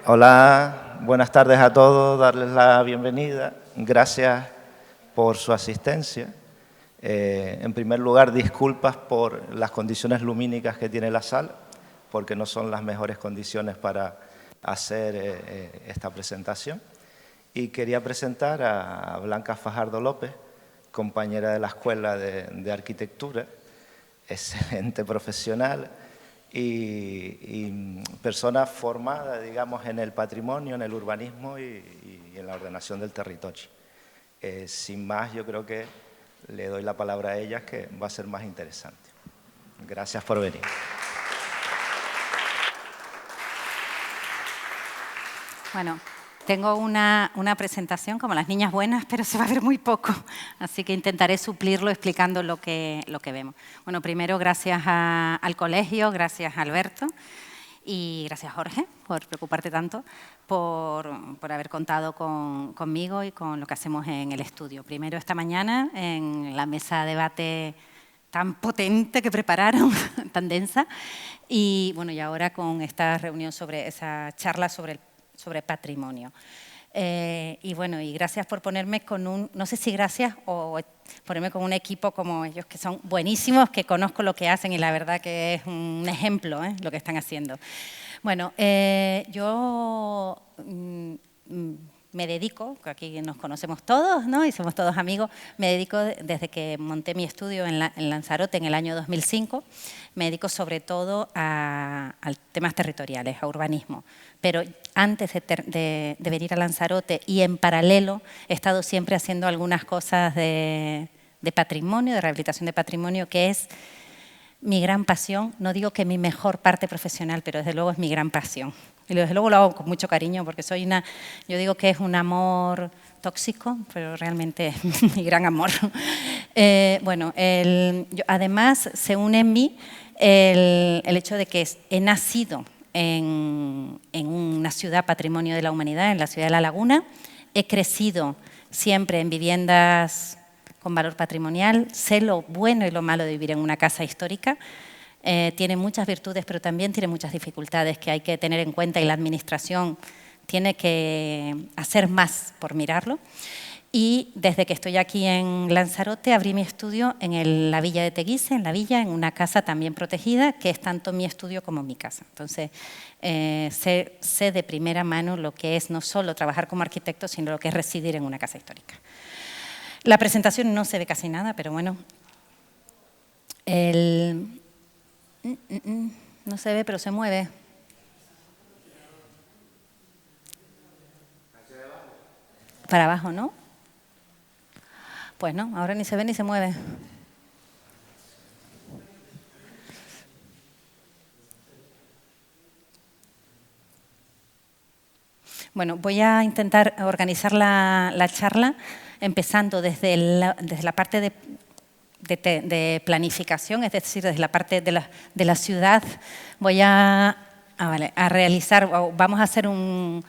Hola, buenas tardes a todos, darles la bienvenida. Gracias por su asistencia. En primer lugar, disculpas por las condiciones lumínicas que tiene la sala, porque no son las mejores condiciones para hacer esta presentación. Y quería presentar a Blanca Fajardo López, compañera de la Escuela de Arquitectura, excelente profesional y persona formada, digamos, en el patrimonio, en el urbanismo y en la ordenación del territorio. Sin más, yo creo que le doy la palabra a ella, que va a ser más interesante. Gracias por venir. Bueno, tengo una presentación como las niñas buenas, pero se va a ver muy poco, así que intentaré suplirlo explicando lo que vemos. Bueno, primero gracias al colegio, gracias a Alberto y gracias Jorge por preocuparte tanto, por haber contado conmigo y con lo que hacemos en el estudio. Primero esta mañana en la mesa de debate tan potente que prepararon, tan densa, y bueno, y ahora con esta reunión sobre esa charla sobre patrimonio. Y bueno, y gracias por ponerme con no sé si gracias o ponerme con un equipo como ellos, que son buenísimos, que conozco lo que hacen y la verdad que es un ejemplo lo que están haciendo. Bueno, yo me dedico, aquí nos conocemos todos, ¿no? Y somos todos amigos, me dedico desde que monté mi estudio en Lanzarote en el año 2005, me dedico sobre todo a temas territoriales, a urbanismo. Pero antes de venir a Lanzarote y en paralelo he estado siempre haciendo algunas cosas de patrimonio, de rehabilitación de patrimonio, que es mi gran pasión. No digo que mi mejor parte profesional, pero desde luego es mi gran pasión. Y desde luego lo hago con mucho cariño porque yo digo que es un amor tóxico, pero realmente es mi gran amor. Bueno, además se une en mí el hecho de que he nacido en una ciudad patrimonio de la humanidad, en la ciudad de La Laguna. He crecido siempre en viviendas con valor patrimonial. Sé lo bueno y lo malo de vivir en una casa histórica. Tiene muchas virtudes, pero también tiene muchas dificultades que hay que tener en cuenta y la administración tiene que hacer más por mirarlo. Y desde que estoy aquí en Lanzarote abrí mi estudio en la Villa de Teguise, en una casa también protegida, que es tanto mi estudio como mi casa. Entonces, sé de primera mano lo que es no solo trabajar como arquitecto, sino lo que es residir en una casa histórica. La presentación no se ve casi nada, pero bueno. No se ve, pero se mueve. Para abajo, ¿no? Pues no, ahora ni se ve ni se mueve. Bueno, voy a intentar organizar la charla empezando desde la parte de planificación, es decir, desde la parte de la ciudad. Voy a realizar, vamos a hacer un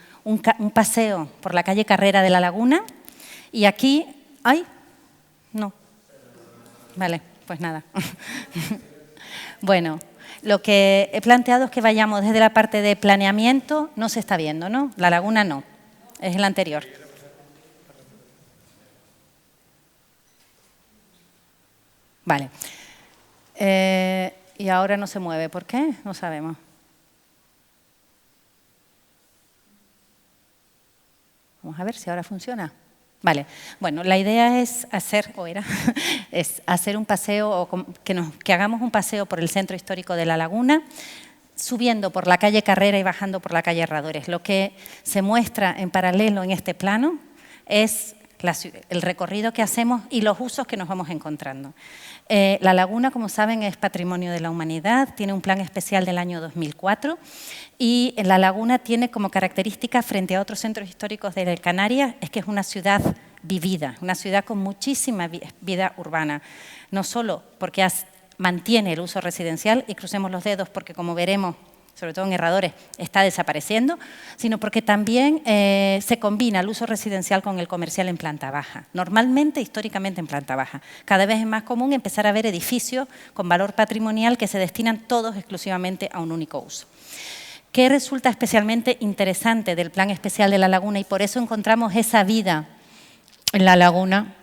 paseo por la calle Carrera de La Laguna y aquí, ¡ay! No. Vale, pues nada. Bueno, lo que he planteado es que vayamos desde la parte de planeamiento, no se está viendo, ¿no? La Laguna no, es el anterior. Vale. Y ahora no se mueve, ¿por qué? No sabemos. Vamos a ver si ahora funciona. Vale, bueno, la idea es hacer un paseo, que hagamos un paseo por el centro histórico de La Laguna, subiendo por la calle Carrera y bajando por la calle Herradores. Lo que se muestra en paralelo en este plano es el recorrido que hacemos y los usos que nos vamos encontrando. La Laguna, como saben, es Patrimonio de la Humanidad, tiene un plan especial del año 2004 y La Laguna tiene como característica frente a otros centros históricos de Canarias es que es una ciudad vivida, una ciudad con muchísima vida urbana, no solo porque mantiene el uso residencial, y crucemos los dedos porque, como veremos, sobre todo en Herradores, está desapareciendo, sino porque también se combina el uso residencial con el comercial en planta baja. Normalmente, históricamente, en planta baja. Cada vez es más común empezar a ver edificios con valor patrimonial que se destinan todos exclusivamente a un único uso. ¿Qué resulta especialmente interesante del Plan Especial de la Laguna? Y por eso encontramos esa vida en la laguna,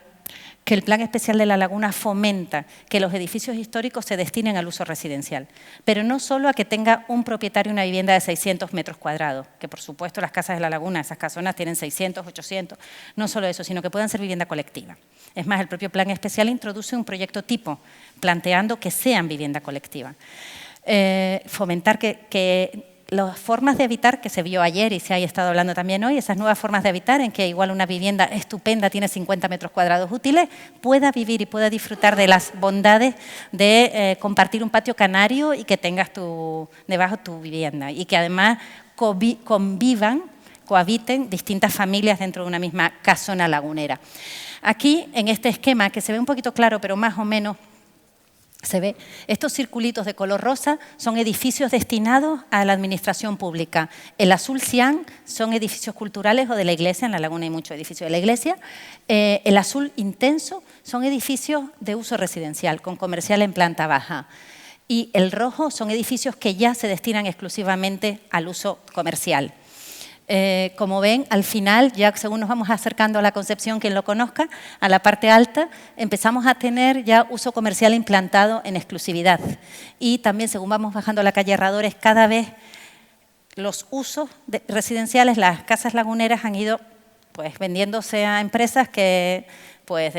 que el Plan Especial de la Laguna fomenta que los edificios históricos se destinen al uso residencial, pero no solo a que tenga un propietario una vivienda de 600 metros cuadrados, que por supuesto las casas de la laguna, esas casonas tienen 600, 800, no solo eso, sino que puedan ser vivienda colectiva. Es más, el propio Plan Especial introduce un proyecto tipo, planteando que sean vivienda colectiva. Fomentar que las formas de habitar que se vio ayer y se ha estado hablando también hoy, esas nuevas formas de habitar en que igual una vivienda estupenda tiene 50 metros cuadrados útiles, pueda vivir y pueda disfrutar de las bondades de compartir un patio canario y que tengas debajo tu vivienda y que además cohabiten distintas familias dentro de una misma casona lagunera. Aquí, en este esquema, que se ve un poquito claro, pero más o menos se ve, estos circulitos de color rosa son edificios destinados a la administración pública. El azul cian son edificios culturales o de la iglesia, en la laguna hay muchos edificios de la iglesia. El azul intenso son edificios de uso residencial, con comercial en planta baja. Y el rojo son edificios que ya se destinan exclusivamente al uso comercial. Como ven, al final, ya según nos vamos acercando a la Concepción, quien lo conozca, a la parte alta, empezamos a tener ya uso comercial implantado en exclusividad. Y también, según vamos bajando la calle Herradores, cada vez los usos residenciales, las casas laguneras han ido pues, vendiéndose a empresas que pues,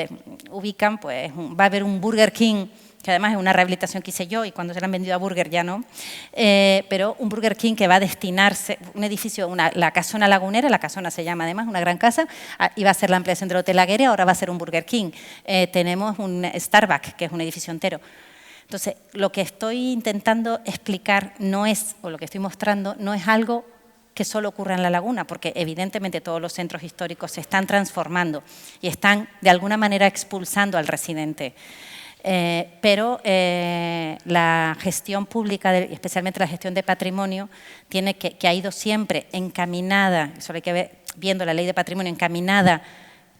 ubican, pues, va a haber un Burger King, que además es una rehabilitación que hice yo y cuando se la han vendido a Burger ya no, pero un Burger King que va a destinarse, un edificio, la casona lagunera, la casona se llama además, una gran casa, iba a ser la ampliación del Hotel Aguirre, ahora va a ser un Burger King. Tenemos un Starbucks, que es un edificio entero. Entonces, lo que estoy intentando explicar no es, o lo que estoy mostrando, no es algo que solo ocurra en la laguna, porque evidentemente todos los centros históricos se están transformando y están de alguna manera expulsando al residente. Pero la gestión pública, especialmente la gestión de patrimonio, que ha ido siempre encaminada, eso hay que ver viendo la ley de patrimonio, encaminada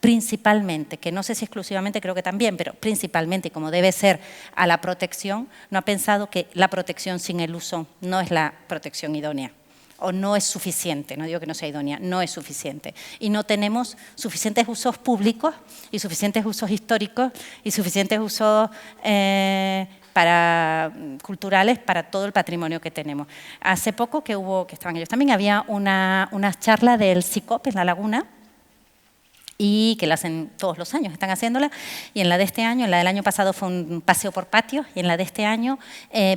principalmente, que no sé si exclusivamente, creo que también, pero principalmente, como debe ser, a la protección, no ha pensado que la protección sin el uso no es la protección idónea. O no es suficiente, no digo que no sea idónea, no es suficiente. Y no tenemos suficientes usos públicos y suficientes usos históricos y suficientes usos culturales para todo el patrimonio que tenemos. Hace poco que estaban ellos también, había una charla del CICOP en La Laguna, y que la hacen todos los años, están haciéndola, y en la de este año, en la del año pasado fue un paseo por patios, y en la de este año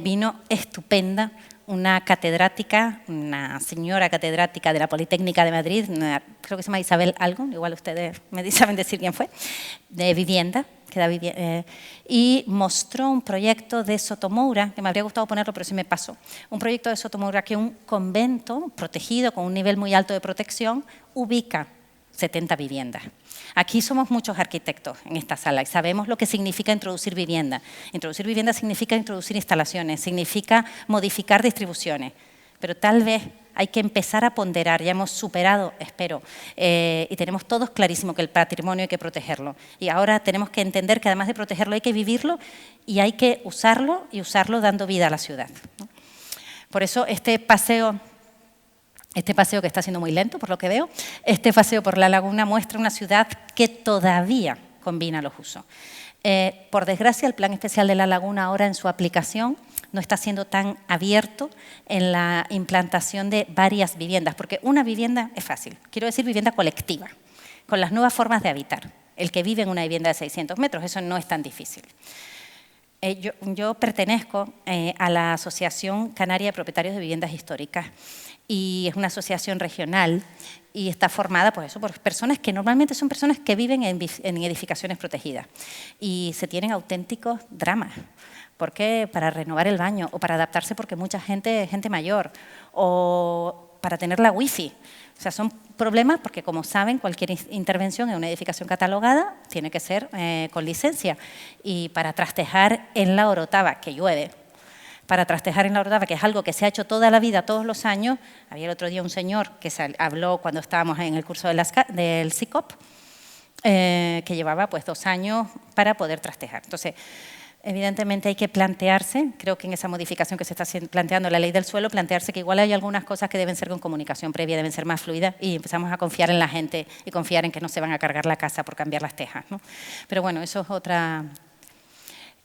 vino estupenda una catedrática, una señora catedrática de la Politécnica de Madrid, creo que se llama Isabel algo, igual ustedes me saben decir quién fue, de vivienda, y mostró un proyecto de Sotomoura, que me habría gustado ponerlo, pero se me pasó, un proyecto de Sotomoura que un convento protegido con un nivel muy alto de protección ubica 70 viviendas. Aquí somos muchos arquitectos en esta sala y sabemos lo que significa introducir vivienda. Introducir vivienda significa introducir instalaciones, significa modificar distribuciones, pero tal vez hay que empezar a ponderar, ya hemos superado, espero, y tenemos todos clarísimo que el patrimonio hay que protegerlo. Y ahora tenemos que entender que además de protegerlo hay que vivirlo y hay que usarlo y usarlo dando vida a la ciudad, ¿no? Por eso este paseo que está siendo muy lento, por lo que veo, este paseo por la laguna muestra una ciudad que todavía combina los usos. Por desgracia, el Plan Especial de la Laguna ahora en su aplicación no está siendo tan abierto en la implantación de varias viviendas, porque una vivienda es fácil, quiero decir vivienda colectiva, con las nuevas formas de habitar. El que vive en una vivienda de 600 metros, eso no es tan difícil. Yo pertenezco a la Asociación Canaria de Propietarios de Viviendas Históricas y es una asociación regional y está formada por personas que normalmente son personas que viven en edificaciones protegidas y se tienen auténticos dramas. ¿Por qué? Para renovar el baño o para adaptarse porque mucha gente mayor o para tener la wifi. O sea, son problemas porque, como saben, cualquier intervención en una edificación catalogada tiene que ser con licencia. Y para trastejar en la Orotava, que llueve, para trastejar en la Orotava, que es algo que se ha hecho toda la vida, todos los años, había el otro día un señor que habló cuando estábamos en el curso del CICOP, que llevaba pues 2 años para poder trastejar. Entonces, evidentemente hay que plantearse, creo que en esa modificación que se está planteando la ley del suelo, plantearse que igual hay algunas cosas que deben ser con comunicación previa, deben ser más fluidas y empezamos a confiar en la gente y confiar en que no se van a cargar la casa por cambiar las tejas, ¿no? Pero bueno, eso es otra...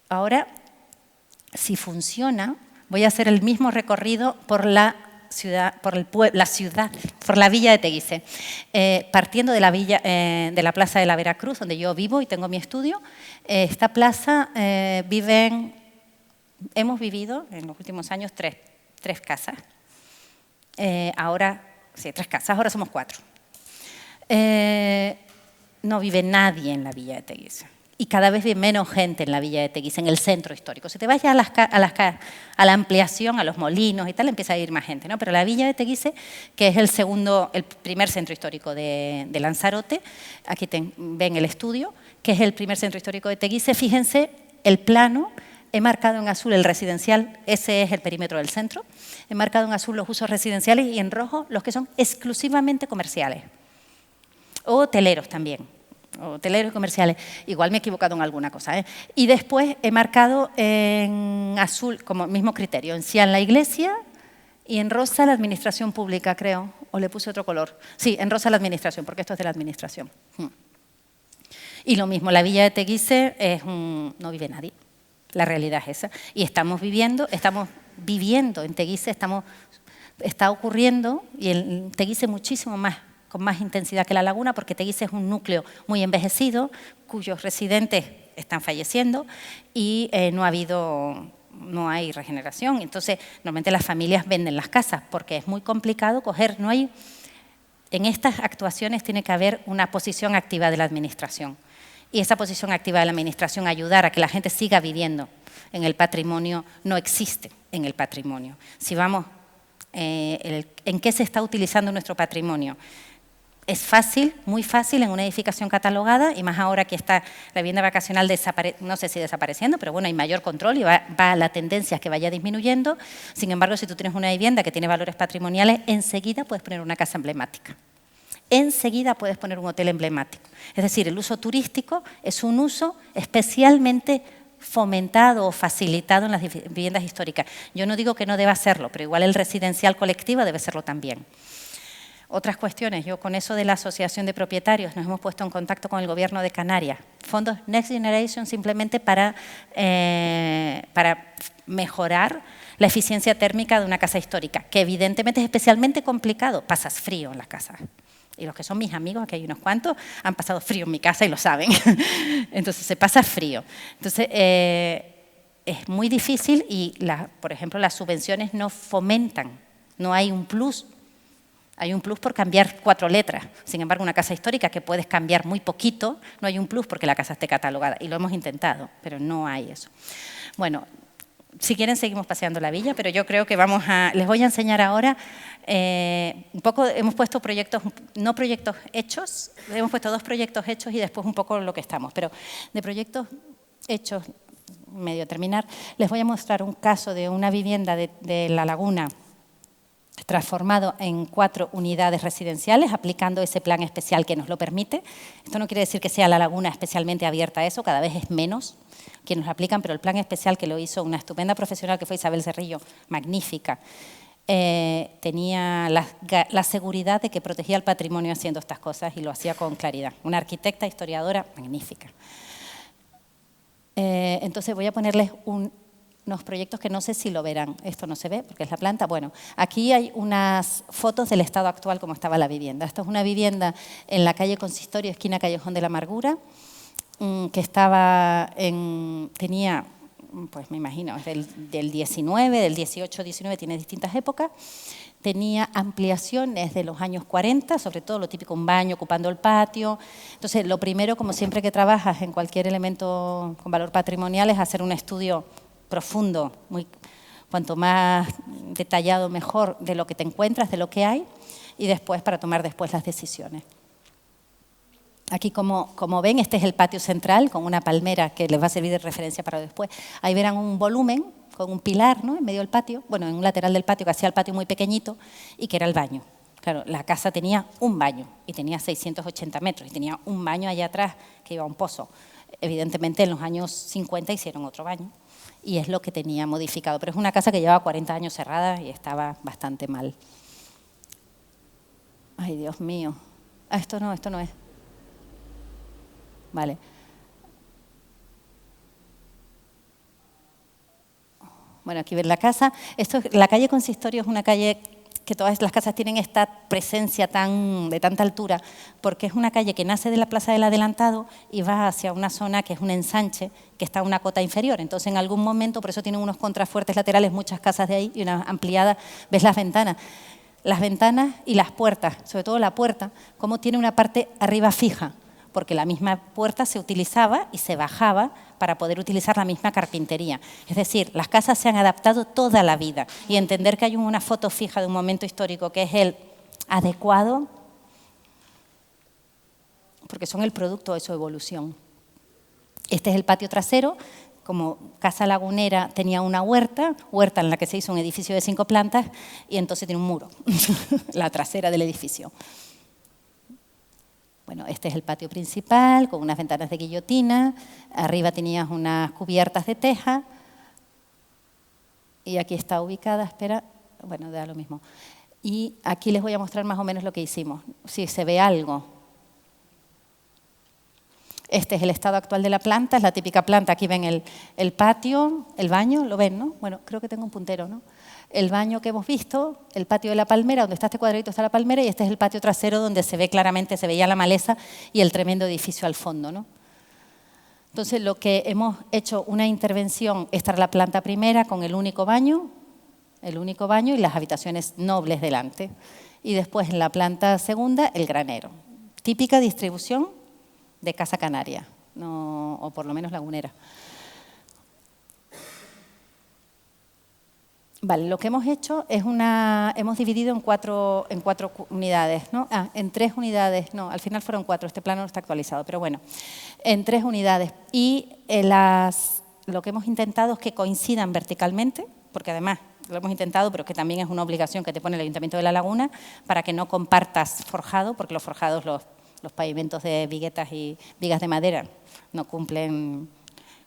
Ahora, si funciona, voy a hacer el mismo recorrido por la ciudad, por la villa de Teguise, partiendo de la villa, de la plaza de la Veracruz, donde yo vivo y tengo mi estudio. Esta plaza hemos vivido en los últimos años tres casas. Ahora, sí, 3 casas, ahora somos 4. No vive nadie en la villa de Teguise. Y cada vez vive menos gente en la villa de Teguise, en el centro histórico. Si te vas ya a la ampliación, a los molinos y tal, empieza a ir más gente, ¿no? Pero la villa de Teguise, que es el primer centro histórico de Lanzarote, aquí ven el estudio, que es el primer centro histórico de Teguise. Fíjense, el plano, he marcado en azul el residencial, ese es el perímetro del centro. He marcado en azul los usos residenciales y en rojo los que son exclusivamente comerciales. O hoteleros también. Hoteleros y comerciales. Igual me he equivocado en alguna cosa, ¿eh? Y después he marcado en azul, como mismo criterio, en cian la iglesia y en rosa la administración pública, creo. O le puse otro color. Sí, en rosa la administración, porque esto es de la administración. Y lo mismo, la villa de Teguise no vive nadie. La realidad es esa. Y estamos viviendo en Teguise, está ocurriendo, y en Teguise muchísimo más, con más intensidad que La Laguna, porque Teguise es un núcleo muy envejecido, cuyos residentes están falleciendo y no hay regeneración. Entonces, normalmente las familias venden las casas porque es muy complicado en estas actuaciones tiene que haber una posición activa de la administración. Y esa posición activa de la administración, ayudar a que la gente siga viviendo en el patrimonio, no existe en el patrimonio. Si vamos, ¿en qué se está utilizando nuestro patrimonio? Es fácil, muy fácil en una edificación catalogada y más ahora que está la vivienda vacacional no sé si desapareciendo, pero bueno, hay mayor control y la tendencia es que vaya disminuyendo. Sin embargo, si tú tienes una vivienda que tiene valores patrimoniales, enseguida puedes poner una casa emblemática. Enseguida puedes poner un hotel emblemático. Es decir, el uso turístico es un uso especialmente fomentado o facilitado en las viviendas históricas. Yo no digo que no deba serlo, pero igual el residencial colectivo debe serlo también. Otras cuestiones, yo con eso de la asociación de propietarios nos hemos puesto en contacto con el gobierno de Canarias, fondos Next Generation simplemente para mejorar la eficiencia térmica de una casa histórica, que evidentemente es especialmente complicado, pasas frío en las casas. Y los que son mis amigos, aquí hay unos cuantos, han pasado frío en mi casa y lo saben. Entonces se pasa frío. Entonces es muy difícil y, por ejemplo, las subvenciones no fomentan, no hay un plus. Hay un plus por cambiar 4 letras. Sin embargo, una casa histórica que puedes cambiar muy poquito, no hay un plus porque la casa esté catalogada. Y lo hemos intentado, pero no hay eso. Bueno, si quieren seguimos paseando la villa, pero yo creo que les voy a enseñar ahora un poco, hemos puesto proyectos, no proyectos hechos, hemos puesto 2 proyectos hechos y después un poco lo que estamos. Pero de proyectos hechos, medio terminar, les voy a mostrar un caso de una vivienda de La Laguna, transformado en 4 unidades residenciales, aplicando ese plan especial que nos lo permite. Esto no quiere decir que sea La Laguna especialmente abierta a eso, cada vez es menos quienes lo aplican, pero el plan especial que lo hizo una estupenda profesional que fue Isabel Cerrillo, magnífica, tenía la seguridad de que protegía el patrimonio haciendo estas cosas y lo hacía con claridad. Una arquitecta, historiadora, magnífica. Entonces voy a ponerles unos proyectos que no sé si lo verán. Esto no se ve porque es la planta. Bueno, aquí hay unas fotos del estado actual, como estaba la vivienda. Esta es una vivienda en la calle Consistorio, esquina Callejón de la Amargura, que tenía, pues me imagino, del 19, del 18, 19, tiene distintas épocas. Tenía ampliaciones de los años 40, sobre todo lo típico, un baño ocupando el patio. Entonces, lo primero, como siempre que trabajas en cualquier elemento con valor patrimonial, es hacer un estudio profundo, cuanto más detallado mejor, de lo que te encuentras, de lo que hay, y después para tomar después las decisiones. Aquí, como ven, este es el patio central con una palmera que les va a servir de referencia para después. Ahí verán un volumen con un pilar, ¿no?, en medio del patio, bueno, en un lateral del patio que hacía el patio muy pequeñito y que era el baño. Claro, la casa tenía un baño y tenía 680 metros y tenía un baño allá atrás que iba a un pozo. Evidentemente, en los años 50 hicieron otro baño y es lo que tenía modificado. Pero es una casa que llevaba 40 años cerrada y estaba bastante mal. Ay, Dios mío. Ah, esto no es. Vale. Bueno, aquí ven la casa. La calle Consistorio es una calle que todas las casas tienen esta presencia de tanta altura, porque es una calle que nace de la Plaza del Adelantado y va hacia una zona que es un ensanche, que está a una cota inferior. Entonces, en algún momento, por eso tienen unos contrafuertes laterales, muchas casas de ahí, y una ampliada, ves las ventanas. Las ventanas y las puertas, sobre todo la puerta, como tiene una parte arriba fija, porque la misma puerta se utilizaba y se bajaba para poder utilizar la misma carpintería. Es decir, las casas se han adaptado toda la vida y entender que hay una foto fija de un momento histórico que es el adecuado, porque son el producto de su evolución. Este es el patio trasero. Como Casa Lagunera tenía una huerta en la que se hizo un edificio de 5 plantas y entonces tiene un muro, la trasera del edificio. Bueno, este es el patio principal, con unas ventanas de guillotina, arriba tenías unas cubiertas de teja, y aquí está ubicada, espera, bueno, da lo mismo. Y aquí les voy a mostrar más o menos lo que hicimos, si se ve algo. Este es el estado actual de la planta, es la típica planta, aquí ven el patio, el baño, ¿lo ven, no? Bueno, creo que tengo un puntero, ¿no? El baño que hemos visto, el patio de la palmera, donde está este cuadradito está la palmera, y este es el patio trasero donde se ve claramente, se veía la maleza y el tremendo edificio al fondo, ¿no? Entonces, lo que hemos hecho una intervención, esta es la planta primera con el único baño y las habitaciones nobles delante. Y después en la planta segunda, el granero. Típica distribución de casa canaria, no, o por lo menos lagunera. Vale, lo que hemos hecho es hemos dividido en cuatro unidades, ¿no? En 3 unidades, no, al final fueron 4, este plano no está actualizado, pero bueno, en 3 unidades. Y lo que hemos intentado es que coincidan verticalmente, porque además lo hemos intentado, pero que también es una obligación que te pone el Ayuntamiento de La Laguna, para que no compartas forjado, porque los forjados, los pavimentos de viguetas y vigas de madera no cumplen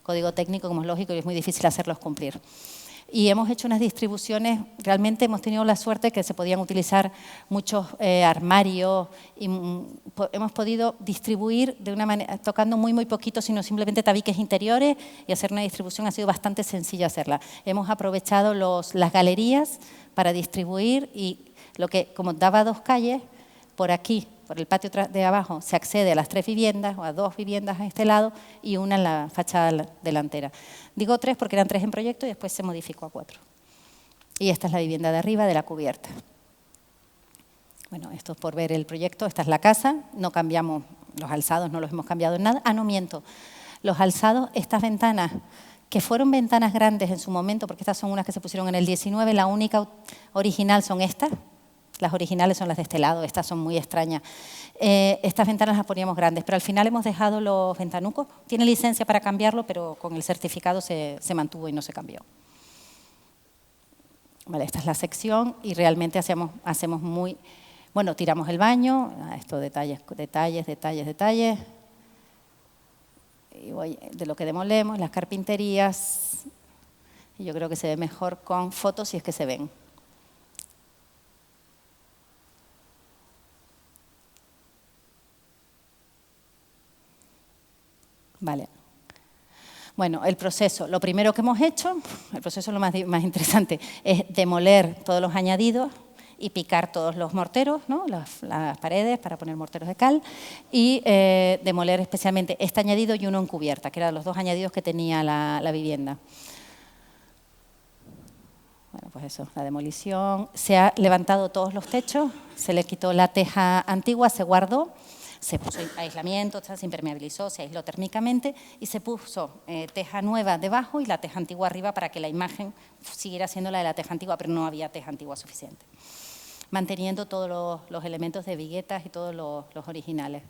código técnico, como es lógico, y es muy difícil hacerlos cumplir. Y hemos hecho unas distribuciones, realmente hemos tenido la suerte que se podían utilizar muchos armarios y hemos podido distribuir de una manera, tocando muy poquito, sino simplemente tabiques interiores, y hacer una distribución ha sido bastante sencillo hacerla. Hemos aprovechado las galerías para distribuir y lo que, como daba 2 calles, por aquí, por el patio de abajo, se accede a las 3 viviendas o a 2 viviendas a este lado y una en la fachada delantera. Digo 3 porque eran 3 en proyecto y después se modificó a 4. Y esta es la vivienda de arriba de la cubierta. Bueno, esto es por ver el proyecto. Esta es la casa. No cambiamos los alzados, no los hemos cambiado en nada. No miento. Los alzados, estas ventanas, que fueron ventanas grandes en su momento, porque estas son unas que se pusieron en el 19, la única original son estas. Las originales son las de este lado, estas son muy extrañas. Estas ventanas las poníamos grandes, pero al final hemos dejado los ventanucos. Tiene licencia para cambiarlo, pero con el certificado se mantuvo y no se cambió. Vale, esta es la sección y realmente hacemos muy... Bueno, tiramos el baño, esto detalles. Y voy de lo que demolemos, las carpinterías. Y yo creo que se ve mejor con fotos si es que se ven. Vale. Bueno, el proceso. Lo primero que hemos hecho, el proceso lo más interesante, es demoler todos los añadidos y picar todos los morteros, ¿no? las paredes para poner morteros de cal y demoler especialmente este añadido y uno en cubierta, que eran los 2 añadidos que tenía la vivienda. Bueno, pues eso, la demolición. Se ha levantado todos los techos, se le quitó la teja antigua, se guardó. Se puso aislamiento, se impermeabilizó, se aisló térmicamente y se puso teja nueva debajo y la teja antigua arriba para que la imagen siguiera siendo la de la teja antigua, pero no había teja antigua suficiente. Manteniendo todos los elementos de viguetas y todos los originales.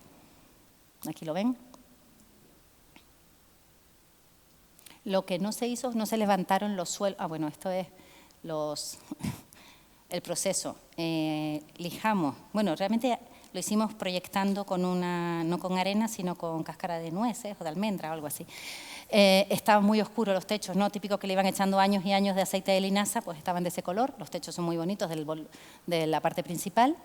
Aquí lo ven. Lo que no se hizo, no se levantaron los suelos. Bueno, esto es el proceso. Lijamos. Bueno, realmente lo hicimos proyectando con no con arena, sino con cáscara de nueces o de almendra o algo así. Estaban muy oscuros los techos, ¿no? Típico que le iban echando años y años de aceite de linaza, pues estaban de ese color. Los techos son muy bonitos de la parte principal.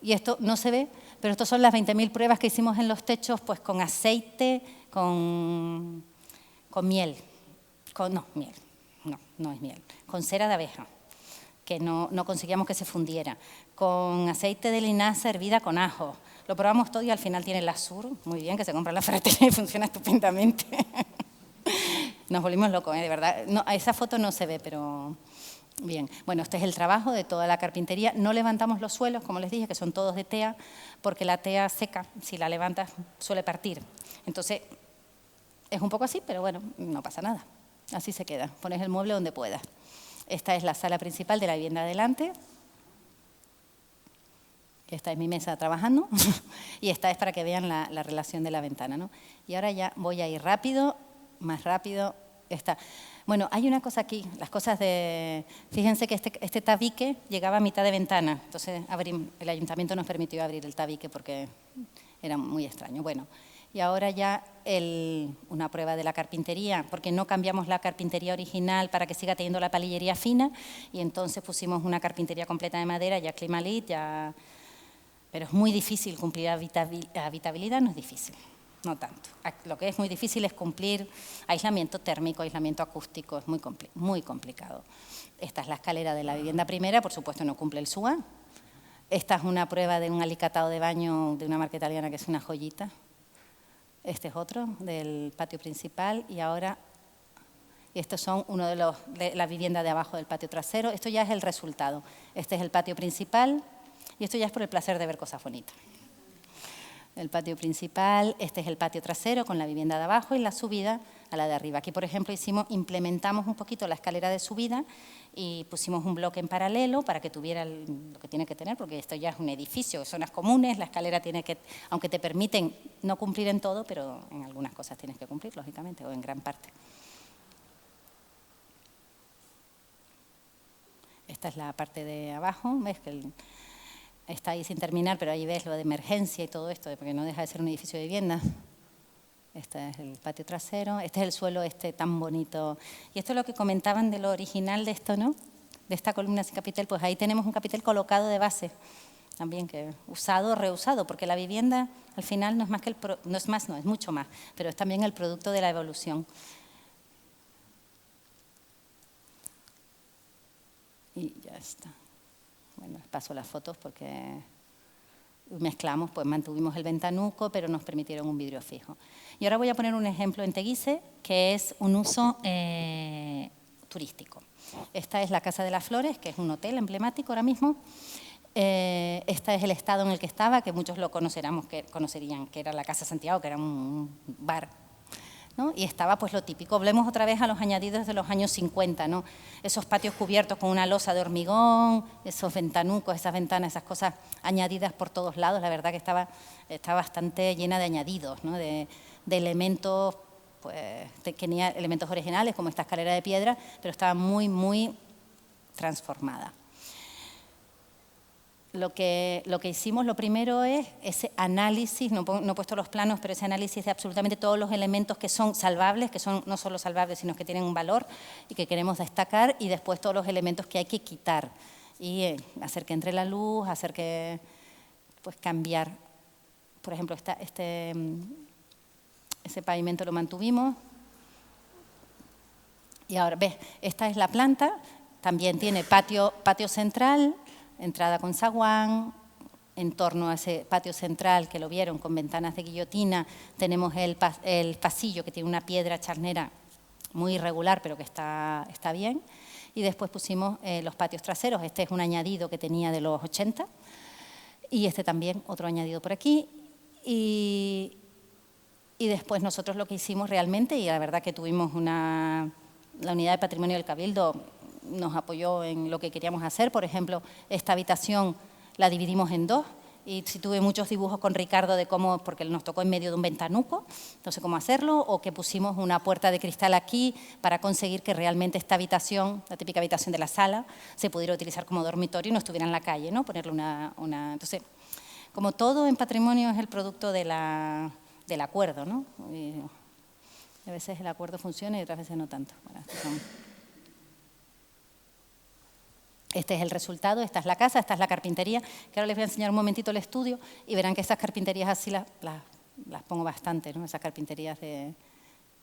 Y esto no se ve, pero estas son las 20.000 pruebas que hicimos en los techos, pues con aceite, con miel. No es miel. Con cera de abeja, que no conseguíamos que se fundiera. Con aceite de linaza hervida con ajo. Lo probamos todo y al final tiene el azur, muy bien, que se compra en la ferretería y funciona estupendamente. Nos volvimos locos, de verdad. No, esa foto no se ve, pero bien. Bueno, este es el trabajo de toda la carpintería. No levantamos los suelos, como les dije, que son todos de tea, porque la tea seca, si la levantas, suele partir. Entonces, es un poco así, pero bueno, no pasa nada. Así se queda. Pones el mueble donde puedas. Esta es la sala principal de la vivienda adelante. Esta es mi mesa trabajando. Y esta es para que vean la relación de la ventana, ¿no? Y ahora ya voy a ir rápido, más rápido. Bueno, hay una cosa aquí, las cosas de... Fíjense que este tabique llegaba a mitad de ventana. Entonces, el ayuntamiento nos permitió abrir el tabique porque era muy extraño. Bueno, y ahora ya una prueba de la carpintería, porque no cambiamos la carpintería original para que siga teniendo la palillería fina, y entonces pusimos una carpintería completa de madera, ya Climalit, ya... Pero es muy difícil cumplir habitabilidad, no es difícil, no tanto. Lo que es muy difícil es cumplir aislamiento térmico, aislamiento acústico, es muy complicado. Esta es la escalera de la vivienda primera, por supuesto no cumple el SUA. Esta es una prueba de un alicatado de baño de una marca italiana que es una joyita. Este es otro del patio principal y estos son uno de la vivienda de abajo del patio trasero. Esto ya es el resultado. Este es el patio principal y esto ya es por el placer de ver cosas bonitas. El patio principal, este es el patio trasero con la vivienda de abajo y la subida a la de arriba. Aquí, por ejemplo, implementamos un poquito la escalera de subida y pusimos un bloque en paralelo para que tuviera lo que tiene que tener, porque esto ya es un edificio, zonas comunes, la escalera tiene que, aunque te permiten no cumplir en todo, pero en algunas cosas tienes que cumplir, lógicamente, o en gran parte. Esta es la parte de abajo, ves que está ahí sin terminar, pero ahí ves lo de emergencia y todo esto, porque no deja de ser un edificio de vivienda. Este es el patio trasero, este es el suelo tan bonito. Y esto es lo que comentaban de lo original de esto, ¿no? De esta columna sin capitel, pues ahí tenemos un capitel colocado de base, también que usado, reusado, porque la vivienda al final no es más que es mucho más, pero es también el producto de la evolución. Y ya está. Bueno, paso las fotos porque mezclamos, pues mantuvimos el ventanuco, pero nos permitieron un vidrio fijo. Y ahora voy a poner un ejemplo en Teguise, que es un uso turístico. Esta es la Casa de las Flores, que es un hotel emblemático ahora mismo. Este es el estado en el que estaba, que muchos lo conocerían, que era la Casa Santiago, que era un bar, ¿no? Y estaba pues lo típico. Volvemos otra vez a los añadidos de los años 50, ¿no? Esos patios cubiertos con una losa de hormigón, esos ventanucos, esas ventanas, esas cosas añadidas por todos lados. La verdad que estaba bastante llena de añadidos, ¿no? De elementos, pues tenía elementos originales como esta escalera de piedra, pero estaba muy, muy transformada. Lo que hicimos, lo primero es ese análisis, no he puesto los planos, pero ese análisis de absolutamente todos los elementos que son salvables, que son no solo salvables, sino que tienen un valor y que queremos destacar, y después todos los elementos que hay que quitar y hacer que entre la luz, hacer que, pues cambiar. Por ejemplo, ese pavimento lo mantuvimos. Y ahora, ves, esta es la planta, también tiene patio central, entrada con zaguán. En torno a ese patio central, que lo vieron con ventanas de guillotina, tenemos el pasillo que tiene una piedra charnera muy irregular, pero que está bien. Y después pusimos los patios traseros. Este es un añadido que tenía de los 80. Y este también, otro añadido por aquí. Y después nosotros lo que hicimos realmente, y la verdad que tuvimos la Unidad de Patrimonio del Cabildo nos apoyó en lo que queríamos hacer. Por ejemplo, esta habitación la dividimos en dos, y sí tuve muchos dibujos con Ricardo de cómo, porque nos tocó en medio de un ventanuco, entonces cómo hacerlo, o que pusimos una puerta de cristal aquí para conseguir que realmente esta habitación, la típica habitación de la sala, se pudiera utilizar como dormitorio y no estuviera en la calle, ¿no? Ponerle una... Entonces, Como todo en patrimonio es el producto del acuerdo, ¿no? Y a veces el acuerdo funciona y otras veces no tanto. Bueno, este es el resultado, esta es la casa, esta es la carpintería, que ahora les voy a enseñar un momentito el estudio y verán que esas carpinterías así las pongo bastante, ¿no? Esas carpinterías de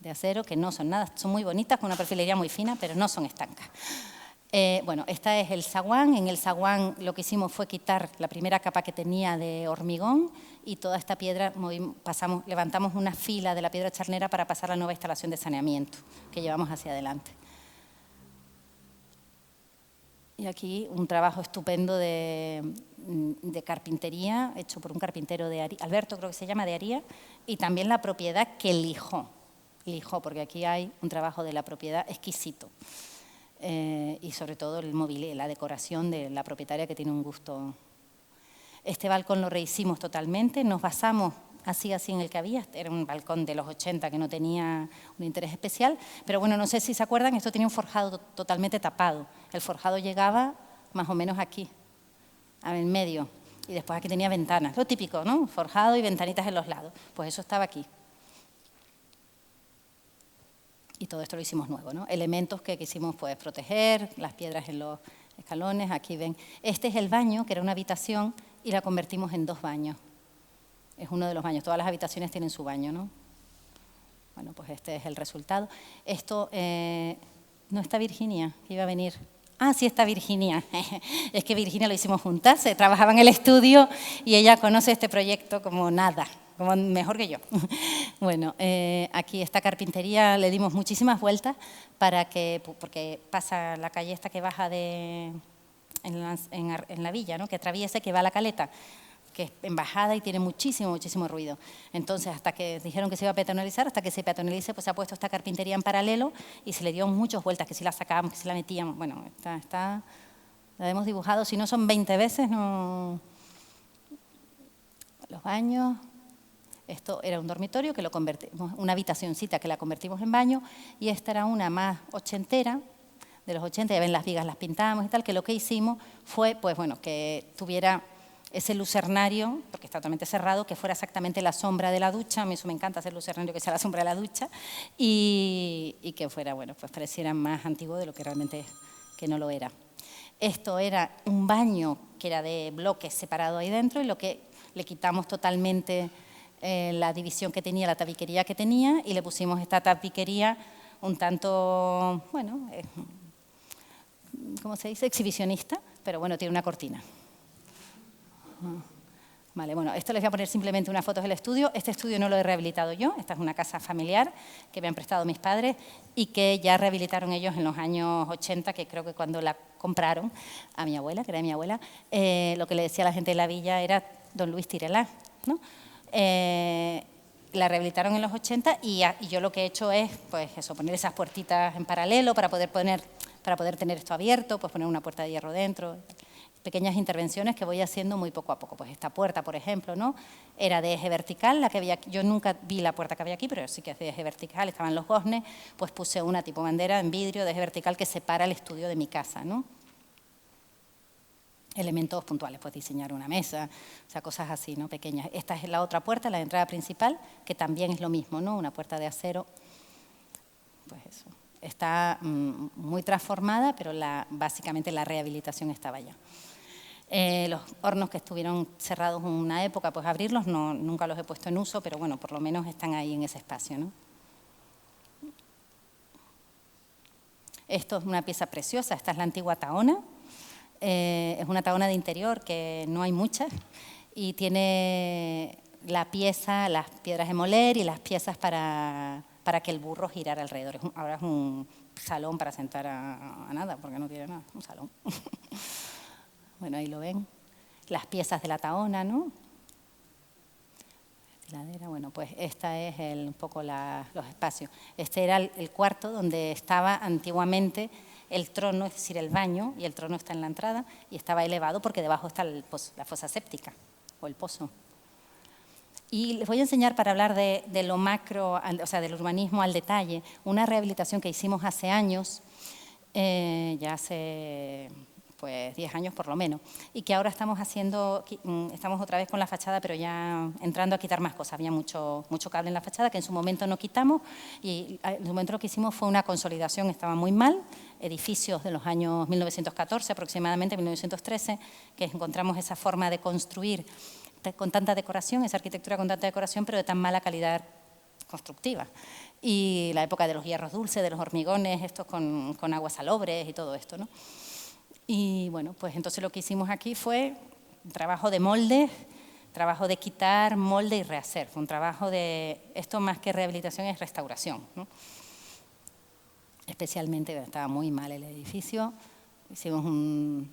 acero, que no son nada, son muy bonitas, con una perfilería muy fina, pero no son estancas. Bueno, esta es el zaguán. En el zaguán lo que hicimos fue quitar la primera capa que tenía de hormigón y toda esta piedra, levantamos una fila de la piedra charnera para pasar a la nueva instalación de saneamiento que llevamos hacia adelante. Y aquí un trabajo estupendo de carpintería, hecho por un carpintero de Aría, Alberto creo que se llama, de Aría, y también la propiedad que lijó, porque aquí hay un trabajo de la propiedad exquisito. Y sobre todo el mobiliario, la decoración de la propietaria, que tiene un gusto. Este balcón lo rehicimos totalmente, nos basamos así en el que había, era un balcón de los 80 que no tenía un interés especial, pero bueno, no sé si se acuerdan, esto tenía un forjado totalmente tapado. El forjado llegaba más o menos aquí, en medio, y después aquí tenía ventanas, lo típico, ¿no? Forjado y ventanitas en los lados, pues eso estaba aquí. Y todo esto lo hicimos nuevo, ¿no? Elementos que quisimos pues, proteger, las piedras en los escalones, aquí ven. Este es el baño, que era una habitación, y la convertimos en 2 baños. Es uno de los baños, todas las habitaciones tienen su baño, ¿no? Bueno, pues este es el resultado. Esto, ¿no está Virginia? Que iba a venir. Ah, sí está Virginia. Es que Virginia lo hicimos juntas, trabajaba en el estudio y ella conoce este proyecto como nada, como mejor que yo. Bueno, aquí esta carpintería le dimos muchísimas vueltas porque pasa la calle esta que baja en la villa, ¿no? Que atraviesa, que va a la Caleta, que es en bajada y tiene muchísimo ruido. Entonces, hasta que dijeron que se iba a peatonalizar, hasta que se peatonalice, pues se ha puesto esta carpintería en paralelo y se le dio muchas vueltas, que si la sacábamos, que si la metíamos. Bueno, la hemos dibujado, si no son 20 veces, no. Los baños. Esto era un dormitorio que lo convertimos, una habitacioncita que la convertimos en baño, y esta era una más ochentera, de los 80, ya ven las vigas las pintamos y tal, que lo que hicimos fue, pues bueno, que tuviera ese lucernario, porque está totalmente cerrado, que fuera exactamente la sombra de la ducha. A mí eso me encanta, hacer lucernario que sea la sombra de la ducha, y que fuera, bueno, pues pareciera más antiguo de lo que realmente que no lo era. Esto era un baño que era de bloques separado ahí dentro, y lo que le quitamos totalmente la división que tenía, la tabiquería que tenía, y le pusimos esta tabiquería un tanto, bueno, ¿cómo se dice? Exhibicionista, pero bueno, tiene una cortina. Vale, bueno, esto les voy a poner simplemente unas fotos del estudio. Este estudio no lo he rehabilitado yo, esta es una casa familiar que me han prestado mis padres y que ya rehabilitaron ellos en los años 80, que creo que cuando la compraron a mi abuela, que era mi abuela, lo que le decía a la gente de la villa era don Luis Tirelá, ¿no? La rehabilitaron en los 80 y yo lo que he hecho es, pues eso, poner esas puertitas en paralelo para poder tener esto abierto, pues poner una puerta de hierro dentro. Pequeñas intervenciones que voy haciendo muy poco a poco. Pues esta puerta, por ejemplo, ¿no? Era de eje vertical, la que había aquí. Yo nunca vi la puerta que había aquí, pero sí que es de eje vertical, estaban los goznes, pues puse una tipo bandera en vidrio de eje vertical que separa el estudio de mi casa, ¿no? Elementos puntuales, pues diseñar una mesa, o sea, cosas así, ¿no? Pequeñas. Esta es la otra puerta, la entrada principal, que también es lo mismo, ¿no? Una puerta de acero, pues eso. Está muy transformada, pero básicamente la rehabilitación estaba ya. Los hornos que estuvieron cerrados una época, pues abrirlos, nunca los he puesto en uso, pero bueno, por lo menos están ahí en ese espacio, ¿no? Esto es una pieza preciosa, esta es la antigua taona, es una taona de interior que no hay muchas y tiene las piedras de moler y las piezas para que el burro girara alrededor. Ahora es un salón para sentar a nada, porque no tiene nada, un salón. Bueno, ahí lo ven. Las piezas de la taona, ¿no? Bueno, pues esta es un poco los espacios. Este era el cuarto donde estaba antiguamente el trono, es decir, el baño, y el trono está en la entrada, y estaba elevado porque debajo está la fosa séptica, o el pozo. Y les voy a enseñar, para hablar de lo macro, o sea, del urbanismo al detalle, una rehabilitación que hicimos hace años, ya hace pues 10 años por lo menos, y que ahora estamos otra vez con la fachada, pero ya entrando a quitar más cosas. Había mucho cable en la fachada que en su momento no quitamos, y en su momento lo que hicimos fue una consolidación, estaba muy mal, edificios de los años 1914, aproximadamente 1913, que encontramos esa forma de construir con tanta decoración, esa arquitectura con tanta decoración, pero de tan mala calidad constructiva. Y la época de los hierros dulces, de los hormigones, estos con aguas salobres y todo esto, ¿no? Y bueno, pues entonces lo que hicimos aquí fue un trabajo de molde, trabajo de quitar, molde y rehacer. Fue un trabajo de, esto más que rehabilitación es restauración, ¿no? Especialmente estaba muy mal el edificio, hicimos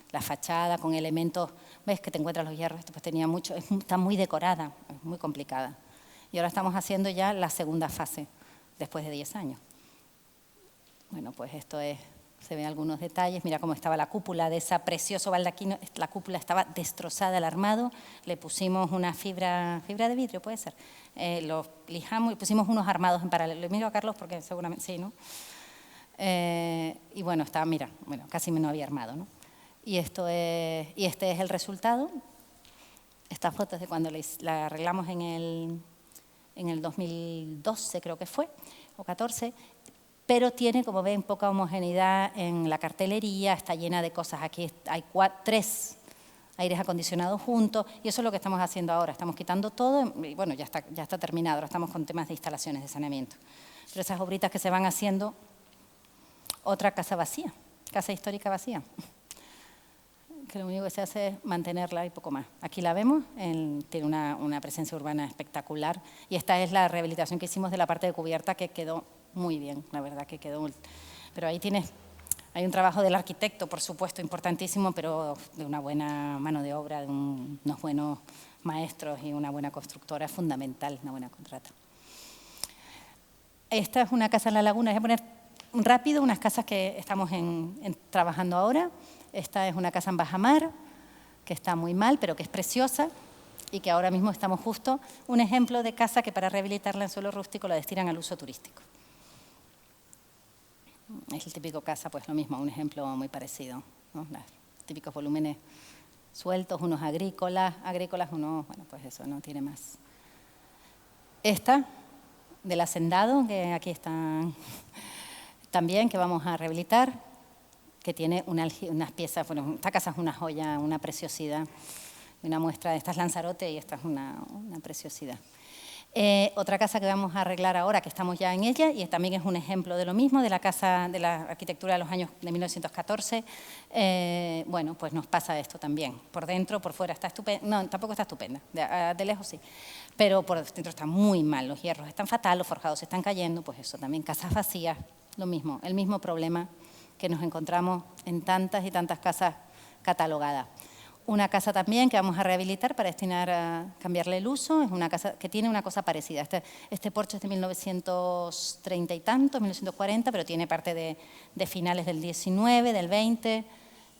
la fachada con elementos, ves que te encuentras los hierros, pues tenía mucho, está muy decorada, es muy complicada. Y ahora estamos haciendo ya la segunda fase, después de 10 años. Bueno, pues esto es... Se ven algunos detalles, mira cómo estaba la cúpula de ese precioso baldaquino, la cúpula estaba destrozada al armado, le pusimos una fibra de vidrio, puede ser, lo lijamos y pusimos unos armados en paralelo. Le miro a Carlos porque seguramente sí, ¿no? Y bueno, estaba, mira, bueno, casi no había armado, ¿no? Y este es el resultado. Esta foto es de cuando la arreglamos en el 2012, creo que fue, o 14, pero tiene, como ven, poca homogeneidad en la cartelería, está llena de cosas. Aquí hay 3 aires acondicionados juntos y eso es lo que estamos haciendo ahora. Estamos quitando todo y bueno, ya está terminado. Ahora estamos con temas de instalaciones de saneamiento. Pero esas obritas que se van haciendo, otra casa vacía, casa histórica vacía, que lo único que se hace es mantenerla y poco más. Aquí la vemos, tiene una presencia urbana espectacular y esta es la rehabilitación que hicimos de la parte de cubierta que quedó muy bien, la verdad que quedó. Pero ahí hay un trabajo del arquitecto, por supuesto, importantísimo, pero de una buena mano de obra, de unos buenos maestros y una buena constructora, es fundamental, una buena contrata. Esta es una casa en La Laguna, voy a poner rápido unas casas que estamos trabajando ahora. Esta es una casa en Bajamar, que está muy mal, pero que es preciosa y que ahora mismo estamos justo un ejemplo de casa que para rehabilitarla en suelo rústico la destinan al uso turístico. Es el típico casa, pues lo mismo, un ejemplo muy parecido, ¿no? Los típicos volúmenes sueltos, unos agrícolas, unos, bueno, pues eso, no tiene más. Esta, del hacendado, que aquí están también, que vamos a rehabilitar, que tiene unas piezas, bueno, esta casa es una joya, una preciosidad, una muestra, esta es Lanzarote y esta es una preciosidad. Otra casa que vamos a arreglar ahora, que estamos ya en ella, y también es un ejemplo de lo mismo, de la casa de la arquitectura de los años de 1914. Bueno, pues nos pasa esto también. Por dentro, por fuera está estupenda, no, tampoco está estupenda, de lejos sí, pero por dentro está muy mal, los hierros están fatal, los forjados se están cayendo, pues eso también, casas vacías, lo mismo, el mismo problema que nos encontramos en tantas y tantas casas catalogadas. Una casa también que vamos a rehabilitar para destinar a cambiarle el uso, es una casa que tiene una cosa parecida. Este porche es de 1930 y tantos, 1940, pero tiene parte de finales del 19, del 20,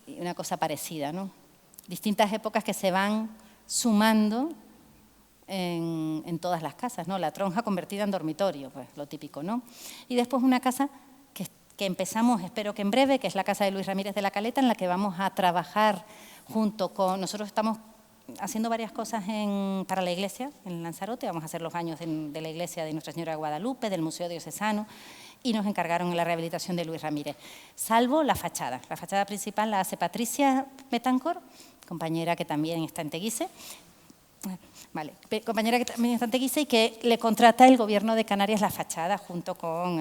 y una cosa parecida, ¿no? Distintas épocas que se van sumando en todas las casas, ¿no? La tronja convertida en dormitorio, pues lo típico, ¿no? Y después una casa que empezamos, espero que en breve, que es la casa de Luis Ramírez de la Caleta, en la que vamos a trabajar junto con... Nosotros estamos haciendo varias cosas para la iglesia en Lanzarote, vamos a hacer los años de la iglesia de Nuestra Señora de Guadalupe, del Museo Diocesano, y nos encargaron la rehabilitación de Luis Ramírez, salvo la fachada. La fachada principal la hace Patricia Betancor, compañera que también está en Teguise, vale, compañera que también está en Teguise y que le contrata el Gobierno de Canarias la fachada junto con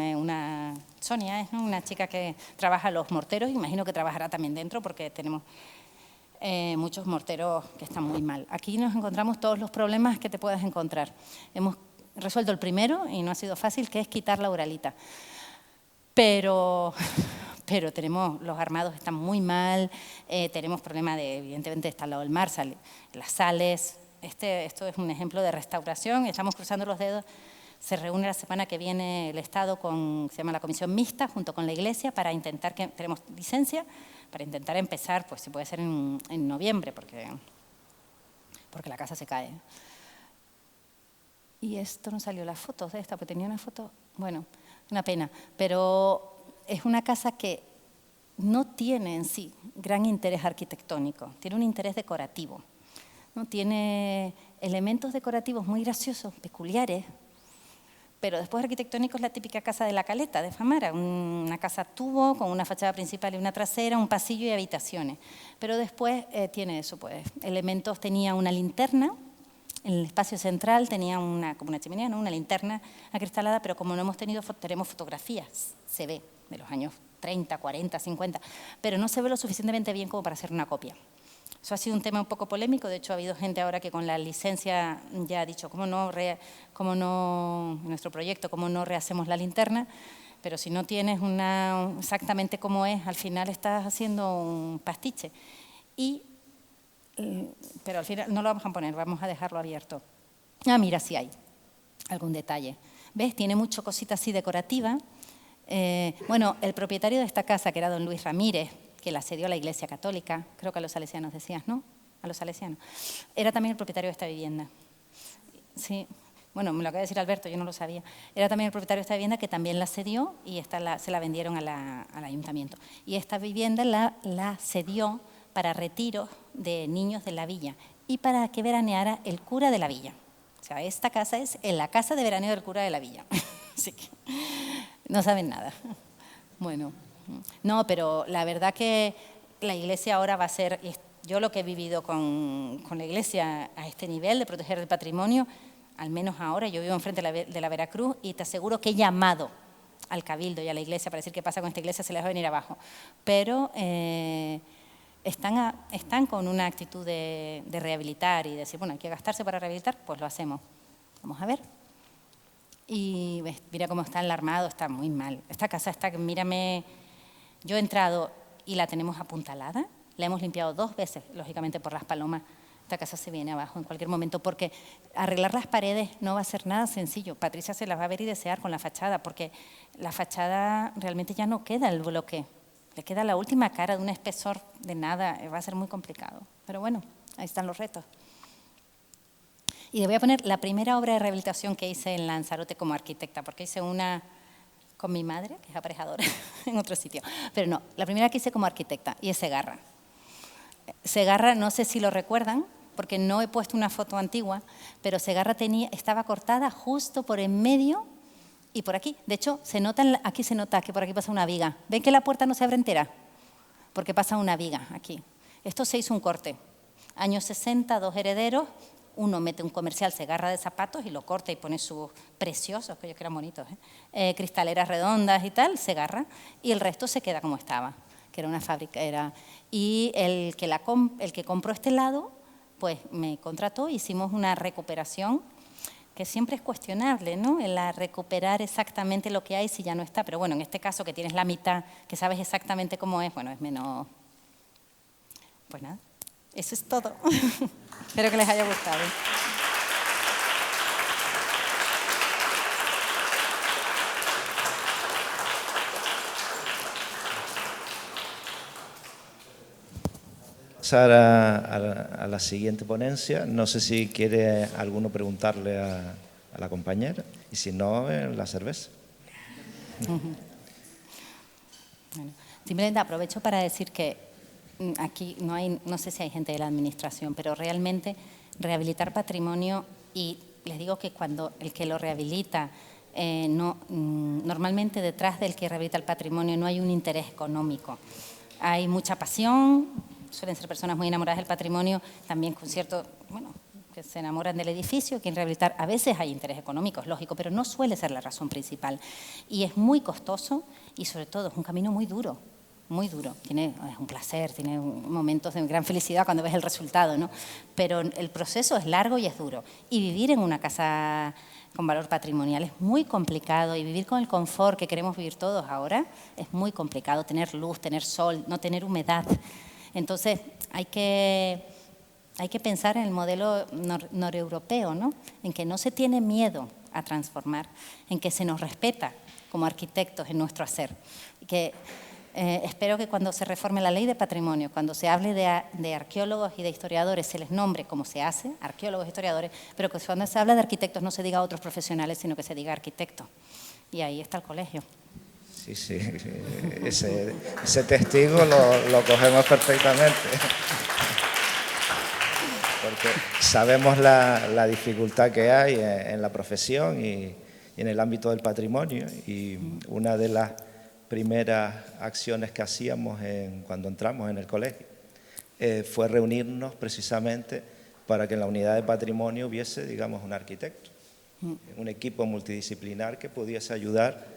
Sonia, ¿no? Una chica que trabaja los morteros, imagino que trabajará también dentro porque tenemos muchos morteros que están muy mal. Aquí nos encontramos todos los problemas que te puedas encontrar. Hemos resuelto el primero y no ha sido fácil, que es quitar la uralita. Pero tenemos, los armados están muy mal, tenemos problemas evidentemente está al lado del mar, las sales. Esto es un ejemplo de restauración, estamos cruzando los dedos. Se reúne la semana que viene el Estado se llama la Comisión Mixta, junto con la Iglesia, para intentar, tenemos licencia, para intentar empezar, pues si puede ser en noviembre, porque la casa se cae. Y esto no salió las fotos de esta, porque tenía una foto, bueno, una pena, pero es una casa que no tiene en sí gran interés arquitectónico, tiene un interés decorativo, ¿no? Tiene elementos decorativos muy graciosos, peculiares, pero después arquitectónico es la típica casa de la Caleta, de Famara, una casa tubo con una fachada principal y una trasera, un pasillo y habitaciones. Pero después tiene eso, pues, elementos, tenía una linterna, en el espacio central tenía como una chimenea, ¿no? Una linterna acristalada, pero como no hemos tenido, tenemos fotografías, se ve, de los años 30, 40, 50, pero no se ve lo suficientemente bien como para hacer una copia. Eso ha sido un tema un poco polémico, de hecho ha habido gente ahora que con la licencia ya ha dicho, ¿cómo no en nuestro proyecto, cómo no rehacemos la linterna? Pero si no tienes exactamente cómo es, al final estás haciendo un pastiche. Pero al final no lo vamos a poner, vamos a dejarlo abierto. Ah, mira, sí hay algún detalle. ¿Ves? Tiene mucho cosita así decorativa. Bueno, el propietario de esta casa, que era don Luis Ramírez, que la cedió a la Iglesia Católica, creo que a los salesianos decías, ¿no? A los salesianos. Era también el propietario de esta vivienda. Sí, bueno, me lo acaba de decir Alberto, yo no lo sabía. Era también el propietario de esta vivienda que también la cedió y se la vendieron al ayuntamiento. Y esta vivienda la cedió para retiros de niños de la villa y para que veraneara el cura de la villa. O sea, esta casa es la casa de veraneo del cura de la villa. Así que no saben nada. Bueno, no, pero la verdad que la Iglesia ahora va a ser, yo lo que he vivido con la Iglesia a este nivel de proteger el patrimonio, al menos ahora, yo vivo enfrente de la Veracruz y te aseguro que he llamado al Cabildo y a la Iglesia para decir qué pasa con esta iglesia, se les va a venir abajo. Pero están con una actitud de rehabilitar y decir, bueno, hay que gastarse para rehabilitar, pues lo hacemos. Vamos a ver. Y mira cómo está enlarmado, está muy mal. Esta casa está, mírame, yo he entrado y la tenemos apuntalada, la hemos limpiado 2 veces, lógicamente por las palomas. Esta casa se viene abajo en cualquier momento porque arreglar las paredes no va a ser nada sencillo. Patricia se las va a ver y desear con la fachada porque la fachada realmente ya no queda el bloque. Le queda la última cara de un espesor de nada, va a ser muy complicado. Pero bueno, ahí están los retos. Y le voy a poner la primera obra de rehabilitación que hice en Lanzarote como arquitecta, porque hice una con mi madre, que es aparejadora, en otro sitio. Pero no, la primera que hice como arquitecta, y es Segarra. Segarra, no sé si lo recuerdan, porque no he puesto una foto antigua, pero Segarra estaba cortada justo por en medio y por aquí. De hecho, aquí se nota que por aquí pasa una viga. ¿Ven que la puerta no se abre entera? Porque pasa una viga aquí. Esto se hizo un corte. Años 60, 2 herederos. Uno mete un comercial Segarra de zapatos y lo corta y pone sus preciosos, que yo creo que eran bonitos, cristaleras redondas y tal, Segarra, y el resto se queda como estaba, que era una fábrica. Y el que compró este lado, pues me contrató, hicimos una recuperación, que siempre es cuestionable, ¿no? Recuperar exactamente lo que hay si ya no está, pero bueno, en este caso que tienes la mitad, que sabes exactamente cómo es, bueno, es menos. Pues nada, eso es todo. Espero que les haya gustado. Pasar a la siguiente ponencia. No sé si quiere alguno preguntarle a la compañera y si no, la cerveza. Bueno, simplemente aprovecho para decir que aquí no sé si hay gente de la administración, pero realmente rehabilitar patrimonio, y les digo que cuando el que lo rehabilita, normalmente detrás del que rehabilita el patrimonio no hay un interés económico. Hay mucha pasión, suelen ser personas muy enamoradas del patrimonio, también con cierto, bueno, que se enamoran del edificio, quieren rehabilitar. A veces hay interés económico, es lógico, pero no suele ser la razón principal. Y es muy costoso y sobre todo es un camino muy duro. Muy duro, es un placer, tiene momentos de gran felicidad cuando ves el resultado, ¿no? Pero el proceso es largo y es duro. Y vivir en una casa con valor patrimonial es muy complicado, y vivir con el confort que queremos vivir todos ahora es muy complicado, tener luz, tener sol, no tener humedad. Entonces hay que pensar en el modelo noreuropeo, ¿no? En que no se tiene miedo a transformar, en que se nos respeta como arquitectos en nuestro hacer. Espero que cuando se reforme la ley de patrimonio, cuando se hable de arqueólogos y de historiadores, se les nombre como se hace, arqueólogos e historiadores, pero que cuando se habla de arquitectos no se diga a otros profesionales, sino que se diga arquitectos. Y ahí está el colegio. Sí, sí, ese testigo lo cogemos perfectamente. Porque sabemos la dificultad que hay en la profesión y en el ámbito del patrimonio. Y una de las primeras acciones que hacíamos cuando entramos en el colegio fue reunirnos precisamente para que en la unidad de patrimonio hubiese, digamos, un arquitecto, un equipo multidisciplinar que pudiese ayudar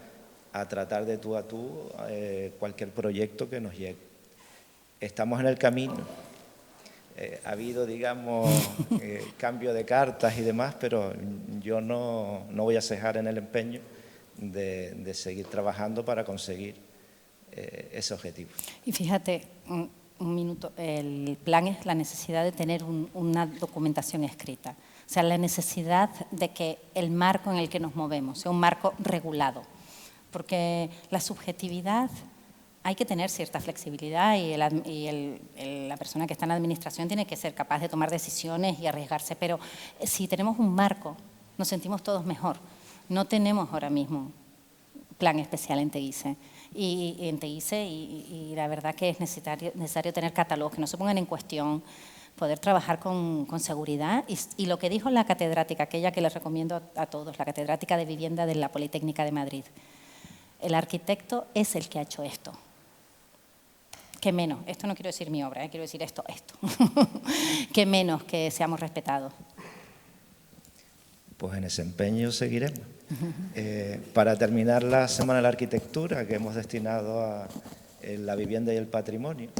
a tratar de tú a tú cualquier proyecto que nos llegue. Estamos en el camino. Ha habido, digamos, cambio de cartas y demás, pero yo no voy a cejar en el empeño de seguir trabajando para conseguir ese objetivo. Y fíjate, un minuto, el plan es la necesidad de tener una documentación escrita. O sea, la necesidad de que el marco en el que nos movemos sea un marco regulado. Porque la subjetividad, hay que tener cierta flexibilidad y la persona que está en la administración tiene que ser capaz de tomar decisiones y arriesgarse. Pero si tenemos un marco, nos sentimos todos mejor. No tenemos ahora mismo plan especial en TEICE. Y la verdad que es necesario tener catálogos que no se pongan en cuestión, poder trabajar con seguridad. Y lo que dijo la catedrática, aquella que les recomiendo a todos, la catedrática de Vivienda de la Politécnica de Madrid, el arquitecto es el que ha hecho esto. Que menos, esto no quiero decir mi obra, quiero decir esto. Que menos que seamos respetados. Pues en ese empeño seguiremos. Para terminar la Semana de la Arquitectura, que hemos destinado a la vivienda y el patrimonio,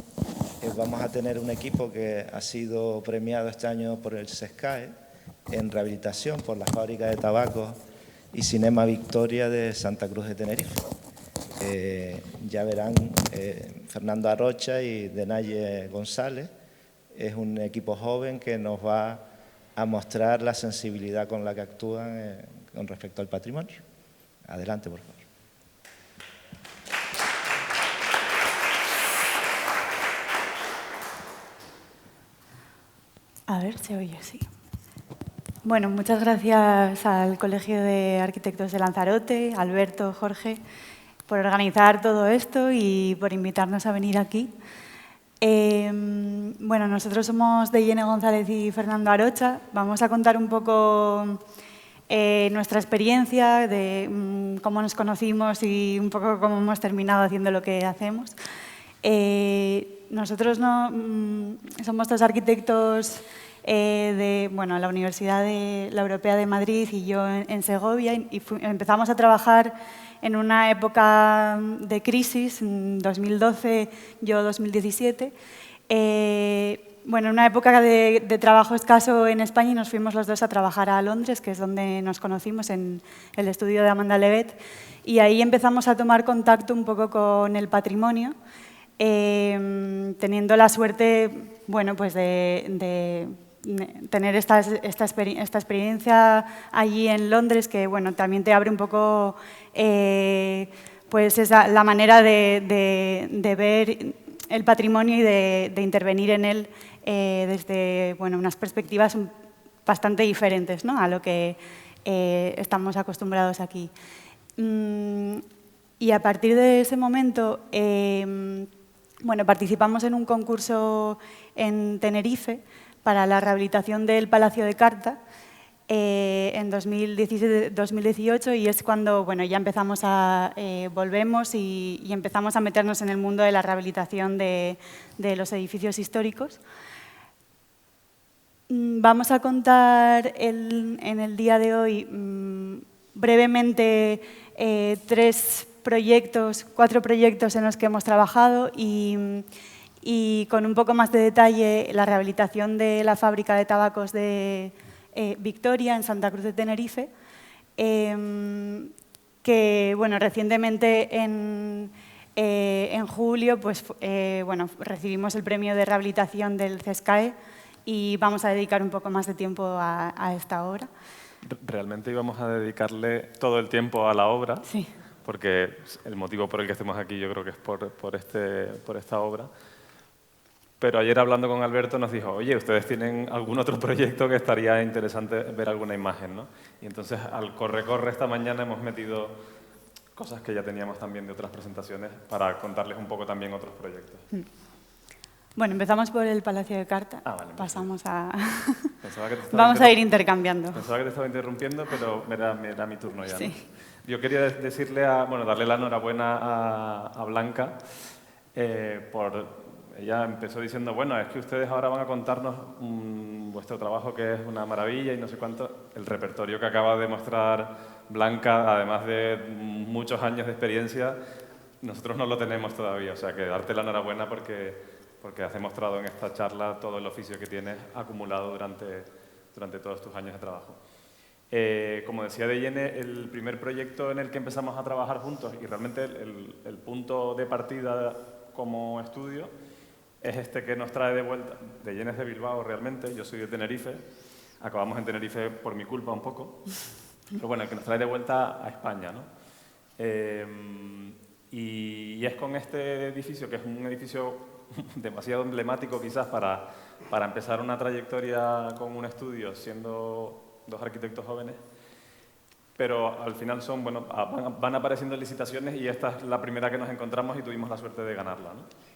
vamos a tener un equipo que ha sido premiado este año por el SESCAE en rehabilitación por la fábrica de tabacos y Cinema Victoria de Santa Cruz de Tenerife. Ya verán, Fernando Arrocha y Denaye González es un equipo joven que nos va a mostrar la sensibilidad con la que actúan con respecto al patrimonio. Adelante, por favor. A ver, se oye así. Bueno, muchas gracias al Colegio de Arquitectos de Lanzarote, Alberto, Jorge, por organizar todo esto y por invitarnos a venir aquí. Bueno, nosotros somos Deyene González y Fernando Arocha. Vamos a contar un poco nuestra experiencia, de cómo nos conocimos y un poco cómo hemos terminado haciendo lo que hacemos. Nosotros somos dos arquitectos de la Universidad la Europea de Madrid y yo en Segovia, y empezamos a trabajar en una época de crisis, en 2012, yo 2017. En una época de trabajo escaso en España, y nos fuimos los dos a trabajar a Londres, que es donde nos conocimos, en el estudio de Amanda Levet, y ahí empezamos a tomar contacto un poco con el patrimonio, teniendo la suerte, pues de tener esta experiencia allí en Londres, que también te abre un poco pues la manera de ver el patrimonio y de intervenir en él desde unas perspectivas bastante diferentes, ¿no?, a lo que estamos acostumbrados aquí. Y a partir de ese momento, participamos en un concurso en Tenerife para la rehabilitación del Palacio de Carta en 2017-2018, y es cuando ya empezamos volvemos y empezamos a meternos en el mundo de la rehabilitación de los edificios históricos. Vamos a contar en el día de hoy brevemente cuatro proyectos en los que hemos trabajado y con un poco más de detalle la rehabilitación de la fábrica de tabacos de Victoria en Santa Cruz de Tenerife, que recientemente en julio recibimos el premio de rehabilitación del CESCAE y vamos a dedicar un poco más de tiempo a esta obra. Realmente íbamos a dedicarle todo el tiempo a la obra, sí, porque el motivo por el que estamos aquí yo creo que es por esta obra. Pero ayer hablando con Alberto nos dijo, oye, ¿ustedes tienen algún otro proyecto que estaría interesante ver alguna imagen, ¿no? Y entonces al corre esta mañana hemos metido cosas que ya teníamos también de otras presentaciones para contarles un poco también otros proyectos. Bueno, empezamos por el Palacio de Carta. Vale, pasamos a... Pensaba que te Vamos a ir intercambiando. Pensaba que te estaba interrumpiendo, pero era mi turno ya, ¿no? Sí. Yo quería decirle darle la enhorabuena a Blanca ella empezó diciendo, bueno, es que ustedes ahora van a contarnos vuestro trabajo que es una maravilla y no sé cuánto. El repertorio que acaba de mostrar Blanca, además de muchos años de experiencia, nosotros no lo tenemos todavía. O sea, que darte la enhorabuena porque has demostrado en esta charla todo el oficio que tienes acumulado durante todos tus años de trabajo. Como decía Dayene, el primer proyecto en el que empezamos a trabajar juntos y realmente el punto de partida como estudio es este que nos trae de vuelta. Dayene es de Bilbao realmente, yo soy de Tenerife. Acabamos en Tenerife por mi culpa un poco. Pero bueno, el que nos trae de vuelta a España, ¿no? Y es con este edificio, que es un edificio demasiado emblemático quizás para empezar una trayectoria con un estudio siendo dos arquitectos jóvenes, pero al final van apareciendo licitaciones y esta es la primera que nos encontramos y tuvimos la suerte de ganarla, ¿no?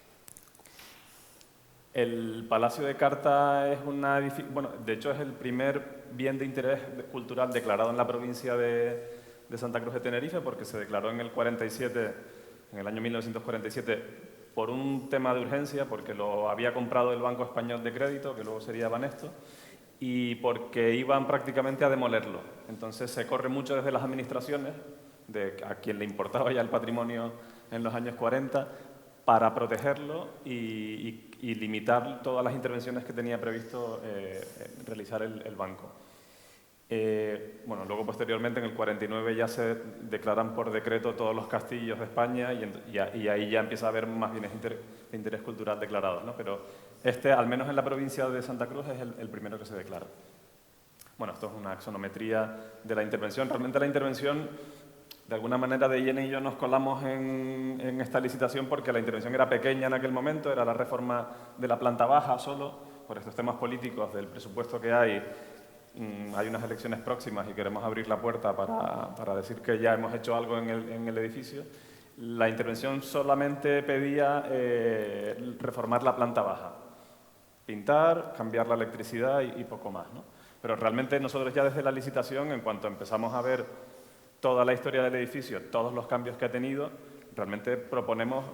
El Palacio de Carta es de hecho es el primer bien de interés cultural declarado en la provincia de Santa Cruz de Tenerife, porque se declaró en el año 1947, por un tema de urgencia, porque lo había comprado el Banco Español de Crédito, que luego sería Banesto, y porque iban prácticamente a demolerlo. Entonces se corre mucho desde las administraciones, a quien le importaba ya el patrimonio en los años 40, para protegerlo y limitar todas las intervenciones que tenía previsto realizar el banco. Luego posteriormente en el 49 ya se declaran por decreto todos los castillos de España y ahí ya empieza a haber más bienes de interés cultural declarados, ¿no? Pero al menos en la provincia de Santa Cruz, es el primero que se declara. Bueno, esto es una axonometría de la intervención. Realmente la intervención, de alguna manera, Dayene y yo nos colamos en esta licitación porque la intervención era pequeña en aquel momento, era la reforma de la planta baja solo, por estos temas políticos del presupuesto que hay unas elecciones próximas y queremos abrir la puerta para decir que ya hemos hecho algo en el edificio. La intervención solamente pedía reformar la planta baja, pintar, cambiar la electricidad y poco más, ¿no? Pero realmente nosotros ya desde la licitación, en cuanto empezamos a ver toda la historia del edificio, todos los cambios que ha tenido, realmente proponemos,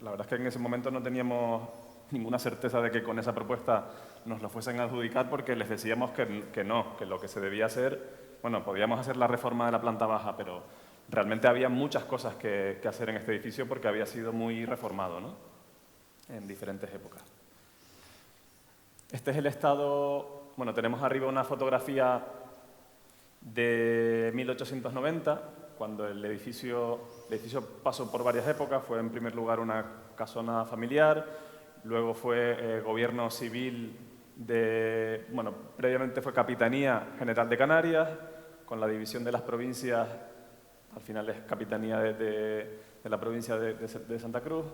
la verdad es que en ese momento no teníamos ninguna certeza de que con esa propuesta nos lo fuesen a adjudicar, porque les decíamos que no, que lo que se debía hacer, podíamos hacer la reforma de la planta baja, pero realmente había muchas cosas que hacer en este edificio porque había sido muy reformado, ¿no? En diferentes épocas. Este es el estado. Tenemos arriba una fotografía de 1890, cuando el edificio pasó por varias épocas. Fue en primer lugar una casona familiar, luego fue gobierno civil previamente fue Capitanía General de Canarias, con la división de las provincias, al final es Capitanía de la provincia de Santa Cruz,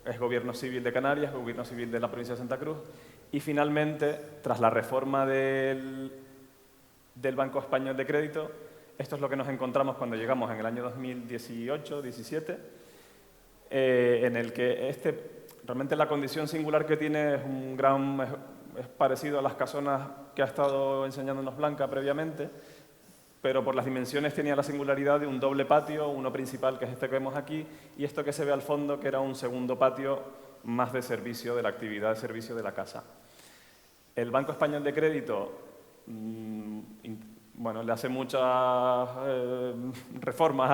es gobierno civil de Canarias, gobierno civil de la provincia de Santa Cruz, y finalmente, tras la reforma del Banco Español de Crédito, esto es lo que nos encontramos cuando llegamos en el año 2018-17, en el que realmente la condición singular que tiene es parecido a las casonas que ha estado enseñándonos Blanca previamente, pero por las dimensiones tenía la singularidad de un doble patio, uno principal, que es este que vemos aquí, y esto que se ve al fondo, que era un segundo patio más de servicio, de la actividad de servicio de la casa. El Banco Español de Crédito le hace muchas reformas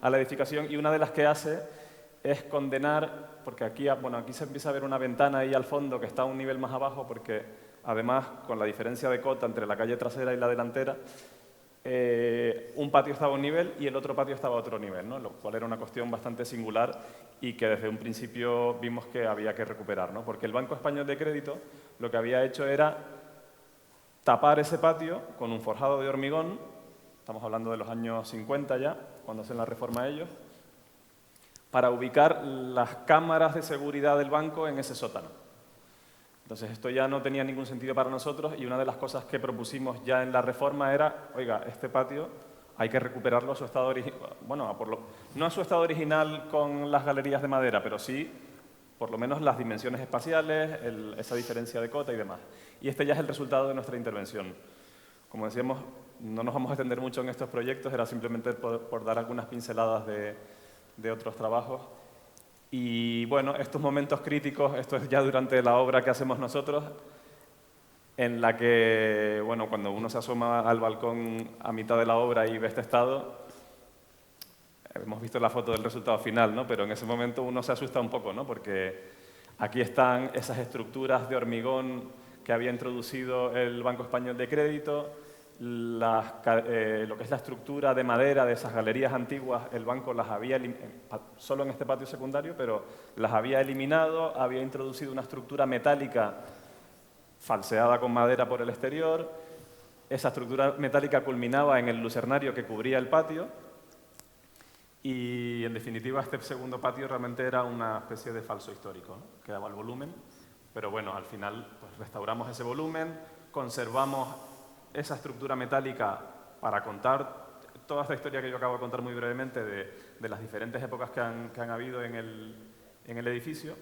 a la edificación, y una de las que hace es condenar, porque aquí se empieza a ver una ventana ahí al fondo que está a un nivel más abajo, porque además, con la diferencia de cota entre la calle trasera y la delantera, un patio estaba a un nivel y el otro patio estaba a otro nivel, ¿no? Lo cual era una cuestión bastante singular y que desde un principio vimos que había que recuperar, ¿no? Porque el Banco Español de Crédito lo que había hecho era tapar ese patio con un forjado de hormigón, estamos hablando de los años 50 ya, cuando hacen la reforma ellos, para ubicar las cámaras de seguridad del banco en ese sótano. Entonces esto ya no tenía ningún sentido para nosotros, y una de las cosas que propusimos ya en la reforma era, oiga, este patio hay que recuperarlo a su estado original, bueno, no a su estado original con las galerías de madera, pero sí, por lo menos, las dimensiones espaciales, esa diferencia de cota y demás. Y este ya es el resultado de nuestra intervención. Como decíamos, no nos vamos a extender mucho en estos proyectos, era simplemente por dar algunas pinceladas de otros trabajos. Y bueno, estos momentos críticos, esto es ya durante la obra que hacemos nosotros, en la que, bueno, cuando uno se asoma al balcón a mitad de la obra y ve este estado, hemos visto la foto del resultado final, ¿no? Pero en ese momento uno se asusta un poco, ¿no? Porque aquí están esas estructuras de hormigón que había introducido el Banco Español de Crédito, lo que es la estructura de madera de esas galerías antiguas, el banco las había solo en este patio secundario, pero las había eliminado, había introducido una estructura metálica falseada con madera por el exterior. Esa estructura metálica culminaba en el lucernario que cubría el patio y, en definitiva, este segundo patio realmente era una especie de falso histórico, ¿no? Que daba el volumen, pero bueno, al final pues, restauramos ese volumen, conservamos esa estructura metálica para contar toda esta historia que yo acabo de contar muy brevemente de las diferentes épocas que han habido en el edificio.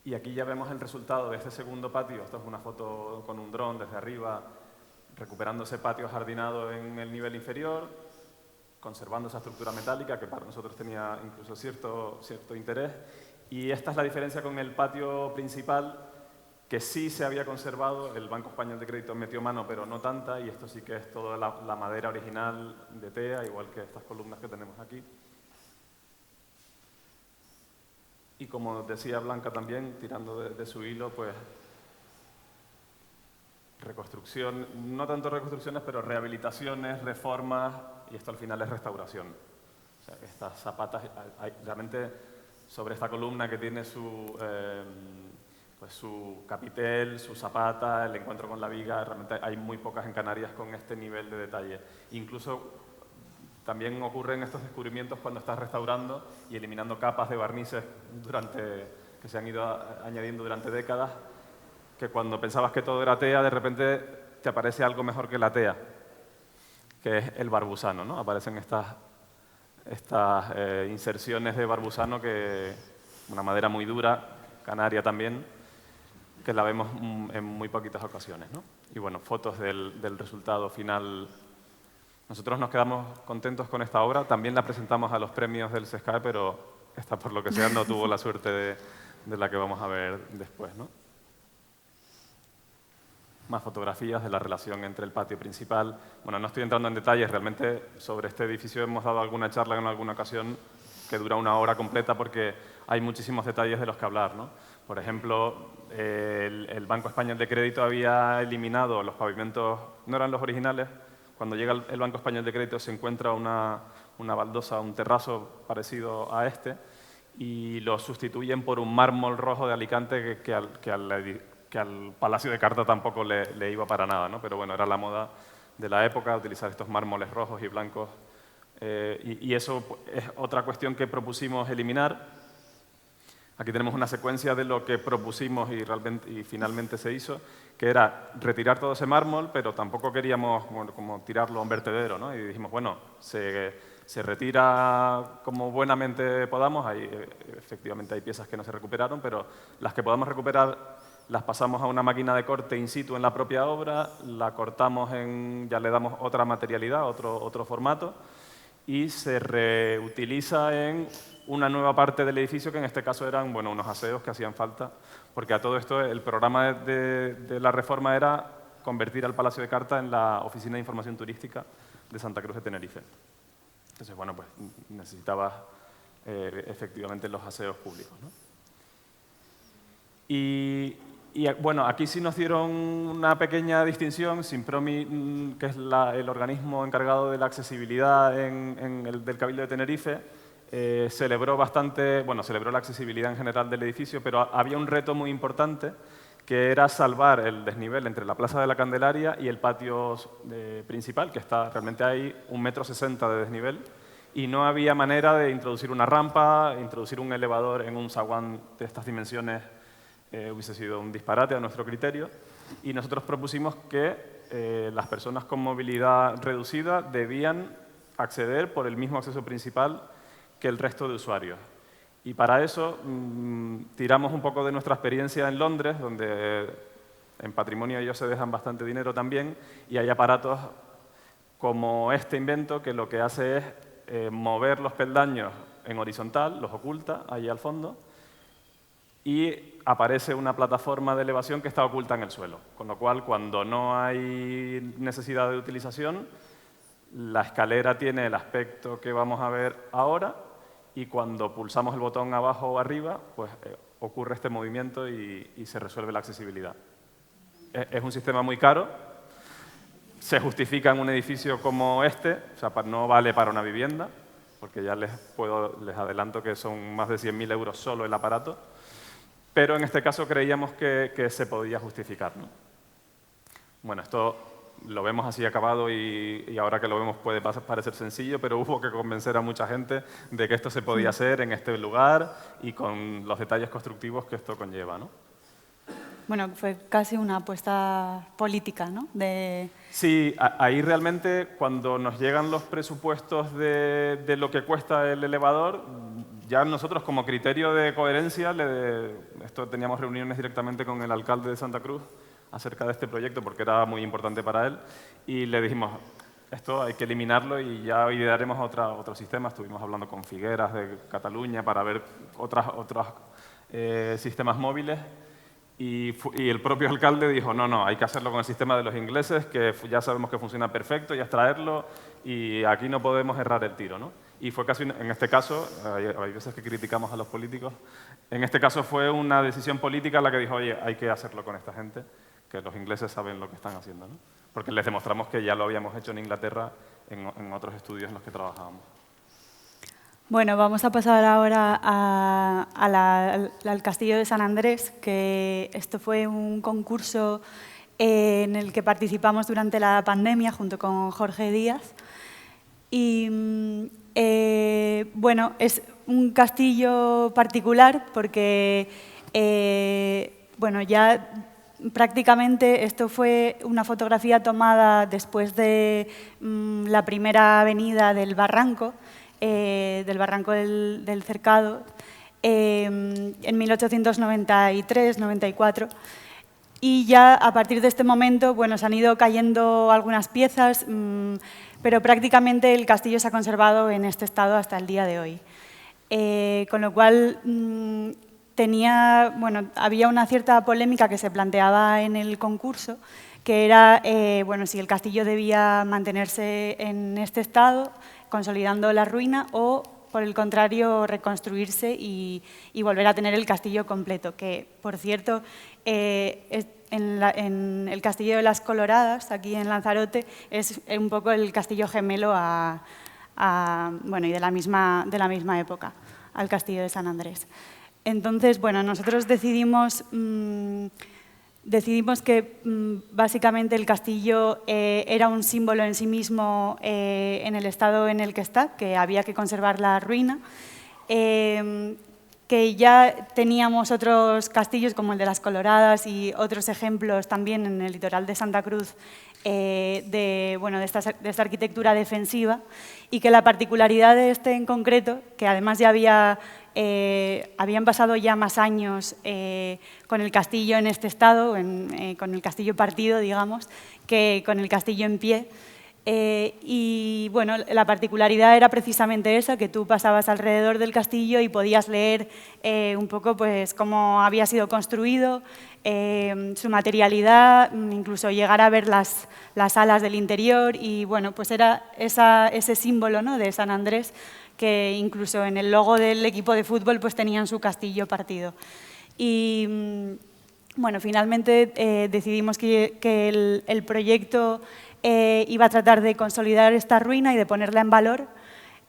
Y aquí ya vemos el resultado de este segundo patio. Esto es una foto con un dron desde arriba, recuperando ese patio jardinado en el nivel inferior, conservando esa estructura metálica que para nosotros tenía incluso cierto interés. Y esta es la diferencia con el patio principal, que sí se había conservado. El Banco Español de Crédito metió mano, pero no tanta, y esto sí que es toda la madera original de TEA, igual que estas columnas que tenemos aquí. Y como decía Blanca también, tirando de su hilo, pues reconstrucción, no tanto reconstrucciones, pero rehabilitaciones, reformas, y esto al final es restauración. O sea, estas zapatas, realmente sobre esta columna que tiene su capitel, su zapata, el encuentro con la viga, realmente hay muy pocas en Canarias con este nivel de detalle. Incluso también ocurren estos descubrimientos cuando estás restaurando y eliminando capas de barnices que se han ido añadiendo durante décadas, que cuando pensabas que todo era TEA, de repente te aparece algo mejor que la TEA, que es el barbusano, ¿no? Aparecen estas inserciones de barbusano, una madera muy dura, canaria también, que la vemos en muy poquitas ocasiones, ¿no? Y bueno, fotos del resultado final. Nosotros nos quedamos contentos con esta obra. También la presentamos a los premios del SESCAE, pero esta, por lo que sea, no tuvo la suerte de la que vamos a ver después, ¿no? Más fotografías de la relación entre el patio principal. Bueno, no estoy entrando en detalles. Realmente sobre este edificio hemos dado alguna charla en alguna ocasión que dura una hora completa porque hay muchísimos detalles de los que hablar, ¿no? Por ejemplo, el Banco Español de Crédito había eliminado los pavimentos, no eran los originales. Cuando llega el Banco Español de Crédito se encuentra una baldosa, un terrazo parecido a este, y lo sustituyen por un mármol rojo de Alicante que al Palacio de Carta tampoco le iba para nada, ¿no? Pero bueno, era la moda de la época utilizar estos mármoles rojos y blancos. Y eso es otra cuestión que propusimos eliminar. Aquí tenemos una secuencia de lo que propusimos y finalmente se hizo, que era retirar todo ese mármol, pero tampoco queríamos como tirarlo a un vertedero, ¿no? Y dijimos, bueno, se retira como buenamente podamos. Efectivamente hay piezas que no se recuperaron, pero las que podamos recuperar las pasamos a una máquina de corte in situ en la propia obra, la cortamos, ya le damos otra materialidad, otro formato, y se reutiliza en una nueva parte del edificio, que en este caso eran unos aseos que hacían falta, porque a todo esto el programa de la reforma era convertir al Palacio de Carta en la Oficina de Información Turística de Santa Cruz de Tenerife. Entonces, bueno, pues necesitaba efectivamente los aseos públicos, ¿no? Y bueno, aquí sí nos dieron una pequeña distinción. Simpromi, que es el organismo encargado de la accesibilidad del Cabildo de Tenerife, celebró la accesibilidad en general del edificio, pero había un reto muy importante, que era salvar el desnivel entre la Plaza de la Candelaria y el patio principal, que está realmente hay 1,60 m de desnivel, y no había manera de introducir una rampa, introducir un elevador en un zaguán de estas dimensiones. Hubiese sido un disparate a nuestro criterio, y nosotros propusimos que las personas con movilidad reducida debían acceder por el mismo acceso principal que el resto de usuarios. Y para eso tiramos un poco de nuestra experiencia en Londres, donde en patrimonio ellos se dejan bastante dinero también, y hay aparatos como este invento que lo que hace es mover los peldaños en horizontal, los oculta ahí al fondo, y aparece una plataforma de elevación que está oculta en el suelo. Con lo cual, cuando no hay necesidad de utilización, la escalera tiene el aspecto que vamos a ver ahora, y cuando pulsamos el botón abajo o arriba, pues ocurre este movimiento y se resuelve la accesibilidad. Es un sistema muy caro, se justifica en un edificio como este, o sea, no vale para una vivienda, porque ya les adelanto que son más de 100.000 euros solo el aparato, pero en este caso creíamos que se podía justificar, ¿no? Bueno, esto lo vemos así acabado y ahora que lo vemos puede parecer sencillo, pero hubo que convencer a mucha gente de que esto se podía hacer en este lugar y con los detalles constructivos que esto conlleva, ¿no? Bueno, fue casi una apuesta política, ¿no? Sí, ahí realmente cuando nos llegan los presupuestos de lo que cuesta el elevador, ya nosotros como criterio de coherencia, esto teníamos reuniones directamente con el alcalde de Santa Cruz acerca de este proyecto porque era muy importante para él y le dijimos, esto hay que eliminarlo y ya idearemos otro sistema. Estuvimos hablando con Figueras de Cataluña para ver otros sistemas móviles. Y el propio alcalde dijo, no, hay que hacerlo con el sistema de los ingleses, que ya sabemos que funciona perfecto, ya es traerlo, y aquí no podemos errar el tiro, ¿no? Y fue casi, en este caso, hay veces que criticamos a los políticos, en este caso fue una decisión política la que dijo, oye, hay que hacerlo con esta gente, que los ingleses saben lo que están haciendo, ¿no? Porque les demostramos que ya lo habíamos hecho en Inglaterra en otros estudios en los que trabajábamos. Bueno, vamos a pasar ahora al Castillo de San Andrés, que esto fue un concurso en el que participamos durante la pandemia junto con Jorge Díaz. Y bueno, es un castillo particular porque bueno, ya prácticamente esto fue una fotografía tomada después de la primera avenida del Barranco del Cercado, en 1893-94. Y ya a partir de este momento, bueno, se han ido cayendo algunas piezas, pero prácticamente el castillo se ha conservado en este estado hasta el día de hoy. Con lo cual, había una cierta polémica que se planteaba en el concurso, que era bueno, si el castillo debía mantenerse en este estado, consolidando la ruina, o, por el contrario, reconstruirse y volver a tener el castillo completo, que, por cierto, en el Castillo de las Coloradas, aquí en Lanzarote, es un poco el castillo gemelo bueno, y de la misma época, al Castillo de San Andrés. Entonces, bueno, nosotros decidimos que básicamente el castillo era un símbolo en sí mismo en el estado en el que está, que había que conservar la ruina, que ya teníamos otros castillos como el de las Coloradas y otros ejemplos también en el litoral de Santa Cruz de esta arquitectura defensiva, y que la particularidad de este en concreto, que además ya habían pasado ya más años con el castillo en este estado, con el castillo partido, digamos, que con el castillo en pie. Y bueno, la particularidad era precisamente esa, que tú pasabas alrededor del castillo y podías leer un poco pues, cómo había sido construido, su materialidad, incluso llegar a ver las salas del interior, y bueno, pues era ese símbolo, ¿no?, de San Andrés, que incluso en el logo del equipo de fútbol pues tenían su castillo partido. Y bueno, finalmente decidimos que el proyecto iba a tratar de consolidar esta ruina y de ponerla en valor.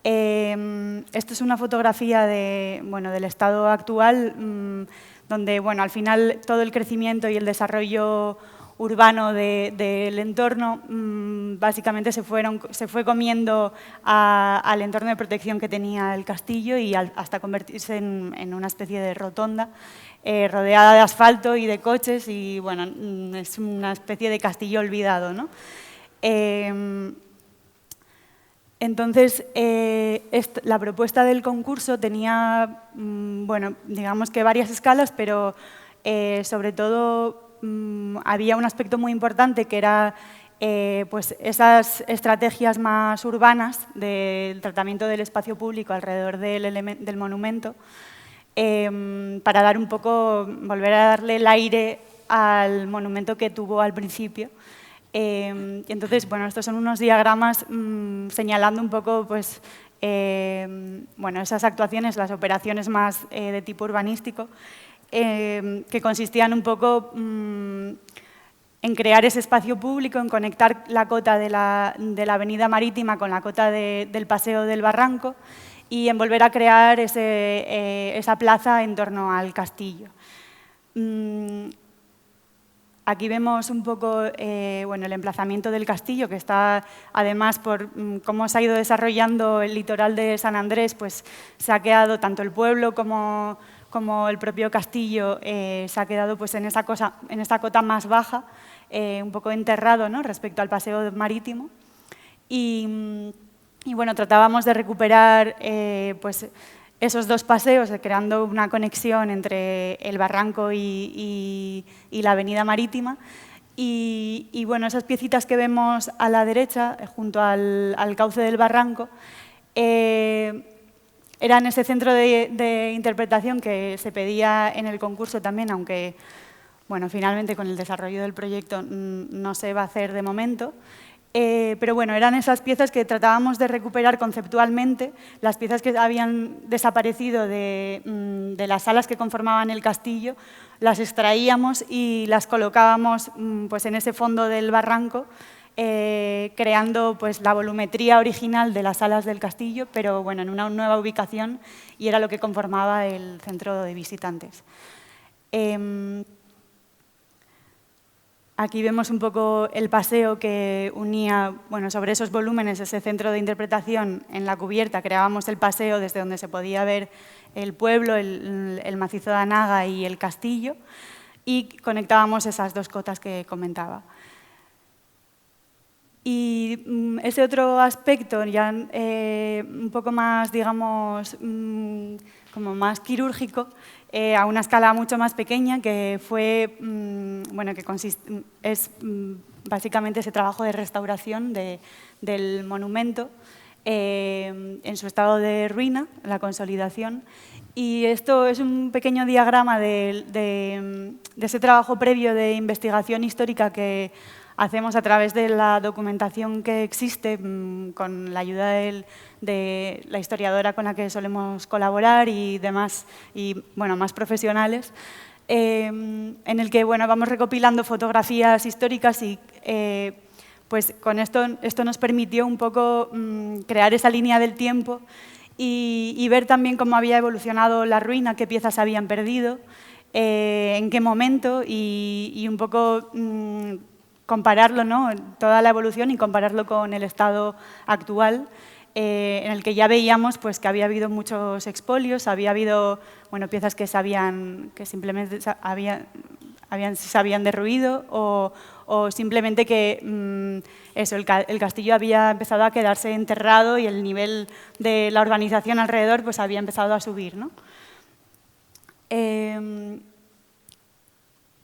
Esto es una fotografía del estado actual, donde bueno, al final todo el crecimiento y el desarrollo urbano del entorno, básicamente se fue comiendo al entorno de protección que tenía el castillo y hasta convertirse en una especie de rotonda rodeada de asfalto y de coches y, bueno, es una especie de castillo olvidado, ¿no? Entonces, la propuesta del concurso tenía, bueno, digamos que varias escalas, pero sobre todo había un aspecto muy importante que era pues esas estrategias más urbanas del tratamiento del espacio público alrededor del monumento para dar un poco, volver a darle el aire al monumento que tuvo al principio. Entonces, bueno, estos son unos diagramas señalando un poco pues, bueno, esas actuaciones, las operaciones más de tipo urbanístico, que consistían un poco en crear ese espacio público, en conectar la cota de la avenida marítima con la cota del Paseo del Barranco y en volver a crear esa plaza en torno al castillo. Aquí vemos un poco bueno, el emplazamiento del castillo, que está, además, por cómo se ha ido desarrollando el litoral de San Andrés, pues se ha quedado tanto el pueblo como el propio castillo, se ha quedado pues, en esta cota más baja, un poco enterrado, ¿no? Respecto al paseo marítimo. Y bueno, tratábamos de recuperar pues, esos dos paseos, creando una conexión entre el barranco y la avenida marítima. Y bueno, esas piecitas que vemos a la derecha, junto al cauce del barranco, eran ese centro de interpretación que se pedía en el concurso también, aunque bueno, finalmente con el desarrollo del proyecto no se va a hacer de momento. Pero bueno, eran esas piezas que tratábamos de recuperar conceptualmente, las piezas que habían desaparecido de las salas que conformaban el castillo, las extraíamos y las colocábamos pues, en ese fondo del barranco, creando pues, la volumetría original de las salas del castillo, pero bueno, en una nueva ubicación, y era lo que conformaba el centro de visitantes. Aquí vemos un poco el paseo que unía, bueno, sobre esos volúmenes, ese centro de interpretación en la cubierta, creábamos el paseo desde donde se podía ver el pueblo, el macizo de Anaga y el castillo, y conectábamos esas dos cotas que comentaba. Y ese otro aspecto, ya un poco más, digamos, como más quirúrgico, a una escala mucho más pequeña, que fue, bueno, que es básicamente ese trabajo de restauración del monumento en su estado de ruina, la consolidación. Y esto es un pequeño diagrama de ese trabajo previo de investigación histórica que hacemos a través de la documentación que existe, con la ayuda de la historiadora con la que solemos colaborar y demás, y bueno, más profesionales, en el que bueno, vamos recopilando fotografías históricas y pues con esto nos permitió un poco crear esa línea del tiempo y ver también cómo había evolucionado la ruina, qué piezas habían perdido, en qué momento y un poco compararlo, ¿no? Toda la evolución y compararlo con el estado actual, en el que ya veíamos pues, que había habido muchos expolios, había habido bueno, piezas que simplemente se habían derruido o simplemente que eso, el castillo había empezado a quedarse enterrado y el nivel de la urbanización alrededor pues, había empezado a subir, ¿no?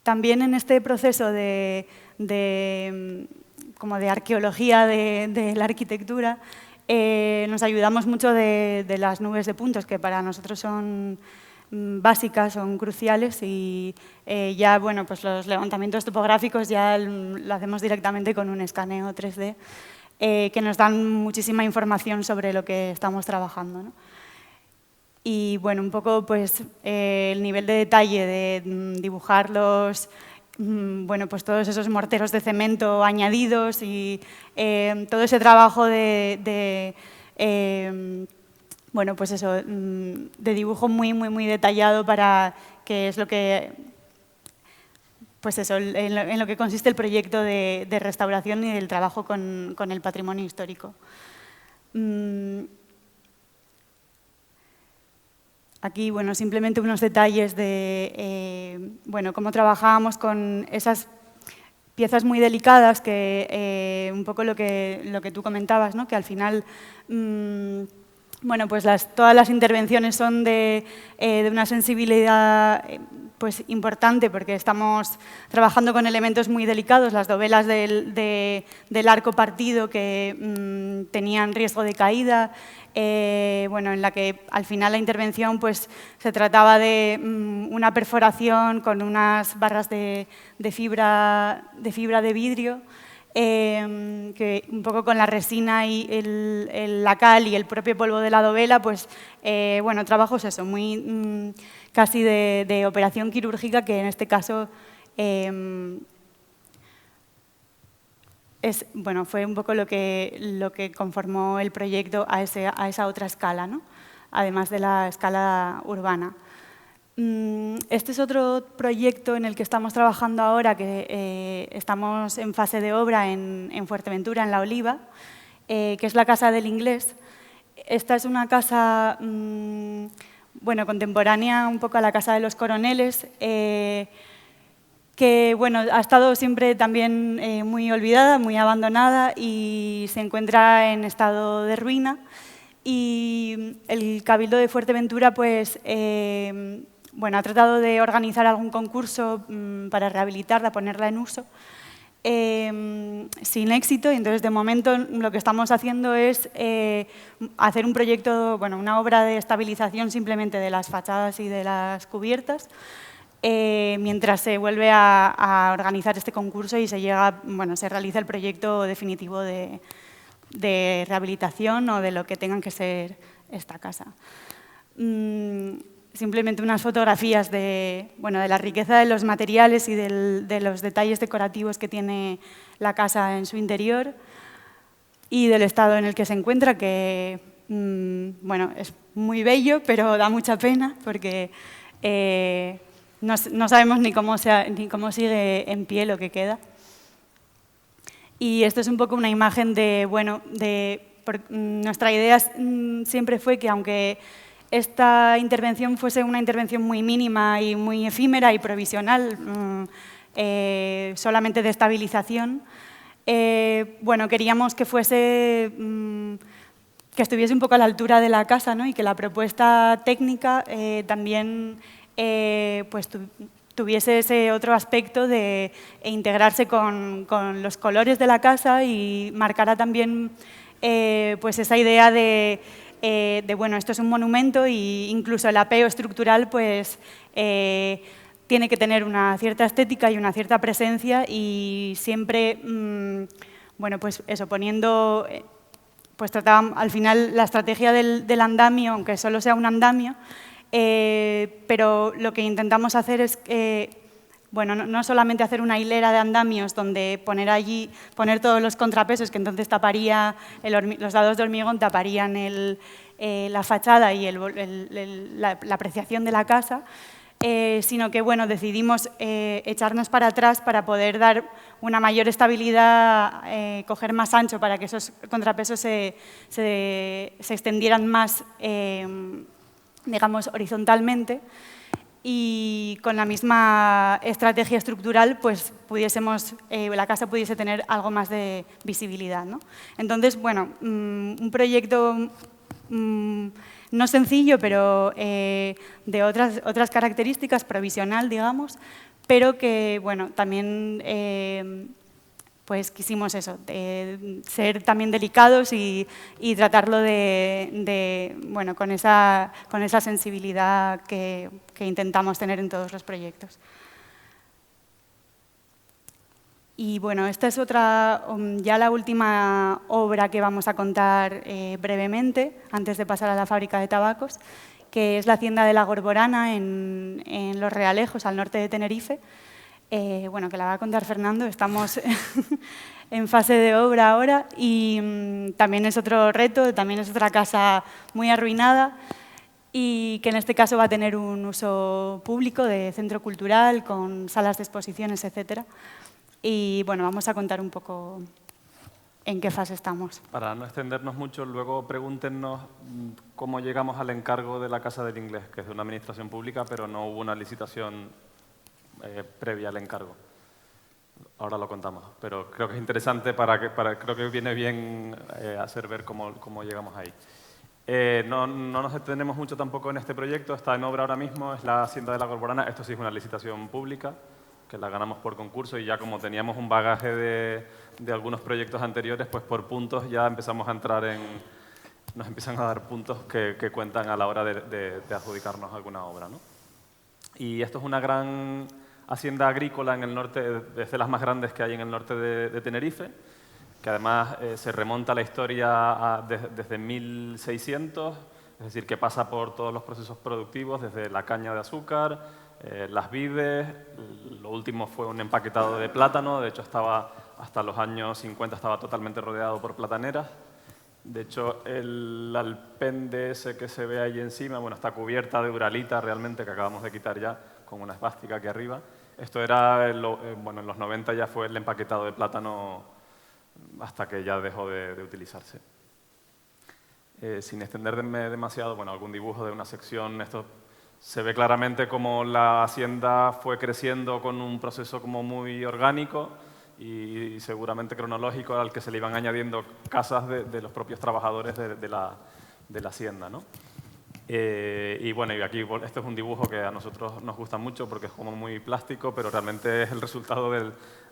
También en este proceso como de arqueología de la arquitectura, nos ayudamos mucho de las nubes de puntos, que para nosotros son básicas, son cruciales y ya bueno, pues los levantamientos topográficos ya lo hacemos directamente con un escaneo 3D que nos dan muchísima información sobre lo que estamos trabajando, ¿no? Y bueno, un poco pues, el nivel de detalle de dibujar bueno, pues todos esos morteros de cemento añadidos y todo ese trabajo bueno, pues eso, de dibujo muy, muy, muy detallado para que es lo que pues eso, en lo que consiste el proyecto de restauración y del trabajo con el patrimonio histórico. Aquí, bueno, simplemente unos detalles de bueno, cómo trabajábamos con esas piezas muy delicadas, que un poco lo que tú comentabas, ¿no? Que al final, bueno, pues todas las intervenciones son de una sensibilidad pues importante, porque estamos trabajando con elementos muy delicados, las dovelas del arco partido que tenían riesgo de caída, bueno, en la que al final la intervención pues, se trataba de una perforación con unas barras de fibra de vidrio, que un poco con la resina y la cal y el propio polvo de la dovela, pues, bueno, trabajos eso, muy casi de operación quirúrgica, que en este caso bueno, fue un poco lo que conformó el proyecto a esa otra escala, ¿no? Además de la escala urbana. Este es otro proyecto en el que estamos trabajando ahora, que estamos en fase de obra en Fuerteventura, en La Oliva, que es la Casa del Inglés. Esta es una casa bueno, contemporánea un poco a la Casa de los Coroneles, que bueno, ha estado siempre también muy olvidada, muy abandonada y se encuentra en estado de ruina. Y el Cabildo de Fuerteventura pues, bueno, ha tratado de organizar algún concurso para rehabilitarla, ponerla en uso, sin éxito, y entonces de momento lo que estamos haciendo es hacer un proyecto, bueno, una obra de estabilización simplemente de las fachadas y de las cubiertas, mientras se vuelve a organizar este concurso y se realiza el proyecto definitivo de rehabilitación o de lo que tengan que ser esta casa. Simplemente unas fotografías de la riqueza de los materiales y de los detalles decorativos que tiene la casa en su interior y del estado en el que se encuentra, que bueno, es muy bello, pero da mucha pena porque no sabemos ni cómo sigue en pie lo que queda. Y esto es un poco una imagen de, bueno, nuestra idea siempre fue que aunque esta intervención fuese una intervención muy mínima y muy efímera y provisional, solamente de estabilización, bueno, queríamos que fuese, que estuviese un poco a la altura de la casa, ¿no? Y que la propuesta técnica también pues, tuviese ese otro aspecto de integrarse con los colores de la casa y marcara también pues esa idea de bueno, esto es un monumento e incluso el apeo estructural pues, tiene que tener una cierta estética y una cierta presencia y siempre, bueno, pues eso, poniendo, pues trataba al final la estrategia del andamio, aunque solo sea un andamio, pero lo que intentamos hacer es bueno, no solamente hacer una hilera de andamios donde poner todos los contrapesos, que entonces taparía, los dados de hormigón taparían la fachada y la apreciación de la casa, sino que bueno, decidimos echarnos para atrás para poder dar una mayor estabilidad, coger más ancho para que esos contrapesos se extendieran más, digamos, horizontalmente. Y con la misma estrategia estructural, pues la casa pudiese tener algo más de visibilidad, ¿no? Entonces, bueno, un proyecto no sencillo, pero de otras características, provisional, digamos, pero que, bueno, también pues quisimos eso, ser también delicados y tratarlo bueno, con esa sensibilidad que intentamos tener en todos los proyectos. Y bueno, esta es ya la última obra que vamos a contar brevemente, antes de pasar a la fábrica de tabacos, que es la Hacienda de la Gorborana en Los Realejos, al norte de Tenerife. Bueno, que la va a contar Fernando, estamos en fase de obra ahora y también es otro reto, también es otra casa muy arruinada y que en este caso va a tener un uso público de centro cultural, con salas de exposiciones, etc. Y bueno, vamos a contar un poco en qué fase estamos. Para no extendernos mucho, luego pregúntenos cómo llegamos al encargo de la Casa del Inglés, que es de una administración pública, pero no hubo una licitación previa al encargo. Ahora lo contamos, pero creo que es interesante creo que viene bien hacer ver cómo llegamos ahí. No nos detenemos mucho tampoco en este proyecto, está en obra ahora mismo, es la Hacienda de la Corborana. Esto sí es una licitación pública, que la ganamos por concurso, y ya como teníamos un bagaje de algunos proyectos anteriores, pues por puntos ya empezamos a entrar nos empiezan a dar puntos que cuentan a la hora de adjudicarnos alguna obra, ¿no? Y esto es una gran hacienda agrícola en el norte, desde las más grandes que hay en el norte de Tenerife, que además se remonta a la historia desde 1600, es decir, que pasa por todos los procesos productivos, desde la caña de azúcar, las vides, lo último fue un empaquetado de plátano, de hecho hasta los años 50 estaba totalmente rodeado por plataneras. De hecho, el alpende ese que se ve ahí encima, bueno, está cubierta de uralita realmente, que acabamos de quitar ya, con una esvástica aquí arriba. Esto era, bueno, en los 90 ya fue el empaquetado de plátano hasta que ya dejó de utilizarse. Sin extenderme demasiado, bueno, algún dibujo de una sección, esto se ve claramente cómo la hacienda fue creciendo con un proceso como muy orgánico y seguramente cronológico, al que se le iban añadiendo casas de los propios trabajadores de la hacienda, ¿no? Y bueno, y aquí este es un dibujo que a nosotros nos gusta mucho porque es como muy plástico, pero realmente es el resultado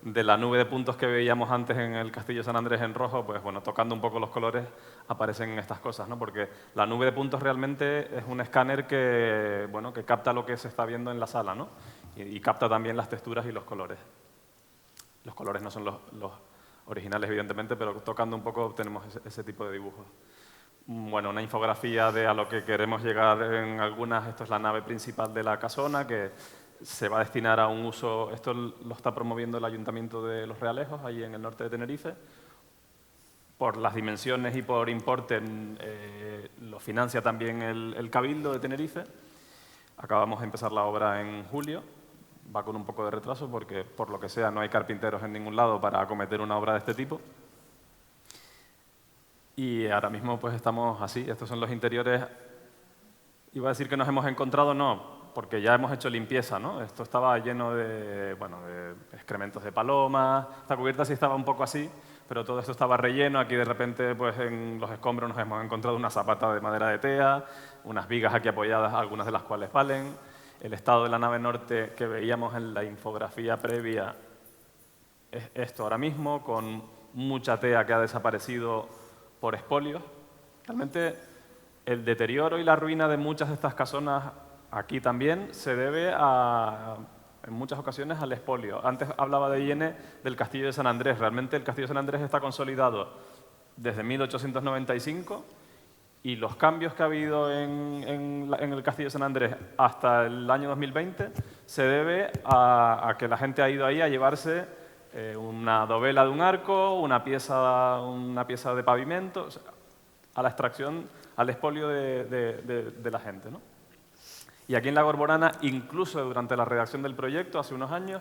de la nube de puntos que veíamos antes en el Castillo de San Andrés en rojo. Pues bueno, tocando un poco los colores aparecen estas cosas, ¿no? Porque la nube de puntos realmente es un escáner que, bueno, que capta lo que se está viendo en la sala, ¿no? Y capta también las texturas y los colores. Los colores no son los originales, evidentemente, pero tocando un poco obtenemos ese tipo de dibujos. Bueno, una infografía de a lo que queremos llegar en algunas. Esto es la nave principal de la casona, que se va a destinar a un uso. Esto lo está promoviendo el Ayuntamiento de Los Realejos, ahí en el norte de Tenerife. Por las dimensiones y por importe, lo financia también el Cabildo de Tenerife. Acabamos de empezar la obra en julio. Va con un poco de retraso porque, por lo que sea, no hay carpinteros en ningún lado para acometer una obra de este tipo. Y ahora mismo pues estamos así. Estos son los interiores. Iba a decir que nos hemos encontrado, no, porque ya hemos hecho limpieza, ¿no? Esto estaba lleno de, bueno, de excrementos de palomas. Esta cubierta sí estaba un poco así, pero todo esto estaba relleno. Aquí de repente pues en los escombros nos hemos encontrado una zapata de madera de tea, unas vigas aquí apoyadas, algunas de las cuales valen. El estado de la nave norte que veíamos en la infografía previa es esto ahora mismo, con mucha tea que ha desaparecido por expolios. Realmente el deterioro y la ruina de muchas de estas casonas aquí también se debe en muchas ocasiones al expolio. Antes hablaba de Iene del Castillo de San Andrés. Realmente el Castillo de San Andrés está consolidado desde 1895 y los cambios que ha habido en el Castillo de San Andrés hasta el año 2020 se debe a que la gente ha ido ahí a llevarse una dovela de un arco, una pieza de pavimento, o sea, a la extracción, al expolio de la gente, ¿no? Y aquí en la Corborana, incluso durante la redacción del proyecto, hace unos años,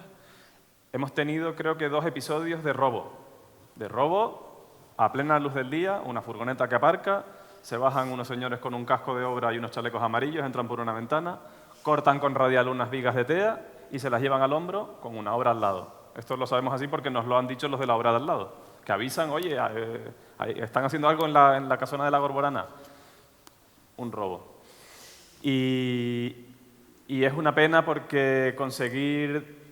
hemos tenido, creo que, 2 episodios de robo. De robo a plena luz del día, una furgoneta que aparca, se bajan unos señores con un casco de obra y unos chalecos amarillos, entran por una ventana, cortan con radial unas vigas de tea y se las llevan al hombro con una obra al lado. Esto lo sabemos así porque nos lo han dicho los de la obra de al lado, que avisan, oye, están haciendo algo en la casona de la Corborana. Un robo. Y es una pena porque conseguir...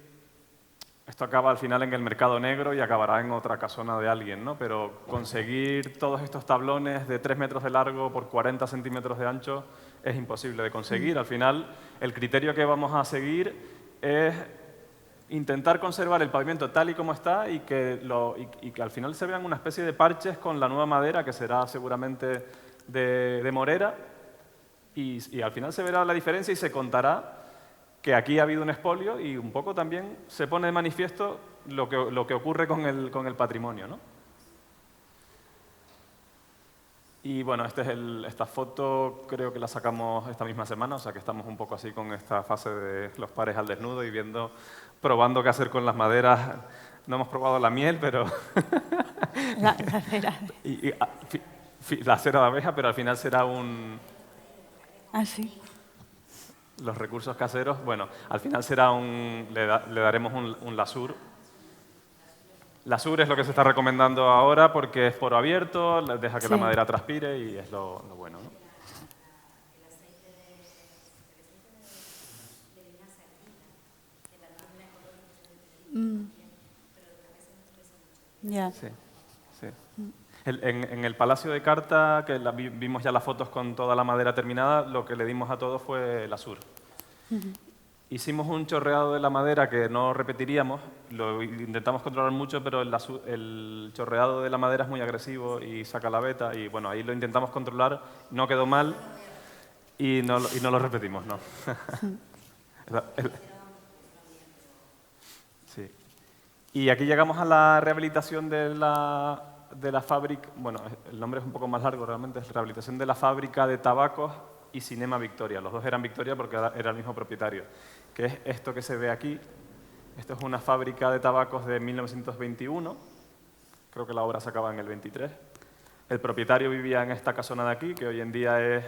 Esto acaba al final en el mercado negro y acabará en otra casona de alguien, ¿no? Pero conseguir todos estos tablones de 3 metros de largo por 40 centímetros de ancho es imposible de conseguir. Al final, el criterio que vamos a seguir es intentar conservar el pavimento tal y como está y que al final se vean una especie de parches con la nueva madera, que será seguramente de morera, y al final se verá la diferencia y se contará que aquí ha habido un expolio y un poco también se pone de manifiesto lo que ocurre con el patrimonio, ¿no? Y bueno, esta foto creo que la sacamos esta misma semana, o sea que estamos un poco así con esta fase de los pares al desnudo y probando qué hacer con las maderas. No hemos probado la miel, pero... La cera. La cera de abeja, pero al final será un... Ah, sí. Los recursos caseros, bueno, al final será le daremos un lasur. Lasur es lo que se está recomendando ahora porque es poro abierto, deja que la madera transpire y es lo bueno, ¿no? Ya. Sí, sí. En el Palacio de Carta, que vimos ya las fotos con toda la madera terminada, lo que le dimos a todos fue lasur. Hicimos un chorreado de la madera que no repetiríamos, lo intentamos controlar mucho, pero el chorreado de la madera es muy agresivo y saca la veta, y bueno, ahí lo intentamos controlar, no quedó mal y no lo repetimos, no. Sí. Y aquí llegamos a la rehabilitación de la fábrica, bueno, el nombre es un poco más largo realmente, es rehabilitación de la fábrica de tabacos y Cinema Victoria. Los dos eran Victoria porque era el mismo propietario, que es esto que se ve aquí. Esto es una fábrica de tabacos de 1921, creo que la obra se acaba en el 23. El propietario vivía en esta casona de aquí, que hoy en día es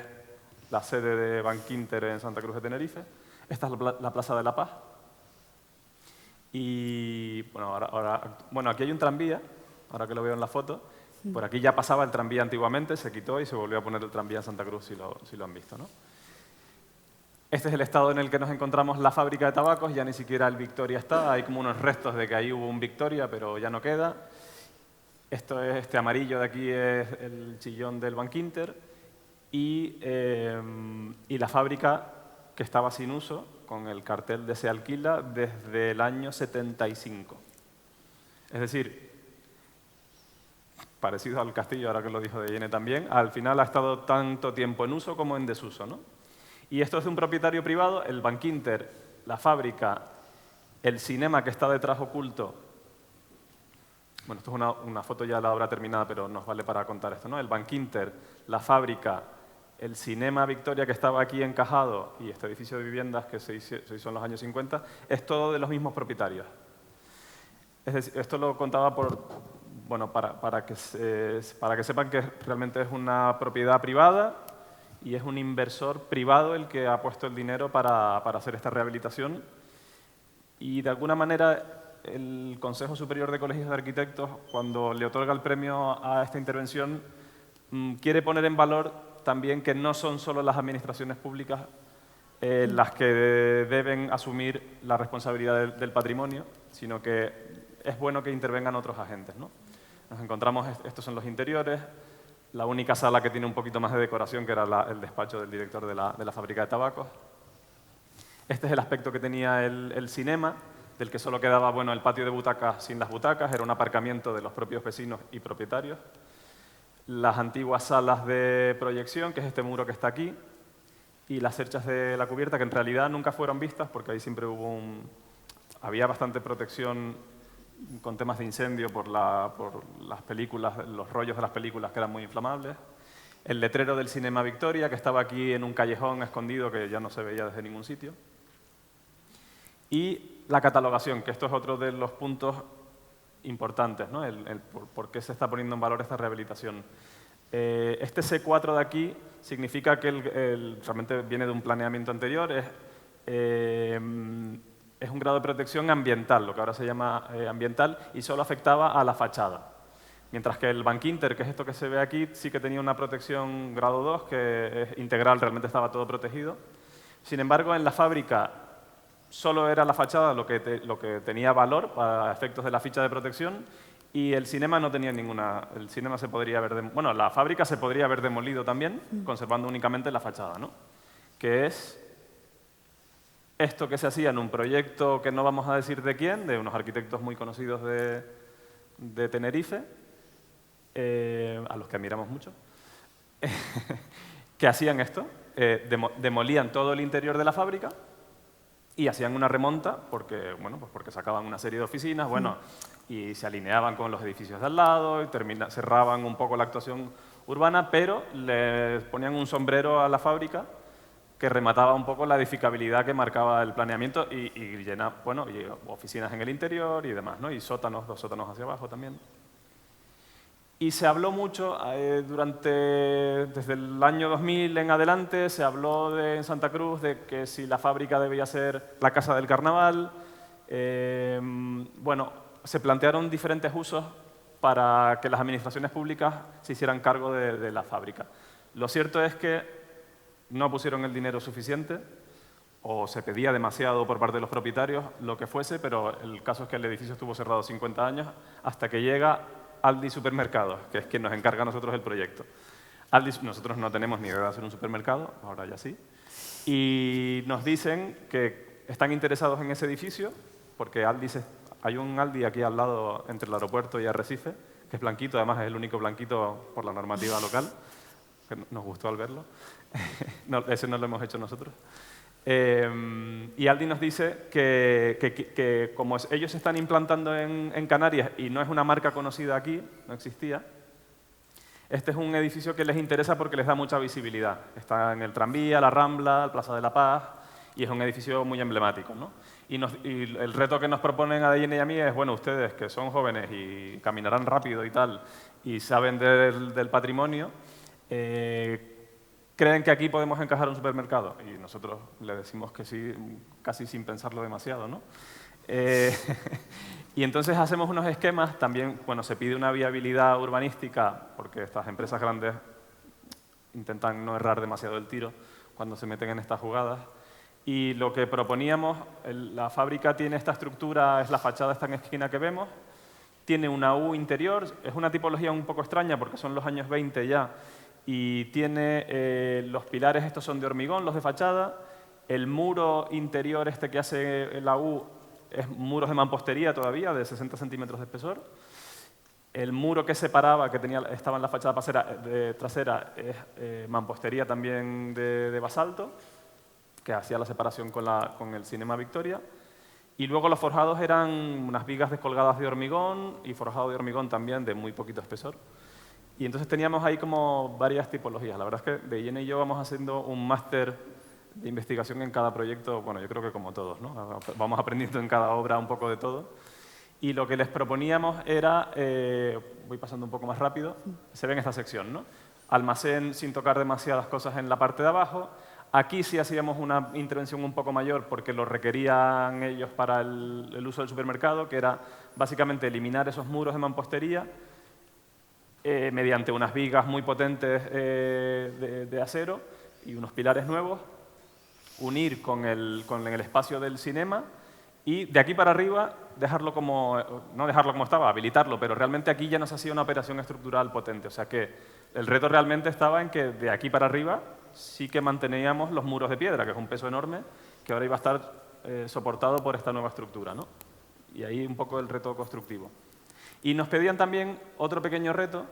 la sede de Bankinter en Santa Cruz de Tenerife. Esta es la Plaza de la Paz. Y bueno, aquí hay un tranvía, ahora que lo veo en la foto. Por aquí ya pasaba el tranvía antiguamente, se quitó y se volvió a poner el tranvía en Santa Cruz, si lo han visto, ¿no? Este es el estado en el que nos encontramos la fábrica de tabacos, ya ni siquiera el Victoria está, hay como unos restos de que ahí hubo un Victoria, pero ya no queda. Este amarillo de aquí es el chillón del Bankinter y la fábrica que estaba sin uso, con el cartel de se alquila desde el año 75. Es decir, parecido al castillo, ahora que lo dijo de Yene también, al final ha estado tanto tiempo en uso como en desuso, ¿no? Y esto es de un propietario privado, el Bankinter, la fábrica, el cinema que está detrás oculto. Bueno, esto es una foto ya de la obra terminada, pero nos vale para contar esto, ¿no? El Bankinter, la fábrica, el Cinema Victoria que estaba aquí encajado y este edificio de viviendas que se hizo en los años 50, es todo de los mismos propietarios. Es decir, esto lo contaba para que sepan que realmente es una propiedad privada y es un inversor privado el que ha puesto el dinero para hacer esta rehabilitación. Y de alguna manera el Consejo Superior de Colegios de Arquitectos, cuando le otorga el premio a esta intervención, quiere poner en valor también que no son solo las administraciones públicas las que deben asumir la responsabilidad del patrimonio, sino que es bueno que intervengan otros agentes, ¿no? Nos encontramos, estos son los interiores, la única sala que tiene un poquito más de decoración, que era el despacho del director de la fábrica de tabacos. Este es el aspecto que tenía el cinema, del que solo quedaba el patio de butacas sin las butacas, era un aparcamiento de los propios vecinos y propietarios. Las antiguas salas de proyección, que es este muro que está aquí, y las cerchas de la cubierta, que en realidad nunca fueron vistas, porque ahí siempre había bastante protección con temas de incendio por las películas, los rollos de las películas que eran muy inflamables. El letrero del Cinema Victoria, que estaba aquí en un callejón escondido que ya no se veía desde ningún sitio. Y la catalogación, que esto es otro de los puntos importantes, ¿no? Por qué se está poniendo en valor esta rehabilitación. Este C4 de aquí significa que realmente viene de un planeamiento anterior, es un grado de protección ambiental, lo que ahora se llama ambiental, y solo afectaba a la fachada. Mientras que el Bankinter, que es esto que se ve aquí, sí que tenía una protección grado 2, que es integral, realmente estaba todo protegido. Sin embargo, en la fábrica solo era la fachada lo que tenía valor para efectos de la ficha de protección, y el cinema no tenía ninguna. El cinema se podría haber... la fábrica se podría haber demolido también, conservando únicamente la fachada, ¿no? Que es esto que se hacía en un proyecto que no vamos a decir de quién, de unos arquitectos muy conocidos de Tenerife, a los que admiramos mucho, que hacían esto, demolían todo el interior de la fábrica y hacían una remonta porque sacaban una serie de oficinas, y se alineaban con los edificios de al lado y cerraban un poco la actuación urbana, pero le ponían un sombrero a la fábrica que remataba un poco la edificabilidad que marcaba el planeamiento y bueno, y oficinas en el interior y demás, ¿no? Y sótanos, 2 sótanos hacia abajo también. Y se habló mucho, desde el año 2000 en adelante, se habló en Santa Cruz de que si la fábrica debía ser la casa del carnaval. Bueno, se plantearon diferentes usos para que las administraciones públicas se hicieran cargo de la fábrica. Lo cierto es que no pusieron el dinero suficiente o se pedía demasiado por parte de los propietarios, lo que fuese, pero el caso es que el edificio estuvo cerrado 50 años hasta que llega Aldi Supermercados, que es quien nos encarga a nosotros el proyecto. Aldi, nosotros no tenemos ni idea de hacer un supermercado, ahora ya sí, y nos dicen que están interesados en ese edificio, porque hay un Aldi aquí al lado entre el aeropuerto y Arrecife, que es blanquito, además es el único blanquito por la normativa local, que nos gustó al verlo. No, ese no lo hemos hecho nosotros. Y Aldi nos dice que como ellos se están implantando en Canarias y no es una marca conocida aquí, no existía, este es un edificio que les interesa porque les da mucha visibilidad. Está en el tranvía, la Rambla, el Plaza de la Paz, y es un edificio muy emblemático, ¿no? Y el reto que nos proponen a Dayene y a mí es, bueno, ustedes que son jóvenes y caminarán rápido y tal, y saben del patrimonio, ¿creen que aquí podemos encajar un supermercado? Y nosotros le decimos que sí, casi sin pensarlo demasiado, ¿no? Y entonces hacemos unos esquemas, también, bueno, se pide una viabilidad urbanística, porque estas empresas grandes intentan no errar demasiado el tiro cuando se meten en estas jugadas. Y lo que proponíamos, la fábrica tiene esta estructura, es la fachada esta en esquina que vemos, tiene una U interior, es una tipología un poco extraña porque son los años 20 ya, y tiene los pilares, estos son de hormigón, los de fachada, el muro interior este que hace la U es muros de mampostería todavía, de 60 centímetros de espesor. El muro que separaba, que estaba en la fachada trasera, es mampostería también de basalto, que hacía la separación con el Cinema Victoria. Y luego los forjados eran unas vigas descolgadas de hormigón y forjado de hormigón también de muy poquito espesor. Y entonces teníamos ahí como varias tipologías. La verdad es que Dayene y yo vamos haciendo un máster de investigación en cada proyecto, bueno, yo creo que como todos, ¿no? Vamos aprendiendo en cada obra un poco de todo. Y lo que les proponíamos era, voy pasando un poco más rápido, se ve en esta sección, ¿no? Almacén sin tocar demasiadas cosas en la parte de abajo. Aquí sí hacíamos una intervención un poco mayor porque lo requerían ellos para el uso del supermercado, que era básicamente eliminar esos muros de mampostería mediante unas vigas muy potentes de acero y unos pilares nuevos, unir con el espacio del cinema y de aquí para arriba dejarlo como, no dejarlo como estaba, habilitarlo, pero realmente aquí ya nos hacía una operación estructural potente. O sea que el reto realmente estaba en que de aquí para arriba sí que manteníamos los muros de piedra, que es un peso enorme, que ahora iba a estar soportado por esta nueva estructura, ¿no? Y ahí un poco el reto constructivo. Y nos pedían también otro pequeño reto,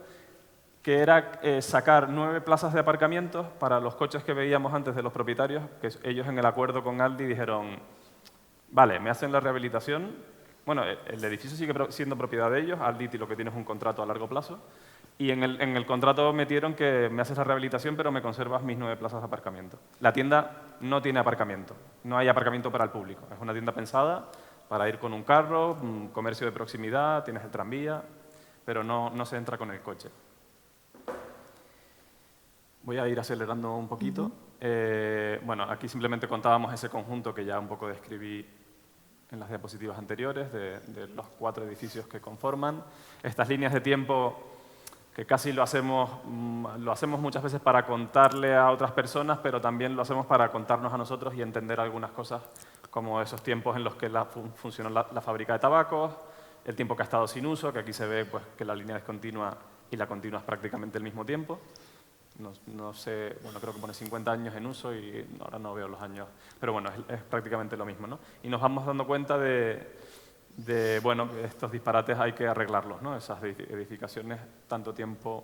que era sacar 9 plazas de aparcamientos para los coches que veíamos antes de los propietarios, que ellos en el acuerdo con Aldi dijeron, vale, me hacen la rehabilitación, bueno, el edificio sigue siendo propiedad de ellos, Aldi lo que tiene es un contrato a largo plazo, y en el contrato metieron que me haces la rehabilitación, pero me conservas mis 9 plazas de aparcamiento. La tienda no tiene aparcamiento, no hay aparcamiento para el público, es una tienda pensada para ir con un carro, un comercio de proximidad, tienes el tranvía, pero no se entra con el coche. Voy a ir acelerando un poquito. Bueno, aquí simplemente contábamos ese conjunto que ya un poco describí en las diapositivas anteriores, de los 4 edificios que conforman. Estas líneas de tiempo que casi lo hacemos muchas veces para contarle a otras personas, pero también lo hacemos para contarnos a nosotros y entender algunas cosas, como esos tiempos en los que funcionó la fábrica de tabacos, el tiempo que ha estado sin uso, que aquí se ve pues, que la línea discontinua y la continua es prácticamente el mismo tiempo. No sé, bueno, creo que pone 50 años en uso y ahora no veo los años, pero bueno, es prácticamente lo mismo, ¿no? Y nos vamos dando cuenta bueno, que estos disparates hay que arreglarlos, ¿no? Esas edificaciones, tanto tiempo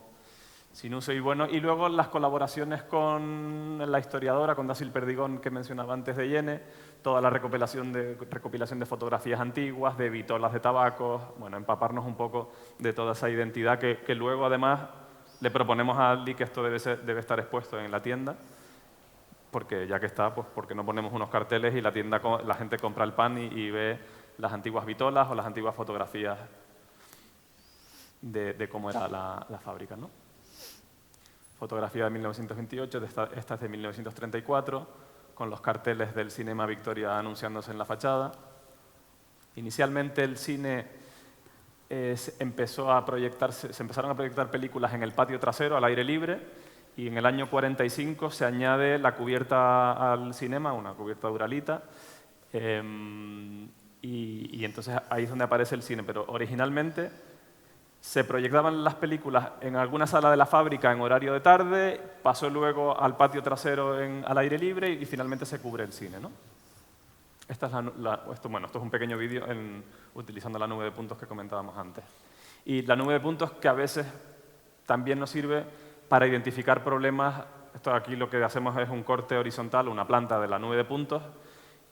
sin uso y bueno. Y luego las colaboraciones con la historiadora, con Dacil Perdigón, que mencionaba antes de Yene, toda la recopilación de fotografías antiguas, de vitolas de tabacos, bueno, empaparnos un poco de toda esa identidad que luego además le proponemos a Ali que esto debe estar expuesto en la tienda, porque ya que está, pues porque no ponemos unos carteles y la gente compra el pan y ve las antiguas vitolas o las antiguas fotografías de cómo era la fábrica, ¿no? Fotografía de 1928, esta es de 1934, con los carteles del Cinema Victoria anunciándose en la fachada. Inicialmente el cine se empezaron a proyectar películas en el patio trasero, al aire libre, y en el año 45 se añade la cubierta al cinema, una cubierta duralita, y entonces ahí es donde aparece el cine. Pero originalmente se proyectaban las películas en alguna sala de la fábrica en horario de tarde, pasó luego al patio trasero al aire libre y finalmente se cubre el cine, ¿no? Esto es un pequeño vídeo utilizando la nube de puntos que comentábamos antes. Y la nube de puntos que a veces también nos sirve para identificar problemas. Esto aquí lo que hacemos es un corte horizontal, una planta de la nube de puntos,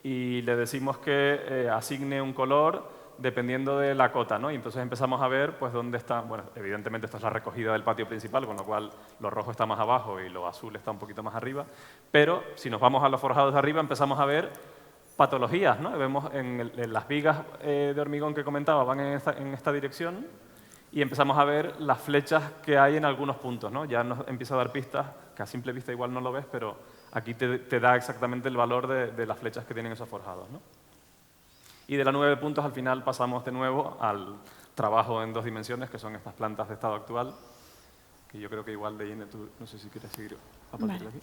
y le decimos que asigne un color dependiendo de la cota, ¿no? Y entonces empezamos a ver pues, dónde está. Bueno, evidentemente esto es la recogida del patio principal, con lo cual lo rojo está más abajo y lo azul está un poquito más arriba. Pero si nos vamos a los forjados de arriba, empezamos a ver patologías, ¿no? Vemos en las vigas de hormigón que comentaba van en esta dirección, y empezamos a ver las flechas que hay en algunos puntos, ¿no? Ya nos empieza a dar pistas, que a simple vista igual no lo ves, pero aquí te da exactamente el valor de las flechas que tienen esos forjados, ¿no? Y de la nube de puntos al final pasamos de nuevo al trabajo en 2 dimensiones, que son estas plantas de estado actual, que yo creo que igual de tú no sé si quieres seguir a partir de aquí.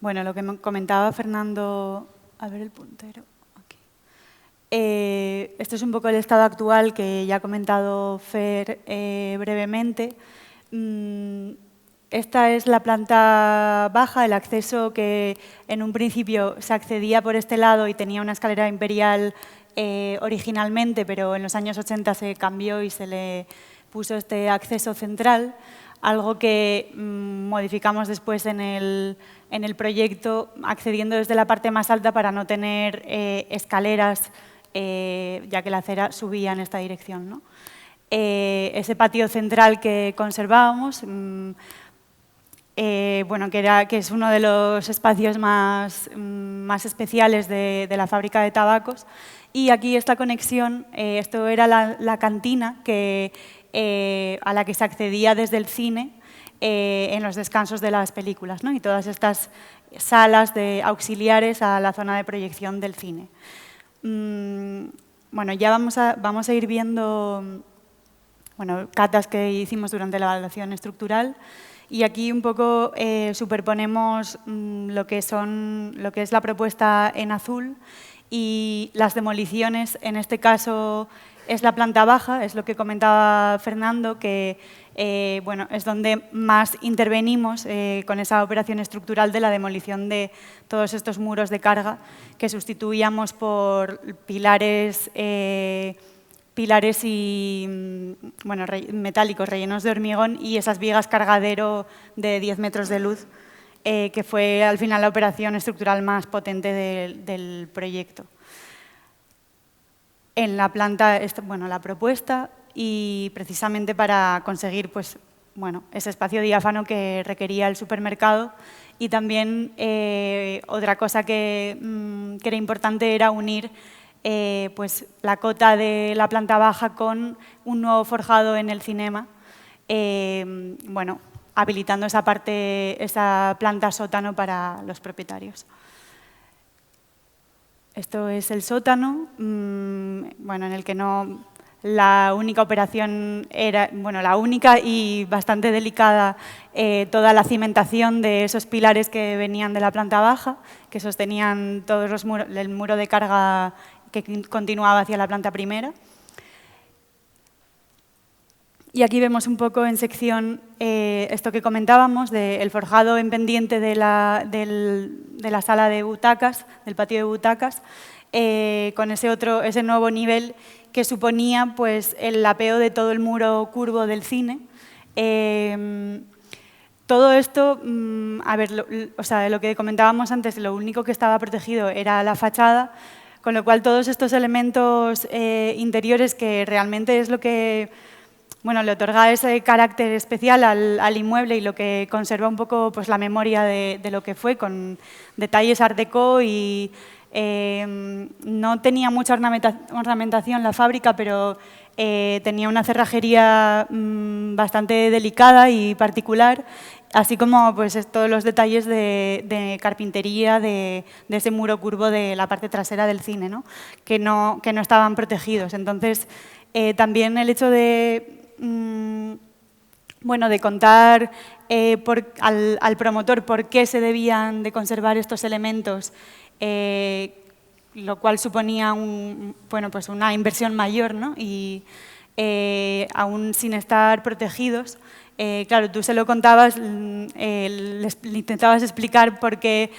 Bueno, lo que me comentaba Fernando, a ver el puntero, aquí. Esto es un poco el estado actual que ya ha comentado Fer brevemente. Esta es la planta baja, el acceso que en un principio se accedía por este lado y tenía una escalera imperial originalmente, pero en los años 80 se cambió y se le puso este acceso central, algo que modificamos después en el proyecto, accediendo desde la parte más alta para no tener escaleras, ya que la acera subía en esta dirección, ¿no? Ese patio central que conservábamos, bueno, que es uno de los espacios más especiales de la fábrica de tabacos. Y aquí esta conexión, esto era la cantina a la que se accedía desde el cine en los descansos de las películas, ¿no? Y todas estas salas auxiliares a la zona de proyección del cine. Bueno, ya vamos a ir viendo catas que hicimos durante la evaluación estructural. Y aquí un poco superponemos lo que es la propuesta en azul y las demoliciones. En este caso es la planta baja, es lo que comentaba Fernando, que bueno, es donde más intervenimos con esa operación estructural de la demolición de todos estos muros de carga que sustituíamos por pilares metálicos rellenos de hormigón y esas vigas cargadero de 10 metros de luz, que fue al final la operación estructural más potente del proyecto. En la planta, la propuesta, y precisamente para conseguir ese espacio diáfano que requería el supermercado. Y también otra cosa que era importante era unir la cota de la planta baja con un nuevo forjado en el cinema, habilitando esa planta sótano para los propietarios. Esto es el sótano, en el que la única operación era, la única y bastante delicada, toda la cimentación de esos pilares que venían de la planta baja, que sostenían todos el muro de carga que continuaba hacia la planta primera. Y aquí vemos un poco en sección esto que comentábamos, del forjado en pendiente de la sala de butacas, del patio de butacas, con ese nuevo nivel que suponía el lapeo de todo el muro curvo del cine. Todo esto, lo que comentábamos antes, lo único que estaba protegido era la fachada. Con lo cual, todos estos elementos interiores, que realmente es lo que le otorga ese carácter especial al inmueble y lo que conserva un poco pues, la memoria de lo que fue, con detalles art déco y no tenía mucha ornamentación la fábrica, pero tenía una cerrajería bastante delicada y particular, así como pues, todos los detalles de carpintería de ese muro curvo de la parte trasera del cine, ¿no? Que no estaban protegidos. Entonces, también el hecho de de contar al promotor por qué se debían de conservar estos elementos, lo cual suponía pues una inversión mayor, ¿no? Y aún sin estar protegidos, claro, tú se lo contabas, le intentabas explicar por qué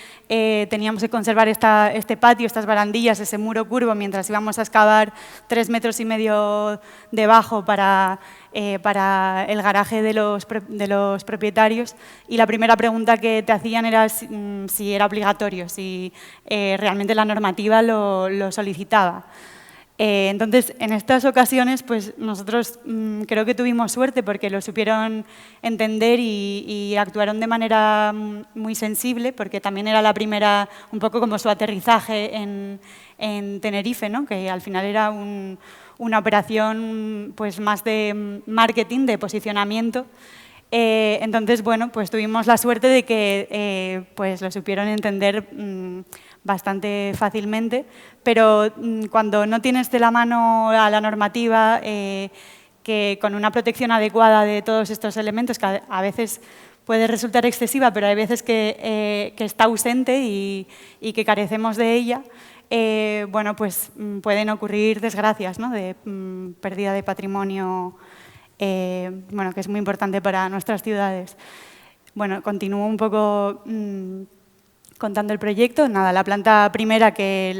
teníamos que conservar este patio, estas barandillas, ese muro curvo, mientras íbamos a excavar 3,5 metros debajo para el garaje de los propietarios, y la primera pregunta que te hacían era si era obligatorio, si realmente la normativa lo solicitaba. Entonces, en estas ocasiones, pues nosotros creo que tuvimos suerte porque lo supieron entender y actuaron de manera muy sensible, porque también era la primera, un poco como su aterrizaje en Tenerife, ¿no? Que al final era una operación pues más de marketing, de posicionamiento. Entonces, bueno, pues tuvimos la suerte de que pues lo supieron entender bastante fácilmente, pero cuando no tienes de la mano a la normativa, que con una protección adecuada de todos estos elementos, que a veces puede resultar excesiva, pero hay veces que está ausente y que carecemos de ella, pues pueden ocurrir desgracias, ¿no? De pérdida de patrimonio, que es muy importante para nuestras ciudades. Bueno, continúo un poco contando el proyecto. Nada, la planta primera, que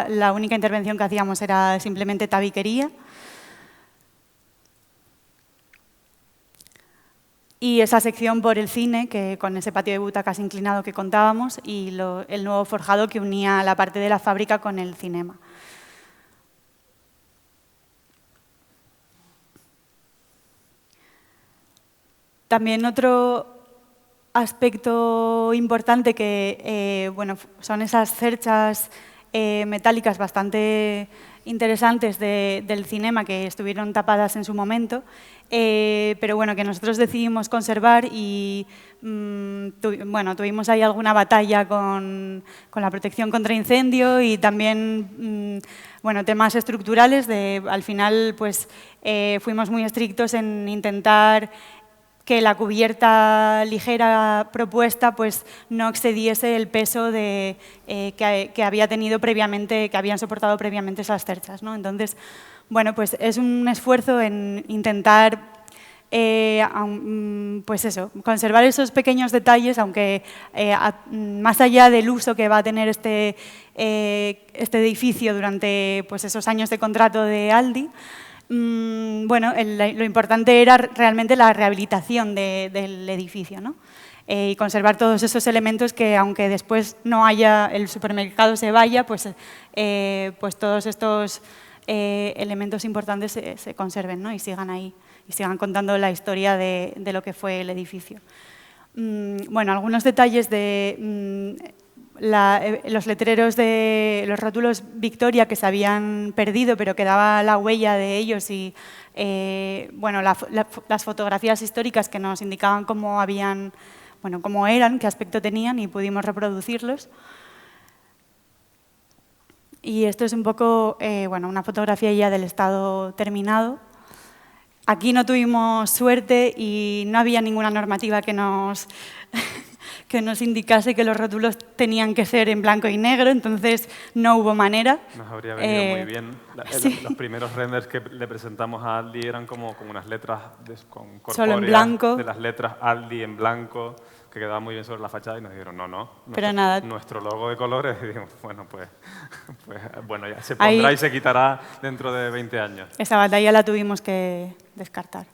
la única intervención que hacíamos era simplemente tabiquería. Y esa sección por el cine, que con ese patio de butacas inclinado que contábamos, y el nuevo forjado que unía la parte de la fábrica con el cinema. También otro aspecto importante que son esas cerchas metálicas bastante interesantes del cinema, que estuvieron tapadas en su momento, pero que nosotros decidimos conservar, y tuvimos ahí alguna batalla con la protección contra incendio y también temas estructurales. Al final pues, fuimos muy estrictos en intentar que la cubierta ligera propuesta pues, no excediese el peso que había tenido previamente, que habían soportado previamente esas cerchas, ¿no? Entonces, pues es un esfuerzo en intentar pues eso, conservar esos pequeños detalles, aunque más allá del uso que va a tener este edificio durante pues, esos años de contrato de Aldi, lo importante era realmente la rehabilitación del edificio, ¿no? Y conservar todos esos elementos que, aunque después no haya, el supermercado se vaya, pues todos estos elementos importantes se conserven, ¿no? Y sigan ahí, y sigan contando la historia de lo que fue el edificio. Algunos detalles de los letreros de los rótulos Victoria, que se habían perdido, pero quedaba la huella de ellos, y las fotografías históricas que nos indicaban cómo eran, qué aspecto tenían, y pudimos reproducirlos. Y esto es un poco una fotografía ya del estado terminado. Aquí no tuvimos suerte y no había ninguna normativa que nos indicase que los rótulos tenían que ser en blanco y negro, entonces no hubo manera. Nos habría venido muy bien. Sí. Los primeros renders que le presentamos a Aldi eran como unas letras solo en blanco, de las letras Aldi en blanco, que quedaba muy bien sobre la fachada, y nos dijeron, no, pero nada, nuestro logo de colores, y dijimos, bueno, ya se pondrá ahí, y se quitará dentro de 20 años. Esa batalla la tuvimos que descartar.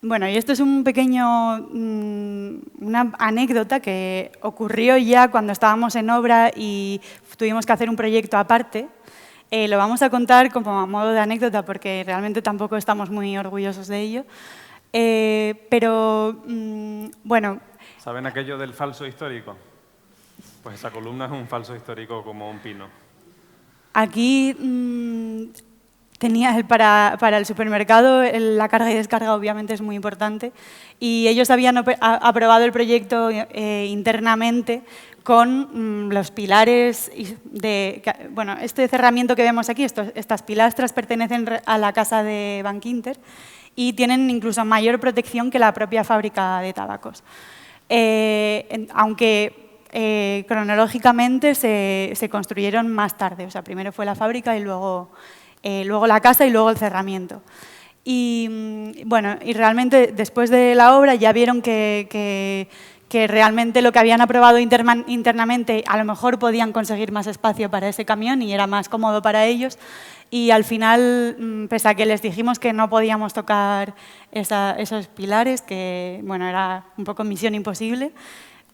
Bueno, y esto es un pequeño, una anécdota que ocurrió ya cuando estábamos en obra y tuvimos que hacer un proyecto aparte. Lo vamos a contar como a modo de anécdota porque realmente tampoco estamos muy orgullosos de ello. Pero, bueno... ¿Saben aquello del falso histórico? Pues esa columna es un falso histórico como un pino. Aquí para el supermercado la carga y descarga obviamente es muy importante y ellos habían aprobado el proyecto internamente con los pilares bueno, este cerramiento que vemos aquí, estas pilastras pertenecen a la casa de Bankinter y tienen incluso mayor protección que la propia fábrica de tabacos. Aunque cronológicamente se construyeron más tarde, o sea, primero fue la fábrica y luego la casa y luego el cerramiento. Y bueno, y realmente después de la obra ya vieron que realmente lo que habían aprobado internamente a lo mejor podían conseguir más espacio para ese camión y era más cómodo para ellos. Y al final, pese a que les dijimos que no podíamos tocar esos pilares, que bueno, era un poco misión imposible,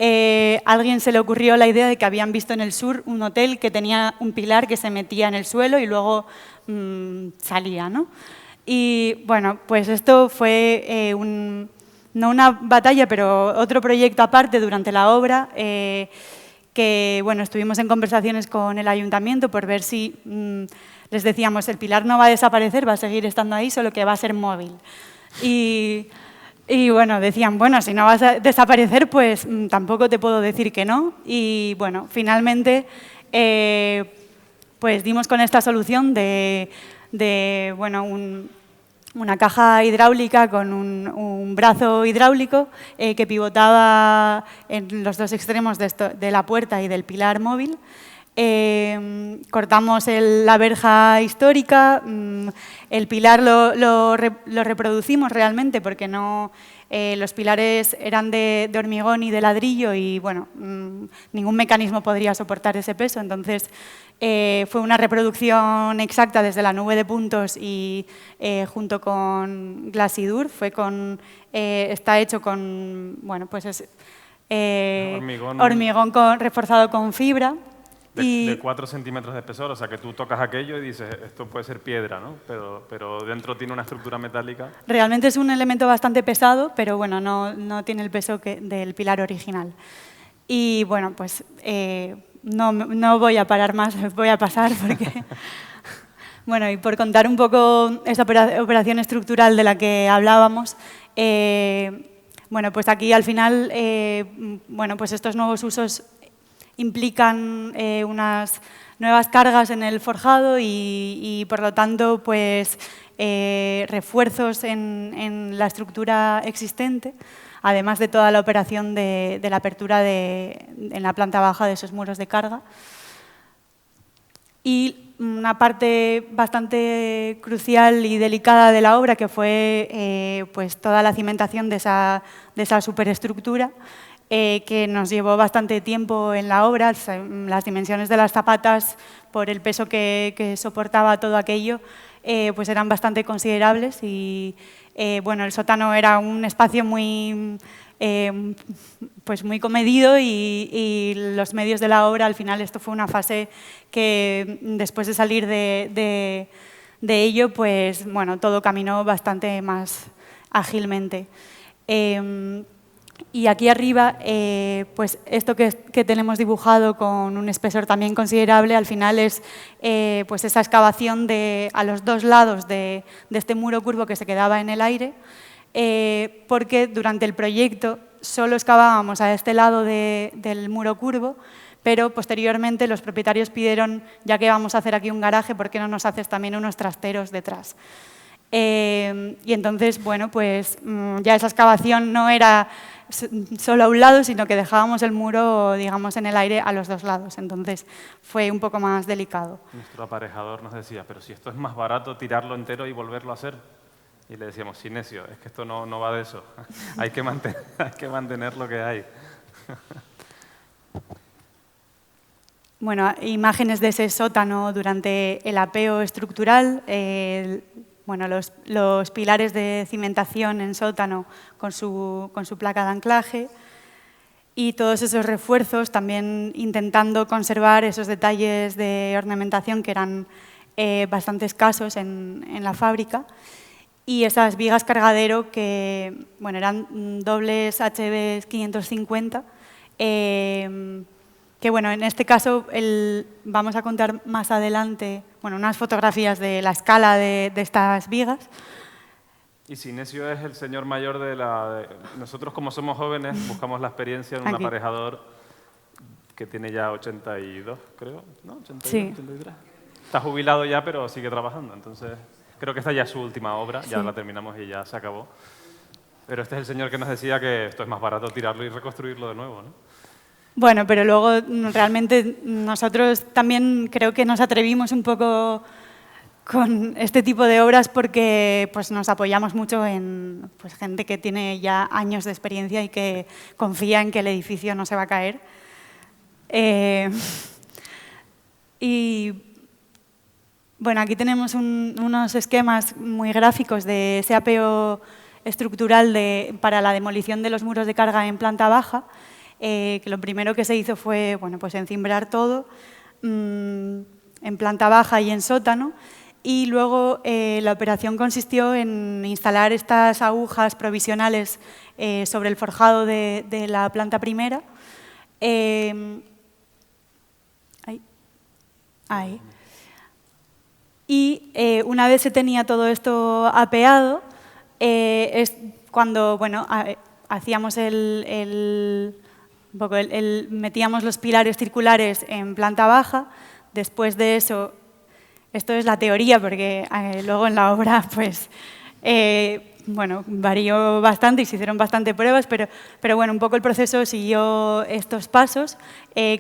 a alguien se le ocurrió la idea de que habían visto en el sur un hotel que tenía un pilar que se metía en el suelo y luego salía, ¿no? Y bueno, pues esto fue no una batalla, pero otro proyecto aparte durante la obra, que bueno, estuvimos en conversaciones con el ayuntamiento por ver si les decíamos el pilar no va a desaparecer, va a seguir estando ahí, solo que va a ser móvil. Y bueno, decían, bueno, si no vas a desaparecer, pues tampoco te puedo decir que no. Y bueno, finalmente pues dimos con esta solución de bueno, una caja hidráulica con un brazo hidráulico que pivotaba en los dos extremos de la puerta y del pilar móvil. Cortamos la verja histórica, el pilar lo reproducimos realmente porque no, los pilares eran de hormigón y de ladrillo y bueno, ningún mecanismo podría soportar ese peso, entonces fue una reproducción exacta desde la nube de puntos y junto con Glasidur, está hecho con, bueno, pues es hormigón reforzado con fibra. De 4 centímetros de espesor, o sea que tú tocas aquello y dices, esto puede ser piedra, ¿no? Pero dentro tiene una estructura metálica. Realmente es un elemento bastante pesado, pero bueno, no tiene el peso del pilar original. Y bueno, pues no voy a parar más, voy a pasar porque... Bueno, y por contar un poco esa operación estructural de la que hablábamos, bueno, pues aquí al final, bueno, pues estos nuevos usos implican unas nuevas cargas en el forjado y por lo tanto, pues refuerzos en la estructura existente, además de toda la operación de la apertura en la planta baja de esos muros de carga. Y una parte bastante crucial y delicada de la obra, que fue pues toda la cimentación de esa superestructura, que nos llevó bastante tiempo en la obra. Las dimensiones de las zapatas, por el peso que soportaba todo aquello, pues eran bastante considerables y bueno, el sótano era un espacio pues muy comedido y los medios de la obra, al final esto fue una fase que después de salir de ello, pues bueno, todo caminó bastante más ágilmente. Y aquí arriba, pues esto que tenemos dibujado con un espesor también considerable, al final es pues esa excavación a los dos lados de este muro curvo que se quedaba en el aire, porque durante el proyecto solo excavábamos a este lado del muro curvo, pero posteriormente los propietarios pidieron, ya que vamos a hacer aquí un garaje, ¿por qué no nos haces también unos trasteros detrás? Y entonces, bueno, pues ya esa excavación no era solo a un lado, sino que dejábamos el muro, digamos, en el aire a los dos lados. Entonces fue un poco más delicado. Nuestro aparejador nos decía, pero si esto es más barato tirarlo entero y volverlo a hacer. Y le decíamos, sí, necio, es que esto no va de eso. hay que mantener lo que hay. Bueno, imágenes de ese sótano durante el apeo estructural. bueno, los pilares de cimentación en sótano con su placa de anclaje y todos esos refuerzos, también intentando conservar esos detalles de ornamentación que eran bastante escasos en la fábrica, y esas vigas cargadero que bueno, eran dobles HB 550, que bueno, en este caso vamos a contar más adelante bueno, unas fotografías de la escala de estas vigas. Y Sinesio es el señor mayor de Nosotros, como somos jóvenes, buscamos la experiencia en un aparejador que tiene ya 82, creo, ¿no? 82, sí. 83. Está jubilado ya, pero sigue trabajando, entonces creo que esta ya es su última obra, ya la terminamos y ya se acabó. Pero este es el señor que nos decía que esto es más barato tirarlo y reconstruirlo de nuevo, ¿no? Bueno, pero luego realmente nosotros también creo que nos atrevimos un poco con este tipo de obras porque pues, nos apoyamos mucho en pues, gente que tiene ya años de experiencia y que confía en que el edificio no se va a caer. Y bueno, aquí tenemos unos esquemas muy gráficos de ese apeo estructural para la demolición de los muros de carga en planta baja, que lo primero que se hizo fue bueno, pues encimbrar todo en planta baja y en sótano, y luego la operación consistió en instalar estas agujas provisionales sobre el forjado de la planta primera. Ahí. Y una vez se tenía todo esto apeado, es cuando bueno, hacíamos metíamos los pilares circulares en planta baja. Después de eso, esto es la teoría, porque luego en la obra pues, bueno, varió bastante y se hicieron bastante pruebas, pero bueno, un poco el proceso siguió estos pasos.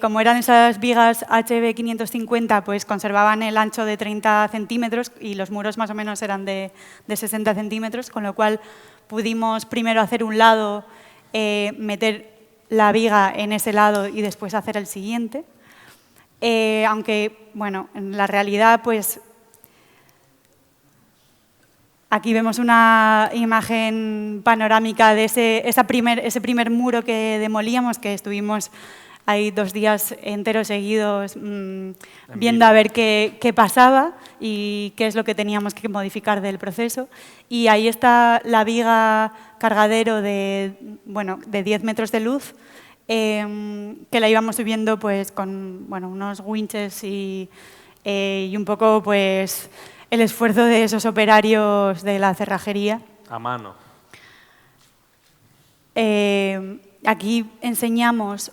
Como eran esas vigas HB 550, pues conservaban el ancho de 30 centímetros y los muros más o menos eran de 60 centímetros, con lo cual pudimos primero hacer un lado, meter la viga en ese lado y después hacer el siguiente. Aunque, bueno, en la realidad, pues, aquí vemos una imagen panorámica de ese primer muro que demolíamos, que estuvimos ahí 2 días enteros seguidos viendo a ver qué pasaba y qué es lo que teníamos que modificar del proceso. Y ahí está la viga cargadero de 10 metros de luz, que la íbamos subiendo pues, con bueno, unos winches y un poco pues, el esfuerzo de esos operarios de la cerrajería. A mano. Aquí enseñamos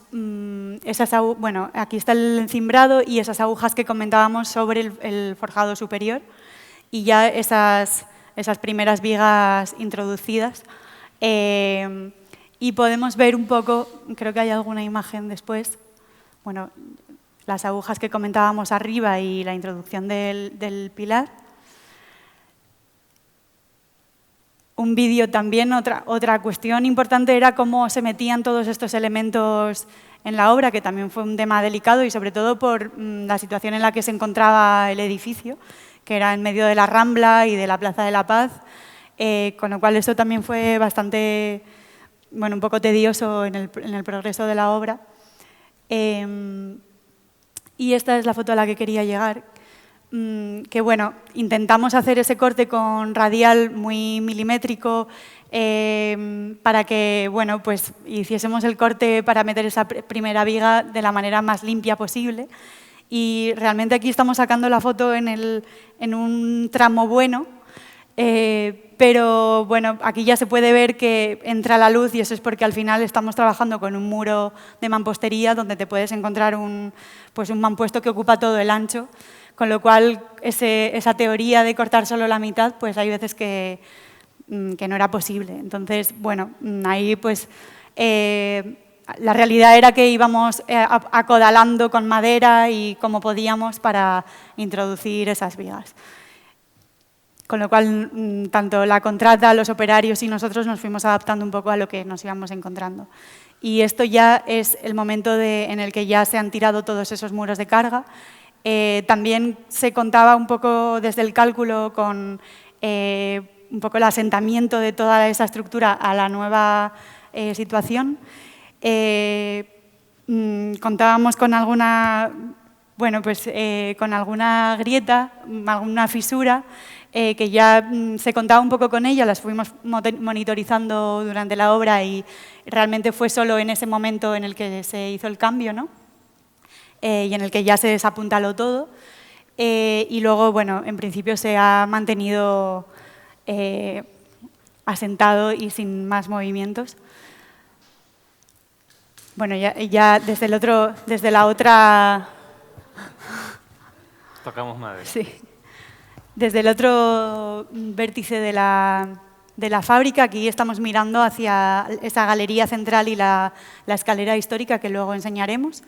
bueno, aquí está el encimbrado y esas agujas que comentábamos sobre el forjado superior y ya esas primeras vigas introducidas. Y podemos ver un poco, creo que hay alguna imagen después, bueno, las agujas que comentábamos arriba y la introducción del pilar. Un vídeo también, otra cuestión importante era cómo se metían todos estos elementos en la obra, que también fue un tema delicado y sobre todo por la situación en la que se encontraba el edificio, que era en medio de la Rambla y de la Plaza de la Paz, con lo cual eso también fue bastante, bueno, un poco tedioso en el progreso de la obra. Y esta es la foto a la que quería llegar, que bueno, intentamos hacer ese corte con radial muy milimétrico para que bueno, pues hiciésemos el corte para meter esa primera viga de la manera más limpia posible. Y realmente aquí estamos sacando la foto en un tramo bueno, pero bueno, aquí ya se puede ver que entra la luz y eso es porque al final estamos trabajando con un muro de mampostería donde te puedes encontrar pues un mampuesto que ocupa todo el ancho, con lo cual esa teoría de cortar solo la mitad, pues hay veces que no era posible. Entonces, bueno, ahí pues la realidad era que íbamos acodalando con madera y como podíamos para introducir esas vigas. Con lo cual, tanto la contrata, los operarios y nosotros nos fuimos adaptando un poco a lo que nos íbamos encontrando. Y esto ya es el momento en el que ya se han tirado todos esos muros de carga. También se contaba un poco desde el cálculo con un poco el asentamiento de toda esa estructura a la nueva situación. Contábamos con alguna, con alguna grieta, alguna fisura, que ya se contaba un poco con ella, las fuimos monitorizando durante la obra y realmente fue solo en ese momento en el que se hizo el cambio, ¿no? Y en el que ya se desapuntaló todo. Y luego, bueno, en principio se ha mantenido asentado y sin más movimientos. Bueno, ya desde la otra... Tocamos madera. Sí. Desde el otro vértice de la fábrica, aquí estamos mirando hacia esa galería central y la escalera histórica que luego enseñaremos.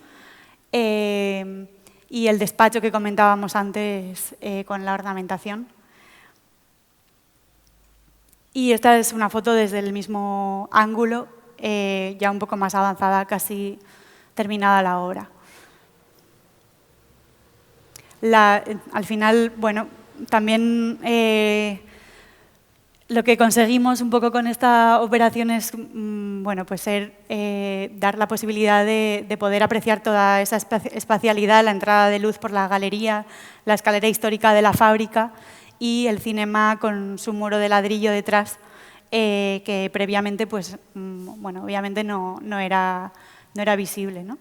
Y el despacho que comentábamos antes con la ornamentación. Y esta es una foto desde el mismo ángulo, ya un poco más avanzada, casi terminada la obra. Al final, bueno, también lo que conseguimos un poco con esta operación es dar la posibilidad de poder apreciar toda esa espacialidad, la entrada de luz por la galería, la escalera histórica de la fábrica y el cinema con su muro de ladrillo detrás, que previamente, obviamente no era visible, ¿no?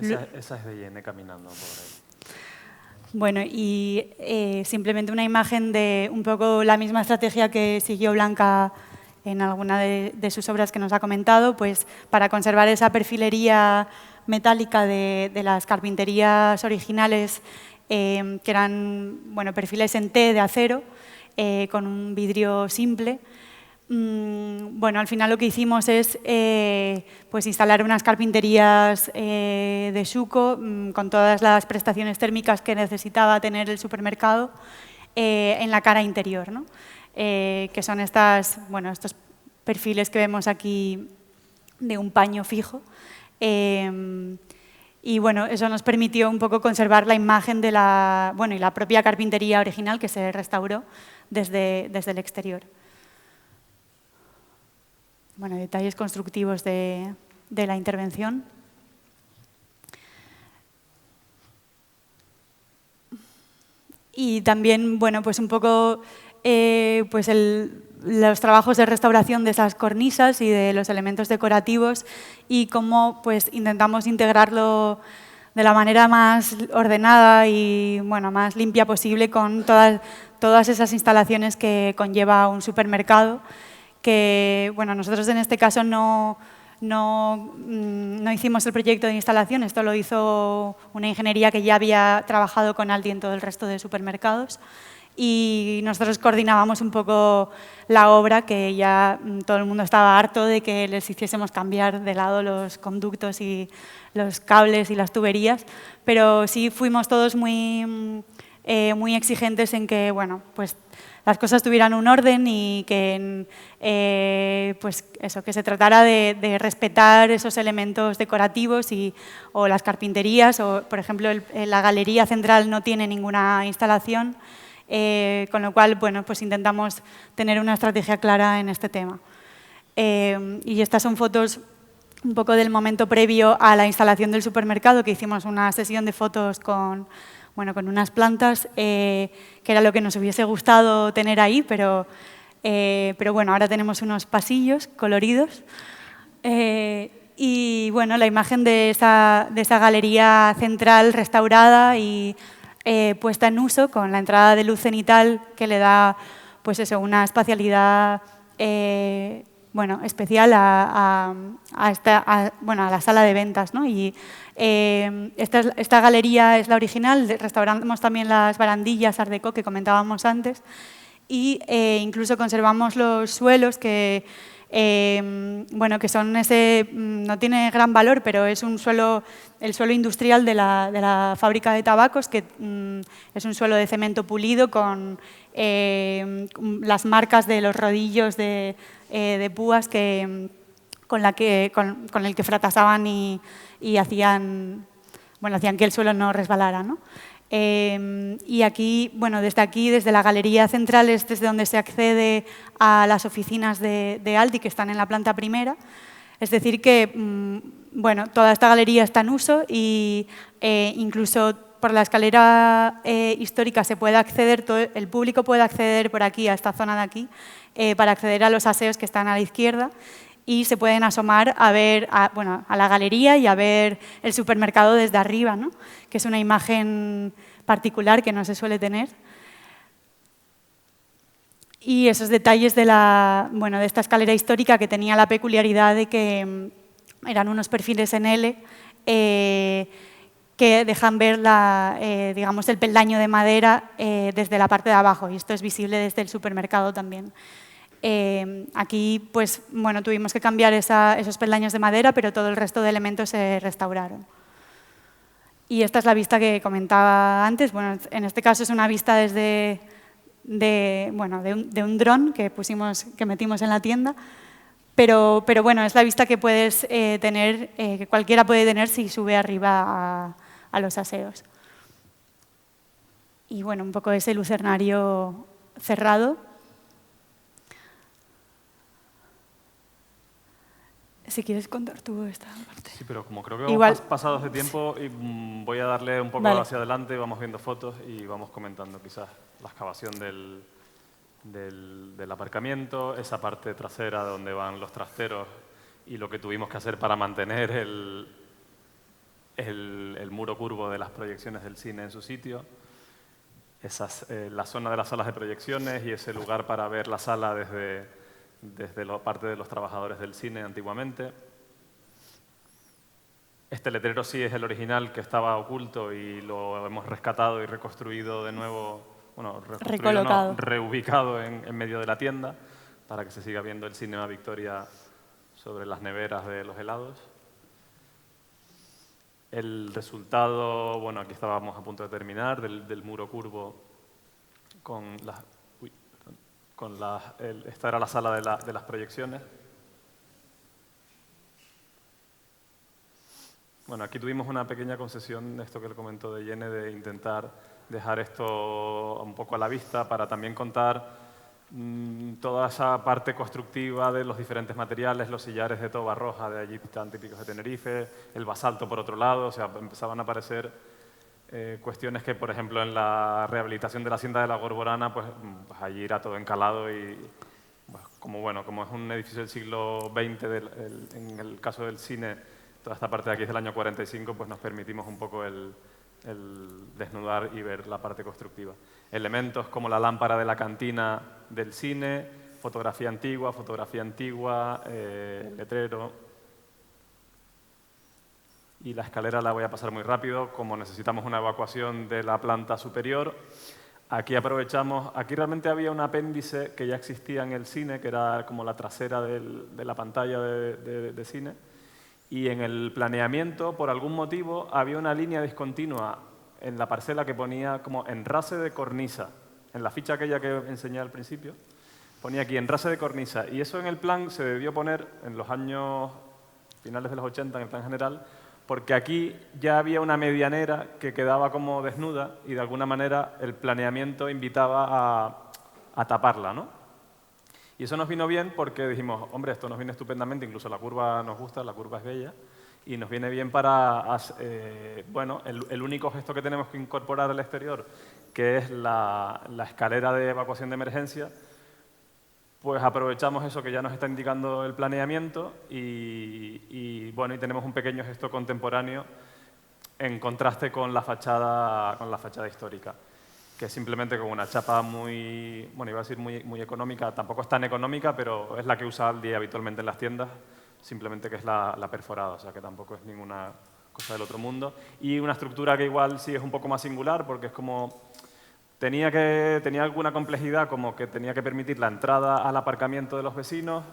Esa es de Yene caminando por ahí. Bueno, y simplemente una imagen de un poco la misma estrategia que siguió Blanca en alguna de sus obras que nos ha comentado, pues para conservar esa perfilería metálica de las carpinterías originales, que eran perfiles en T de acero, con un vidrio simple. Al final lo que hicimos es instalar unas carpinterías de Schuco con todas las prestaciones térmicas que necesitaba tener el supermercado en la cara interior, ¿no? Que son estos perfiles que vemos aquí de un paño fijo. Y bueno, eso nos permitió un poco conservar la imagen y la propia carpintería original que se restauró desde el exterior. Bueno, detalles constructivos de la intervención. Y también, un poco los trabajos de restauración de esas cornisas y de los elementos decorativos y cómo intentamos integrarlo de la manera más ordenada y más limpia posible con todas esas instalaciones que conlleva un supermercado, que nosotros en este caso no hicimos el proyecto de instalación, esto lo hizo una ingeniería que ya había trabajado con Aldi en todo el resto de supermercados y nosotros coordinábamos un poco la obra, que ya todo el mundo estaba harto de que les hiciésemos cambiar de lado los conductos y los cables y las tuberías, pero sí fuimos todos muy exigentes en que las cosas tuvieran un orden y que, que se tratara de respetar esos elementos decorativos o las carpinterías, o por ejemplo la galería central no tiene ninguna instalación, con lo cual intentamos tener una estrategia clara en este tema. Y estas son fotos un poco del momento previo a la instalación del supermercado, que hicimos una sesión de fotos con unas plantas, que era lo que nos hubiese gustado tener ahí, pero ahora tenemos unos pasillos coloridos. Y la imagen de esa galería central restaurada y puesta en uso, con la entrada de luz cenital que le da una espacialidad especial a la sala de ventas, ¿no? Y esta galería es la original, restauramos también las barandillas Art Deco que comentábamos antes y incluso conservamos los suelos que son no tiene gran valor, pero es el suelo industrial de la fábrica de tabacos, que es un suelo de cemento pulido con las marcas de los rodillos de púas con el que fratasaban y hacían bueno, hacían que el suelo no resbalara, ¿no? Y aquí, bueno, desde la galería central es desde donde se accede a las oficinas de Aldi, que están en la planta primera. Es decir que, bueno, toda esta galería está en uso y incluso por la escalera histórica se puede acceder, el público puede acceder por aquí, a esta zona de aquí, para acceder a los aseos que están a la izquierda y se pueden asomar a ver bueno, a la galería y a ver el supermercado desde arriba, ¿no? Que es una imagen particular que no se suele tener. Y esos detalles de, bueno, de esta escalera histórica que tenía la peculiaridad de que eran unos perfiles en L que dejan ver digamos, el peldaño de madera desde la parte de abajo, y esto es visible desde el supermercado también. Aquí, pues, bueno, tuvimos que cambiar esos peldaños de madera, pero todo el resto de elementos se restauraron. Y esta es la vista que comentaba antes. Bueno, en este caso es una vista desde de un dron que metimos en la tienda, pero bueno, es la vista que puedes tener, que cualquiera puede tener si sube arriba a los aseos. Y bueno, un poco ese lucernario cerrado. Si quieres contar tú esta parte. Sí, pero como creo que vamos pasados de tiempo, voy a darle un poco hacia adelante, vamos viendo fotos y vamos comentando quizás la excavación del aparcamiento, esa parte trasera donde van los trasteros y lo que tuvimos que hacer para mantener el muro curvo de las proyecciones del cine en su sitio, la zona de las salas de proyecciones y ese lugar para ver la sala desde la parte de los trabajadores del cine antiguamente. Este letrero sí es el original que estaba oculto y lo hemos rescatado y reconstruido de nuevo, bueno, reubicado en medio de la tienda para que se siga viendo el Cinema Victoria sobre las neveras de los helados. El resultado, bueno, aquí estábamos a punto de terminar, del muro curvo con las... esta era la sala de las proyecciones. Bueno, aquí tuvimos una pequeña concesión, esto que le comentó de Yene, de intentar dejar esto un poco a la vista para también contar toda esa parte constructiva de los diferentes materiales, los sillares de toba roja de allí tan típicos de Tenerife, el basalto por otro lado, o sea, empezaban a aparecer cuestiones que, por ejemplo, en la rehabilitación de la hacienda de la Gorborana, pues allí era todo encalado y pues, como es un edificio del siglo XX, en el caso del cine, toda esta parte de aquí es del año 45, pues nos permitimos un poco el desnudar y ver la parte constructiva. Elementos como la lámpara de la cantina del cine, fotografía antigua, el letrero. Y la escalera la voy a pasar muy rápido, como necesitamos una evacuación de la planta superior. Aquí aprovechamos, aquí realmente había un apéndice que ya existía en el cine, que era como la trasera de la pantalla de cine. Y en el planeamiento, por algún motivo, había una línea discontinua en la parcela que ponía como enrase de cornisa. En la ficha aquella que enseñé al principio, ponía aquí enrase de cornisa. Y eso en el plan se debió poner en los años finales de los 80, en el plan general, porque aquí ya había una medianera que quedaba como desnuda y de alguna manera el planeamiento invitaba a taparla, ¿no? Y eso nos vino bien porque dijimos, hombre, esto nos viene estupendamente, incluso la curva nos gusta, la curva es bella, y nos viene bien para, bueno, el único gesto que tenemos que incorporar al exterior, que es la escalera de evacuación de emergencia, pues aprovechamos eso que ya nos está indicando el planeamiento y bueno, y tenemos un pequeño gesto contemporáneo en contraste con la fachada histórica, que es simplemente con una chapa muy, bueno, iba a decir muy económica, tampoco es tan económica, pero es la que usa Aldi habitualmente en las tiendas, simplemente que es la perforada, o sea que tampoco es ninguna cosa del otro mundo. Y una estructura que igual sí es un poco más singular, porque es como... Tenía alguna complejidad, como que tenía que permitir la entrada al aparcamiento de los vecinos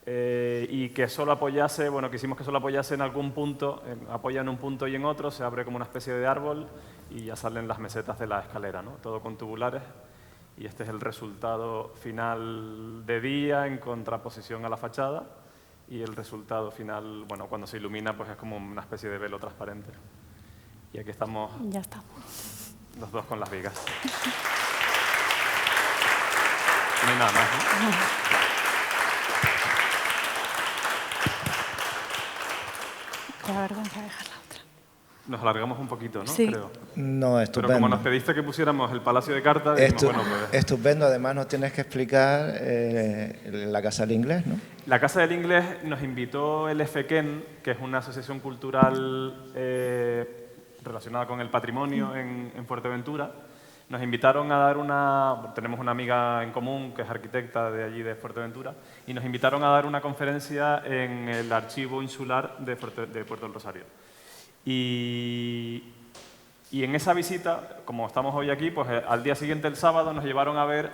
y que solo apoyase, bueno, quisimos que solo apoyase en algún punto, apoya en un punto y en otro, se abre como una especie de árbol y ya salen las mesetas de la escalera, ¿no? Todo con tubulares. Y este es el resultado final de día en contraposición a la fachada y el resultado final, bueno, cuando se ilumina, pues es como una especie de velo transparente. Y aquí estamos Ya estamos. los dos con las vigas. No hay nada más, ¿no? Qué vergüenza dejar la otra. Nos alargamos un poquito, ¿no? Sí. Creo. No, Pero estupendo. como nos pediste que pusiéramos el Palacio de Carta, dijimos, bueno, pues... Estupendo. Además, nos tienes que explicar la Casa del Inglés, ¿no? La Casa del Inglés nos invitó el FECEN, que es una asociación cultural relacionada con el patrimonio en Fuerteventura. Nos invitaron a dar una... Tenemos una amiga en común que es arquitecta de allí de Fuerteventura, y nos invitaron a dar una conferencia en el Archivo Insular de Puerto del Rosario. Y en esa visita, como estamos hoy aquí, pues al día siguiente, el sábado, nos llevaron a ver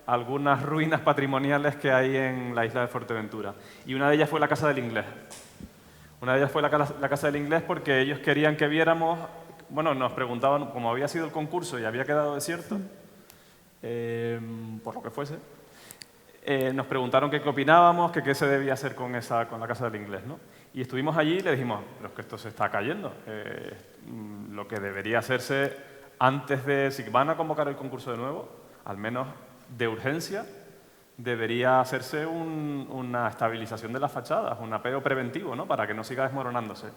algunas ruinas patrimoniales que hay en la isla de Fuerteventura. Y una de ellas fue la Casa del Inglés. Una de ellas fue la Casa del Inglés porque ellos querían que viéramos... Bueno, nos preguntaban, como había sido el concurso y había quedado desierto, por lo que fuese, nos preguntaron qué opinábamos, qué se debía hacer con la Casa del Inglés, ¿no? Y estuvimos allí y le dijimos, pero es que esto se está cayendo. Lo que debería hacerse antes de, si van a convocar el concurso de nuevo, al menos de urgencia, debería hacerse una estabilización de las fachadas, un apeo preventivo, ¿no? Para que no siga desmoronándose.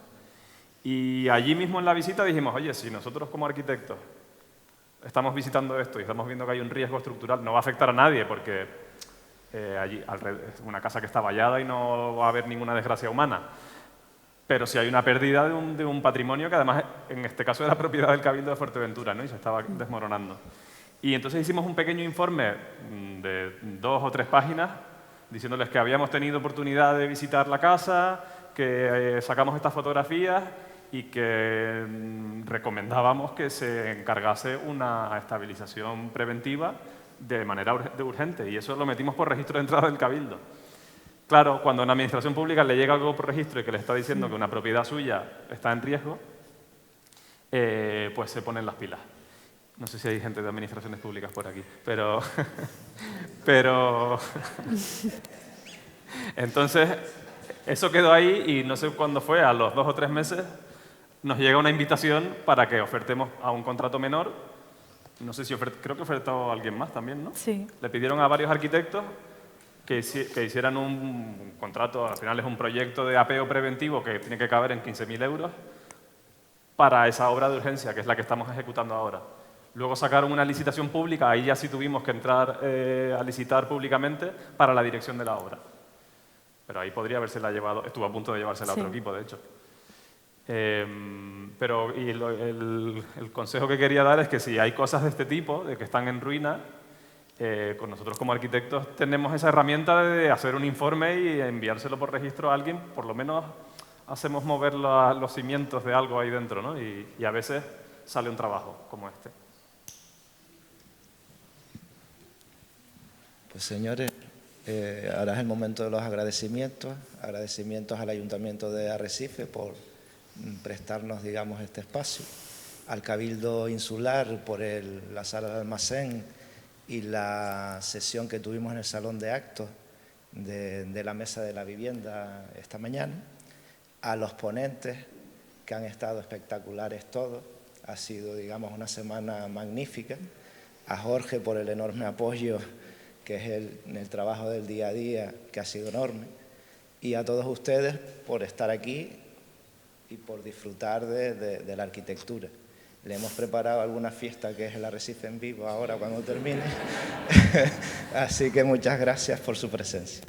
Y allí mismo en la visita dijimos, oye, si nosotros como arquitectos estamos visitando esto y estamos viendo que hay un riesgo estructural, no va a afectar a nadie porque allí es una casa que está vallada y no va a haber ninguna desgracia humana. Pero si hay una pérdida de un patrimonio que además, en este caso, era propiedad del Cabildo de Fuerteventura, ¿no? Y se estaba desmoronando. Y entonces hicimos un pequeño informe de 2 o 3 páginas diciéndoles que habíamos tenido oportunidad de visitar la casa, que sacamos estas fotografías y que recomendábamos que se encargase una estabilización preventiva de manera urgente. Y eso lo metimos por registro de entrada del Cabildo. Claro, cuando a una administración pública le llega algo por registro y que le está diciendo que una propiedad suya está en riesgo, pues se ponen las pilas. No sé si hay gente de administraciones públicas por aquí, pero entonces, eso quedó ahí y no sé cuándo fue, a los 2 o 3 meses, nos llega una invitación para que ofertemos a un contrato menor. No sé si creo que ofertó a alguien más también, ¿no? Sí. Le pidieron a varios arquitectos que hicieran un contrato, al final es un proyecto de apeo preventivo que tiene que caber en 15.000 euros para esa obra de urgencia, que es la que estamos ejecutando ahora. Luego sacaron una licitación pública, ahí ya sí tuvimos que entrar a licitar públicamente para la dirección de la obra. Pero ahí podría habérsela llevado, estuvo a punto de llevársela a otro equipo, de hecho. Pero el consejo que quería dar es que si hay cosas de este tipo, de que están en ruina, con nosotros como arquitectos tenemos esa herramienta de hacer un informe y enviárselo por registro a alguien, por lo menos hacemos mover los cimientos de algo ahí dentro, ¿no? Y a veces sale un trabajo como este. Pues señores, ahora es el momento de los agradecimientos. Agradecimientos al Ayuntamiento de Arrecife por prestarnos, digamos, este espacio, al Cabildo Insular por la sala de almacén y la sesión que tuvimos en el Salón de Actos de la Mesa de la Vivienda esta mañana, a los ponentes que han estado espectaculares todos, ha sido, digamos, una semana magnífica, a Jorge por el enorme apoyo que es el trabajo del día a día, que ha sido enorme, y a todos ustedes por estar aquí y por disfrutar de la arquitectura. Le hemos preparado alguna fiesta que es el Arrecife en vivo ahora cuando termine, así que muchas gracias por su presencia.